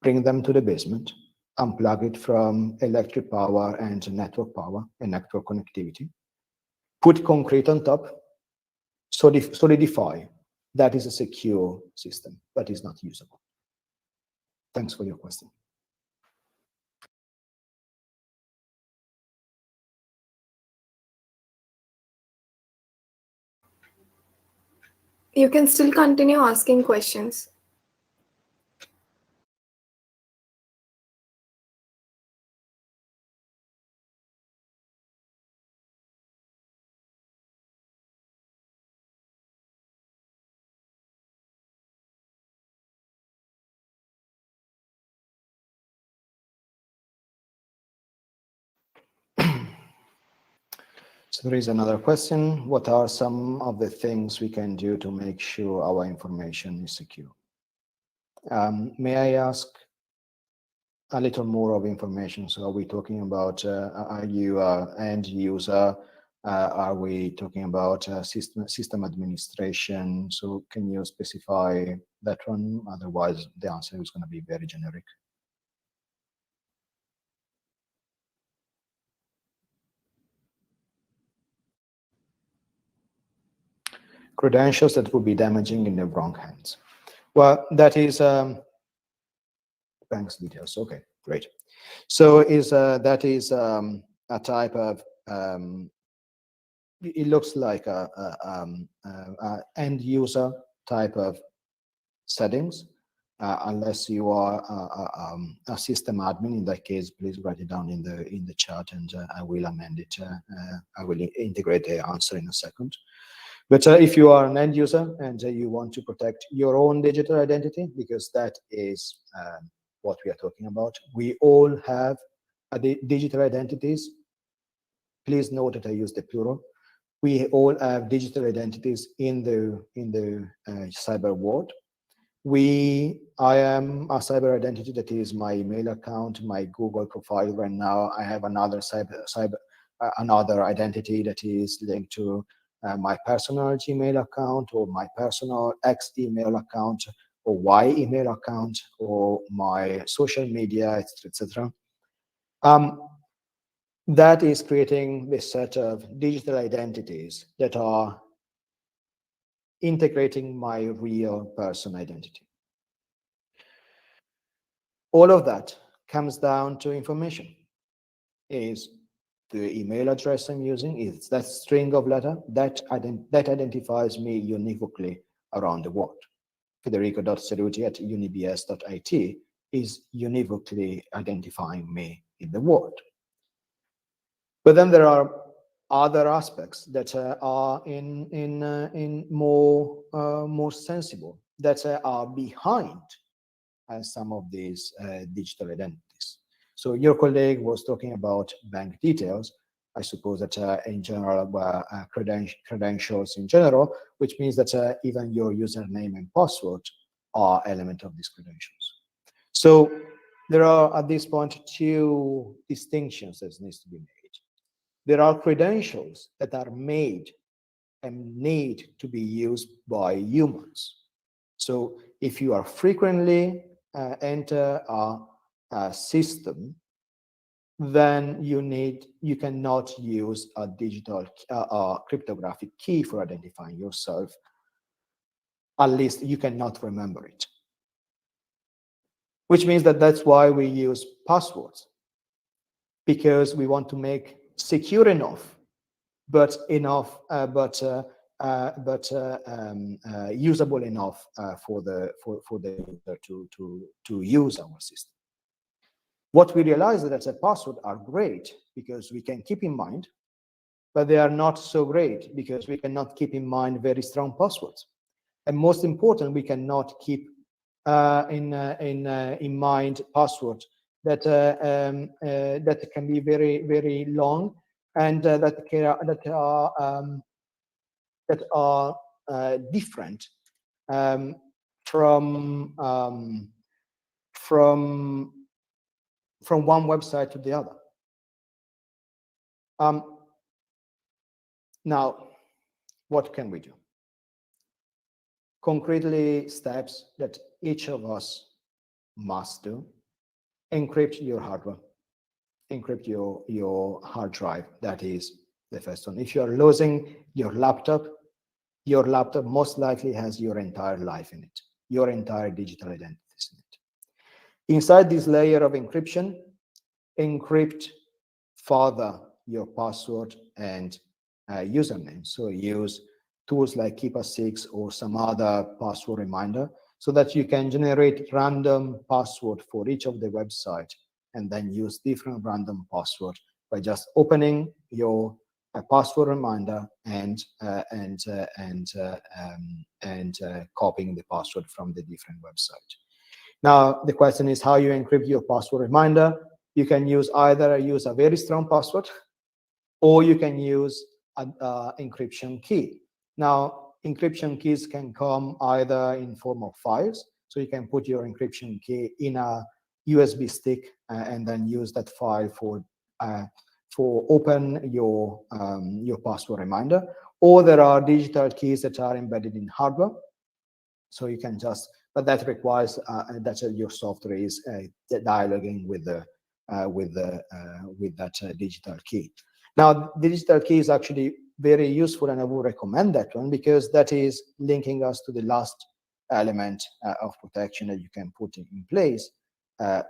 bring them to the basement, unplug it from electric power and network power and network connectivity, put concrete on top, solidify. That is a secure system, but is not usable. Thanks for your question. You can still continue asking questions. So there is another question. What are some of the things we can do to make sure our information is secure? May I ask a little more of information? So are we talking about, are you an end user? Are we talking about system administration? So can you specify that one? Otherwise, the answer is going to be very generic. Credentials that would be damaging in the wrong hands. Well, that is bank's details. Okay, great. So that is a type of it looks like a end user type of settings, unless you are a system admin. In that case, please write it down in the chat, and I will amend it. I will integrate the answer in a second. But if you are an end user and you want to protect your own digital identity, because that is what we are talking about, we all have digital identities. Please note that I use the plural. We all have digital identities in the cyber world. I am a cyber identity that is my email account, my Google profile. Right now, I have another another identity that is linked to my personal Gmail account, or my personal X email account, or Y email account, or my social media, etc. That is creating this set of digital identities that are integrating my real person identity. All of that comes down to information. Is the email address I'm using, is that string of letter that identifies me univocally around the world. Federico.Cerutti@unibs.it is univocally identifying me in the world. But then there are other aspects that are in more sensible, that are behind some of these digital identities. So your colleague was talking about bank details. I suppose that in general, credentials in general, which means that even your username and password are element of these credentials. So there are at this point two distinctions that needs to be made. There are credentials that are made and need to be used by humans. So if you are frequently enter a system, then you cannot use a digital cryptographic key for identifying yourself. at least you cannot remember it. Which means that that's why we use passwords, because we want to make secure enough, but usable enough for the user to use our system. What we realize is that passwords are great because we can keep in mind, but they are not so great because we cannot keep in mind very strong passwords. And most important, we cannot keep in mind passwords that that can be very long and that are different from one website to the other. Now, what can we do? Concretely, steps that each of us must do: encrypt your hardware, encrypt your hard drive. That is the first one. If you are losing your laptop most likely has your entire life in it, your entire digital identities in it. Inside this layer of encryption, encrypt further your password and username. So use tools like Keep-A-Six or some other password reminder so that you can generate random password for each of the website and then use different random password by just opening your password reminder and copying the password from the different website. Now, the question is how you encrypt your password reminder. You can use either use a very strong password or you can use an encryption key. Now, encryption keys can come either in form of files. So you can put your encryption key in a USB stick and then use that file for open your password reminder. Or there are digital keys that are embedded in hardware. So you can just, but that requires that your software is dialoguing with that digital key. Now, the digital key is actually very useful, and I would recommend that one because that is linking us to the last element of protection that you can put in place,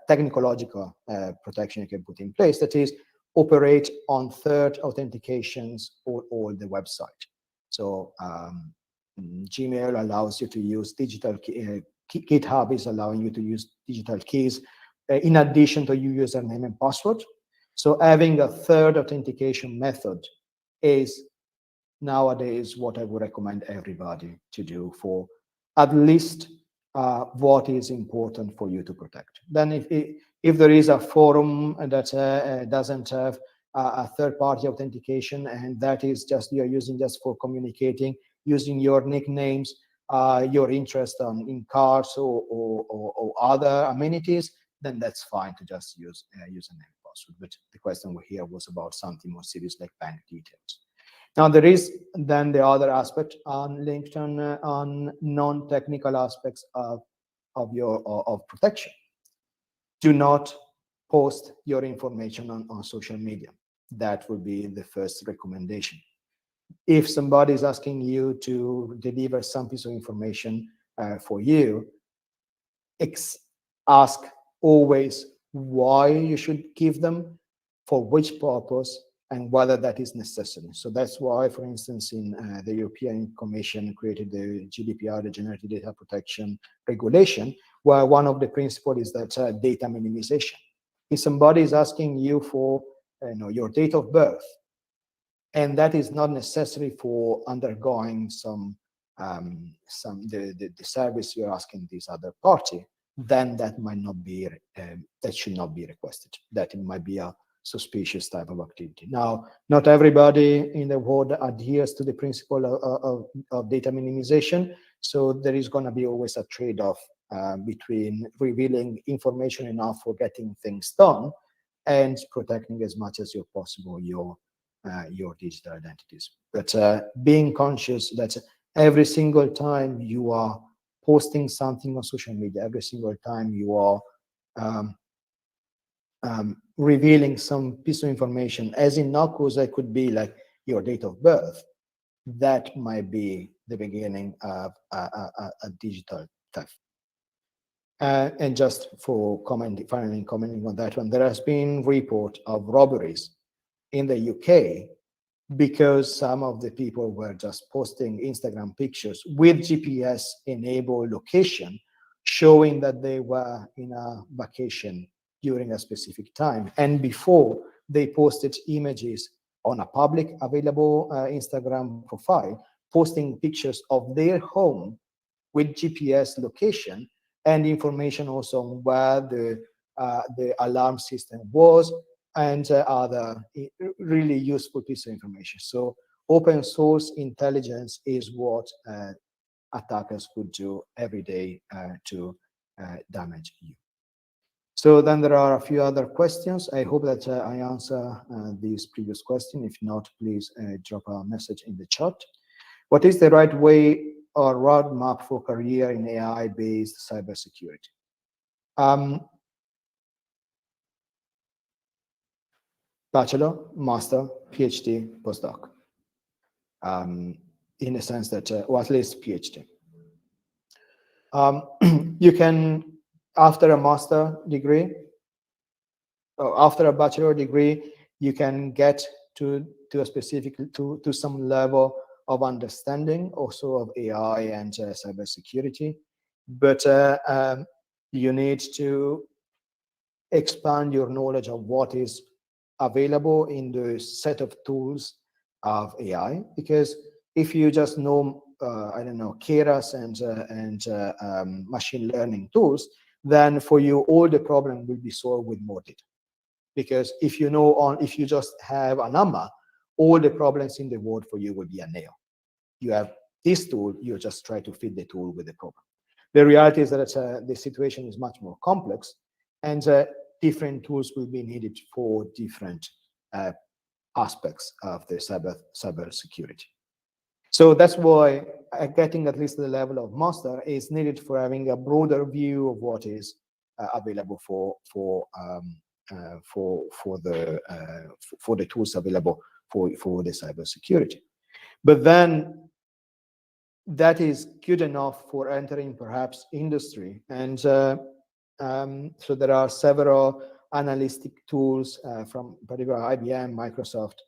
technological protection you can put in place, that is operate on third authentications for all the website. So Gmail allows you to use digital key, GitHub is allowing you to use digital keys in addition to your username and password. So having a third authentication method is nowadays what I would recommend everybody to do for at least what is important for you to protect. Then if there is a forum that doesn't have a third-party authentication and that is just you're using just for communicating, using your nicknames, your interest in cars or other amenities, then that's fine to just use username and password. But the question here was about something more serious like bank details. Now there is then the other aspect linked on non-technical aspects of protection. Do not post your information on social media. That would be the first recommendation. If somebody is asking you to deliver some piece of information for you, ask always why you should give them, for which purpose, and whether that is necessary. So that's why, for instance, in the European Commission created the GDPR, the Generative Data Protection Regulation, where one of the principles is that data minimization. If somebody is asking you for your date of birth, and that is not necessary for undergoing the service you're asking this other party, then that might not be that should not be requested. That it might be a suspicious type of activity. Now, not everybody in the world adheres to the principle of data minimization, so there is going to be always a trade-off between revealing information enough for getting things done and protecting as much as possible your digital identities. But being conscious that every single time you are posting something on social media, every single time you are revealing some piece of information, as in innocuous, it could be like your date of birth, that might be the beginning of a digital theft. And just for finally commenting on that one, there has been report of robberies in the UK because some of the people were just posting Instagram pictures with GPS-enabled location, showing that they were in a vacation during a specific time. And before they posted images on a public available Instagram profile, posting pictures of their home with GPS location and information also on where the alarm system was, and other really useful piece of information. So open source intelligence is what attackers would do every day to damage you. So then there are a few other questions. I hope that I answer these previous questions. If not, please drop a message in the chat. What is the right way or roadmap for career in AI-based cybersecurity? Bachelor, master, PhD, postdoc. In the sense that, or at least PhD. You can, after a master degree, or after a bachelor degree, you can get to a specific, to some level of understanding also of AI and cybersecurity. But you need to expand your knowledge of what is available in the set of tools of AI, because if you just know, I don't know, Keras and machine learning tools, then for you all the problem will be solved with more data. Because if you know, if you just have a number, all the problems in the world for you will be a nail. You have this tool, you just try to fit the tool with the problem. The reality is that the situation is much more complex, and different tools will be needed for different aspects of the cybersecurity. So that's why getting at least the level of master is needed for having a broader view of what is available for the tools available for the cybersecurity. But then that is good enough for entering perhaps industry, and so there are several analytic tools from particularly IBM, Microsoft,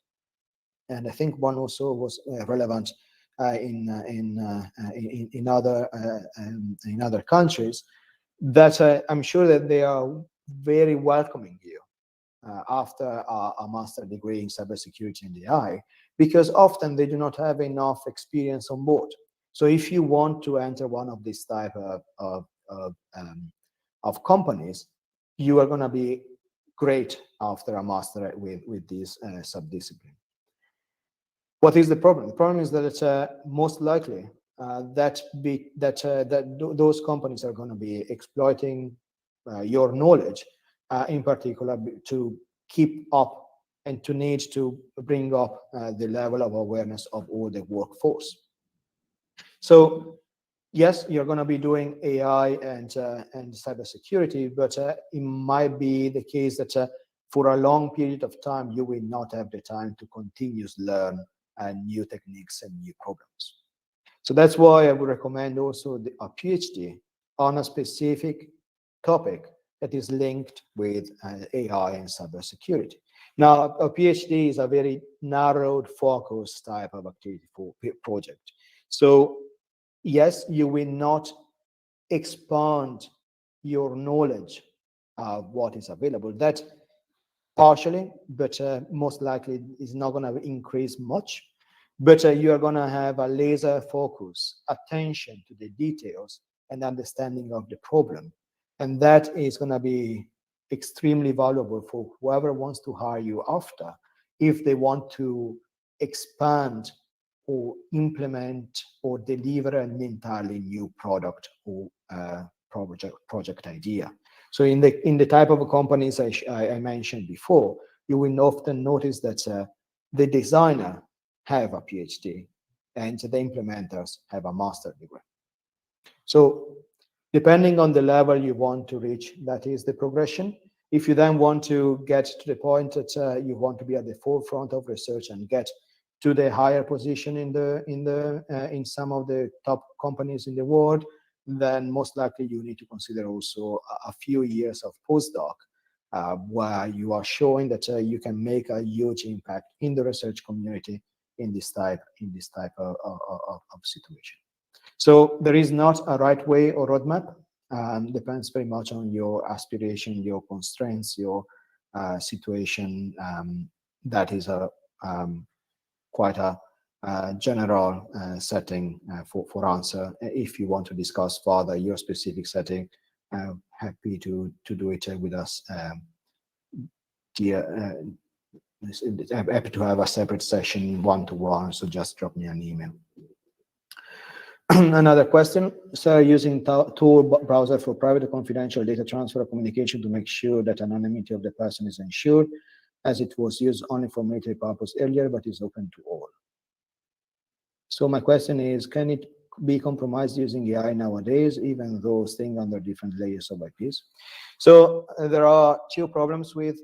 and I think one also was relevant in other countries, that I'm sure that they are very welcoming you after a master degree in cybersecurity and AI, because often they do not have enough experience on board. So if you want to enter one of these type of companies, you are going to be great after a master with this subdiscipline. What is the problem? The problem is that it's most likely that those companies are going to be exploiting your knowledge, in particular to keep up and to need to bring up the level of awareness of all the workforce. So yes, you're going to be doing AI and cybersecurity, but it might be the case that for a long period of time, you will not have the time to continuously learn new techniques and new programs. So that's why I would recommend also a PhD on a specific topic that is linked with AI and cybersecurity. Now, a PhD is a very narrowed focus type of activity for project. So yes, you will not expand your knowledge of what is available. That partially, but most likely is not going to increase much. But you are going to have a laser focus, attention to the details and understanding of the problem. And that is going to be extremely valuable for whoever wants to hire you after, if they want to expand or implement or deliver an entirely new product or project idea. So in the type of companies I mentioned before, you will often notice that the designer have a PhD and the implementers have a master degree. So depending on the level you want to reach, that is the progression. If you then want to get to the point that you want to be at the forefront of research and get to the higher position in some of the top companies in the world, then most likely you need to consider also a few years of postdoc, where you are showing that you can make a huge impact in the research community in this type of situation. So there is not a right way or roadmap. Depends very much on your aspiration, your constraints, your situation. That is quite a general setting for answer. If you want to discuss further your specific setting, happy to do it with us. Happy to have a separate session one-to-one, so just drop me an email. Another question, so using Tor browser for private or confidential data transfer or communication to make sure that anonymity of the person is ensured, as it was used only for military purpose earlier, but is open to all. So my question is, can it be compromised using AI nowadays, even though staying under different layers of IPs? So there are two problems with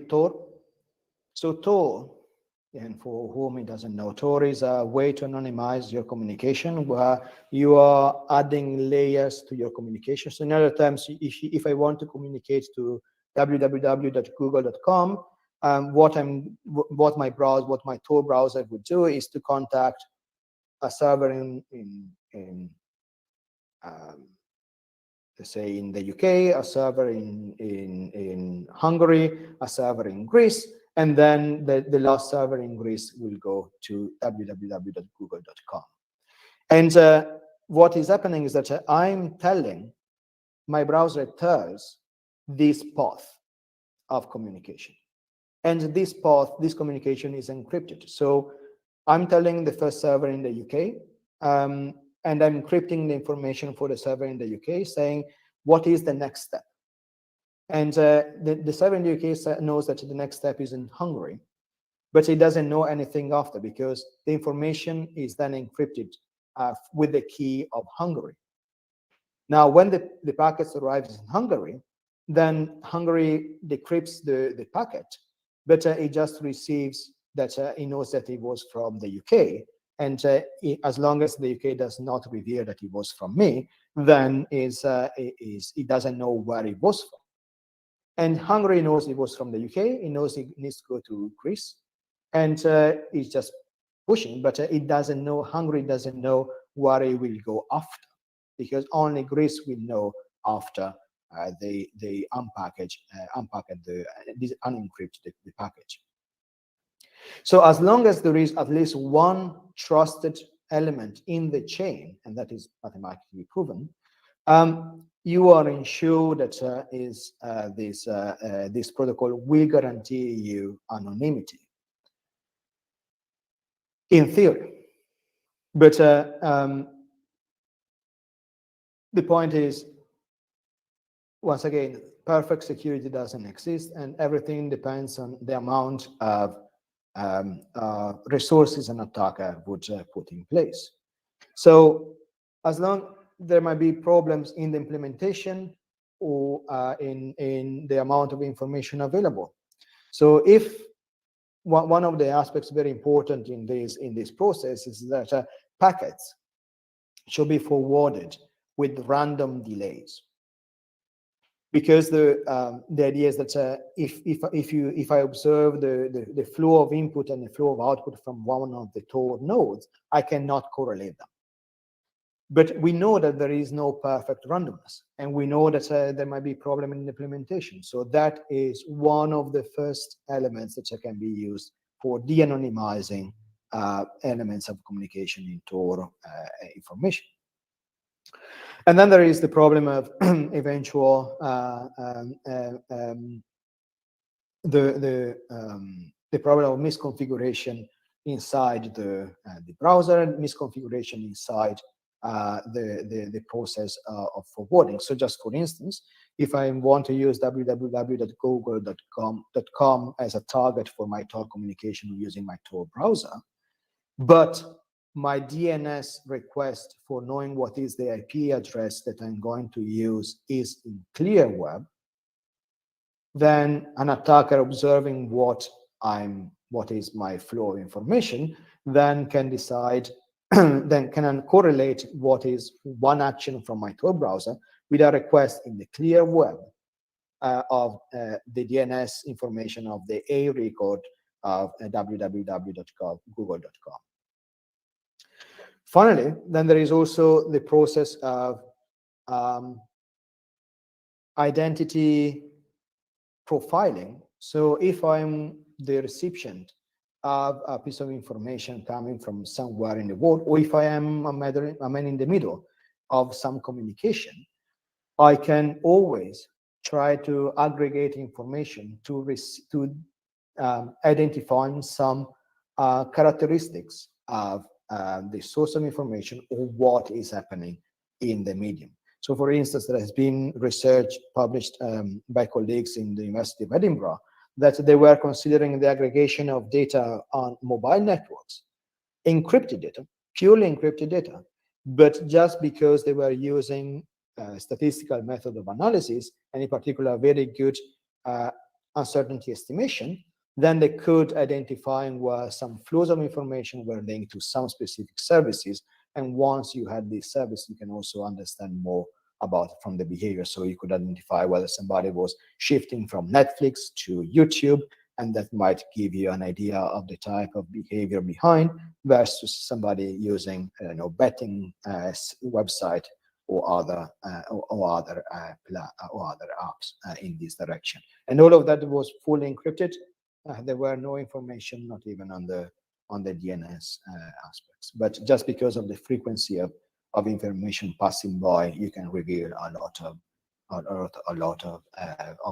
Tor. So Tor, and for whom it doesn't know, Tor is a way to anonymize your communication, where you are adding layers to your communication. So in other terms, if I want to communicate to www.google.com, what my Tor browser would do is to contact a server let's say in the UK, a server in Hungary, a server in Greece, and then the last server in Greece will go to www.google.com. And what is happening is that I'm telling my browser tells this path of communication. And this path, this communication is encrypted. So I'm telling the first server in the UK, and I'm encrypting the information for the server in the UK, saying, what is the next step? And the server in the UK knows that the next step is in Hungary, but it doesn't know anything after, because the information is then encrypted with the key of Hungary. Now, when the packet arrives in Hungary, then Hungary decrypts the packet, but it just receives that it knows that it was from the UK. And as long as the UK does not reveal that it was from me, then it doesn't know where it was from. And Hungary knows it was from the UK. It knows it needs to go to Greece, and it's just pushing. But it doesn't know. Hungary doesn't know where it will go after, because only Greece will know after they unencrypt the package. So as long as there is at least one trusted element in the chain, and that is mathematically proven, you are ensured that this protocol will guarantee you anonymity, in theory. But the point is, once again, perfect security doesn't exist, and everything depends on the amount of resources an attacker would put in place. So as long there might be problems in the implementation or in the amount of information available. So if one of the aspects very important in this process is that packets should be forwarded with random delays. Because the idea is that if I observe the flow of input and the flow of output from one of the Tor nodes, I cannot correlate them. But we know that there is no perfect randomness, and we know that there might be a problem in implementation. So that is one of the first elements that can be used for de-anonymizing elements of communication in Tor information. And then there is the problem of eventual the problem of misconfiguration inside the browser, and misconfiguration inside the process of forwarding. So just for instance, if I want to use www.google.com as a target for my Tor communication using my Tor browser, but my DNS request for knowing what is the IP address that I'm going to use is in clear web, then an attacker observing what is my flow of information, then can decide, then can correlate what is one action from my Tor browser with a request in the clear web of the DNS information of the A record of www.google.com. Finally, then there is also the process of identity profiling. So if I'm the recipient of a piece of information coming from somewhere in the world, or if I am a man in the middle of some communication, I can always try to aggregate information to identify some characteristics of the source of information or what is happening in the medium. So for instance, there has been research published by colleagues in the University of Edinburgh that they were considering the aggregation of data on mobile networks, encrypted data, purely encrypted data, but just because they were using statistical method of analysis, and in particular, very good uncertainty estimation, then they could identify where some flows of information were linked to some specific services. And once you had this service, you can also understand more about from the behavior. So you could identify whether somebody was shifting from Netflix to YouTube, and that might give you an idea of the type of behavior behind versus somebody using betting website or other apps in this direction. And all of that was fully encrypted. There were no information, not even on the DNS aspects. But just because of the frequency of information passing by, you can reveal a lot of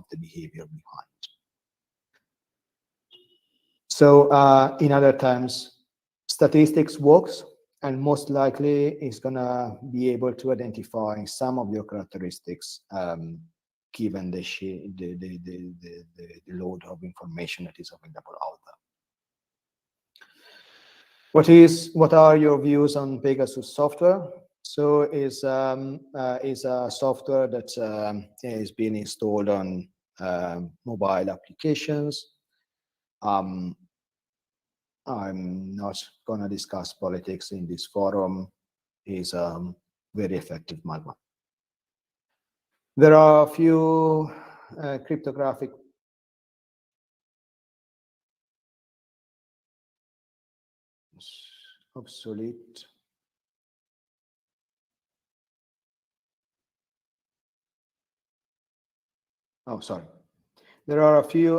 the behavior behind. So in other terms, statistics works, and most likely is gonna be able to identify some of your characteristics given the load of information that is available out there. What are your views on Pegasus software? So is a software that is being installed on mobile applications. I'm not going to discuss politics in this forum. Is very effective malware. There are a few cryptographic obsolete. Oh, sorry. There are a few.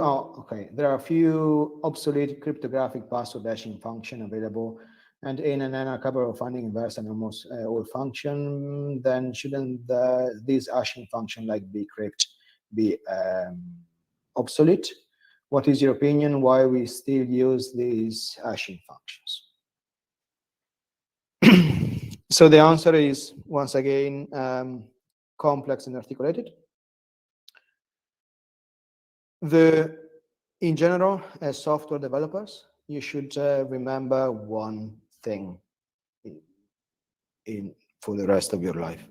There are a few obsolete cryptographic password hashing function available, and in a couple of funding inverse and almost all function. Then shouldn't these hashing function like bcrypt be obsolete? What is your opinion? Why we still use these hashing functions? So the answer is once again complex and articulated. In general, as software developers, you should remember one thing for the rest of your life.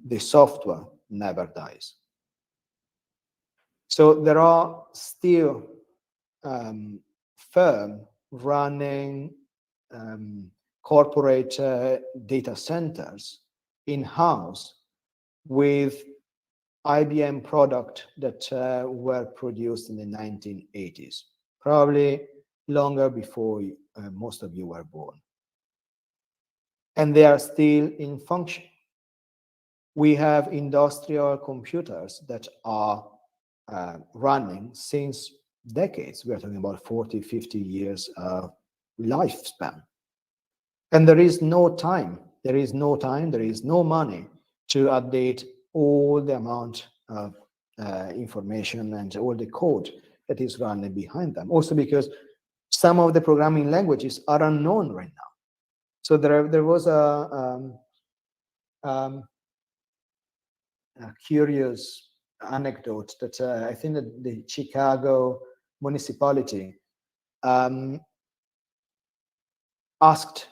The software never dies. So there are still firms running corporate data centers in-house with IBM product that were produced in the 1980s, probably longer before most of you were born. And they are still in function. We have industrial computers that are running since decades. We are talking about 40, 50 years of lifespan. And there is no time, there is no money to update all the amount of information and all the code that is running behind them. Also because some of the programming languages are unknown right now. So there was a curious anecdote that I think that the Chicago municipality asked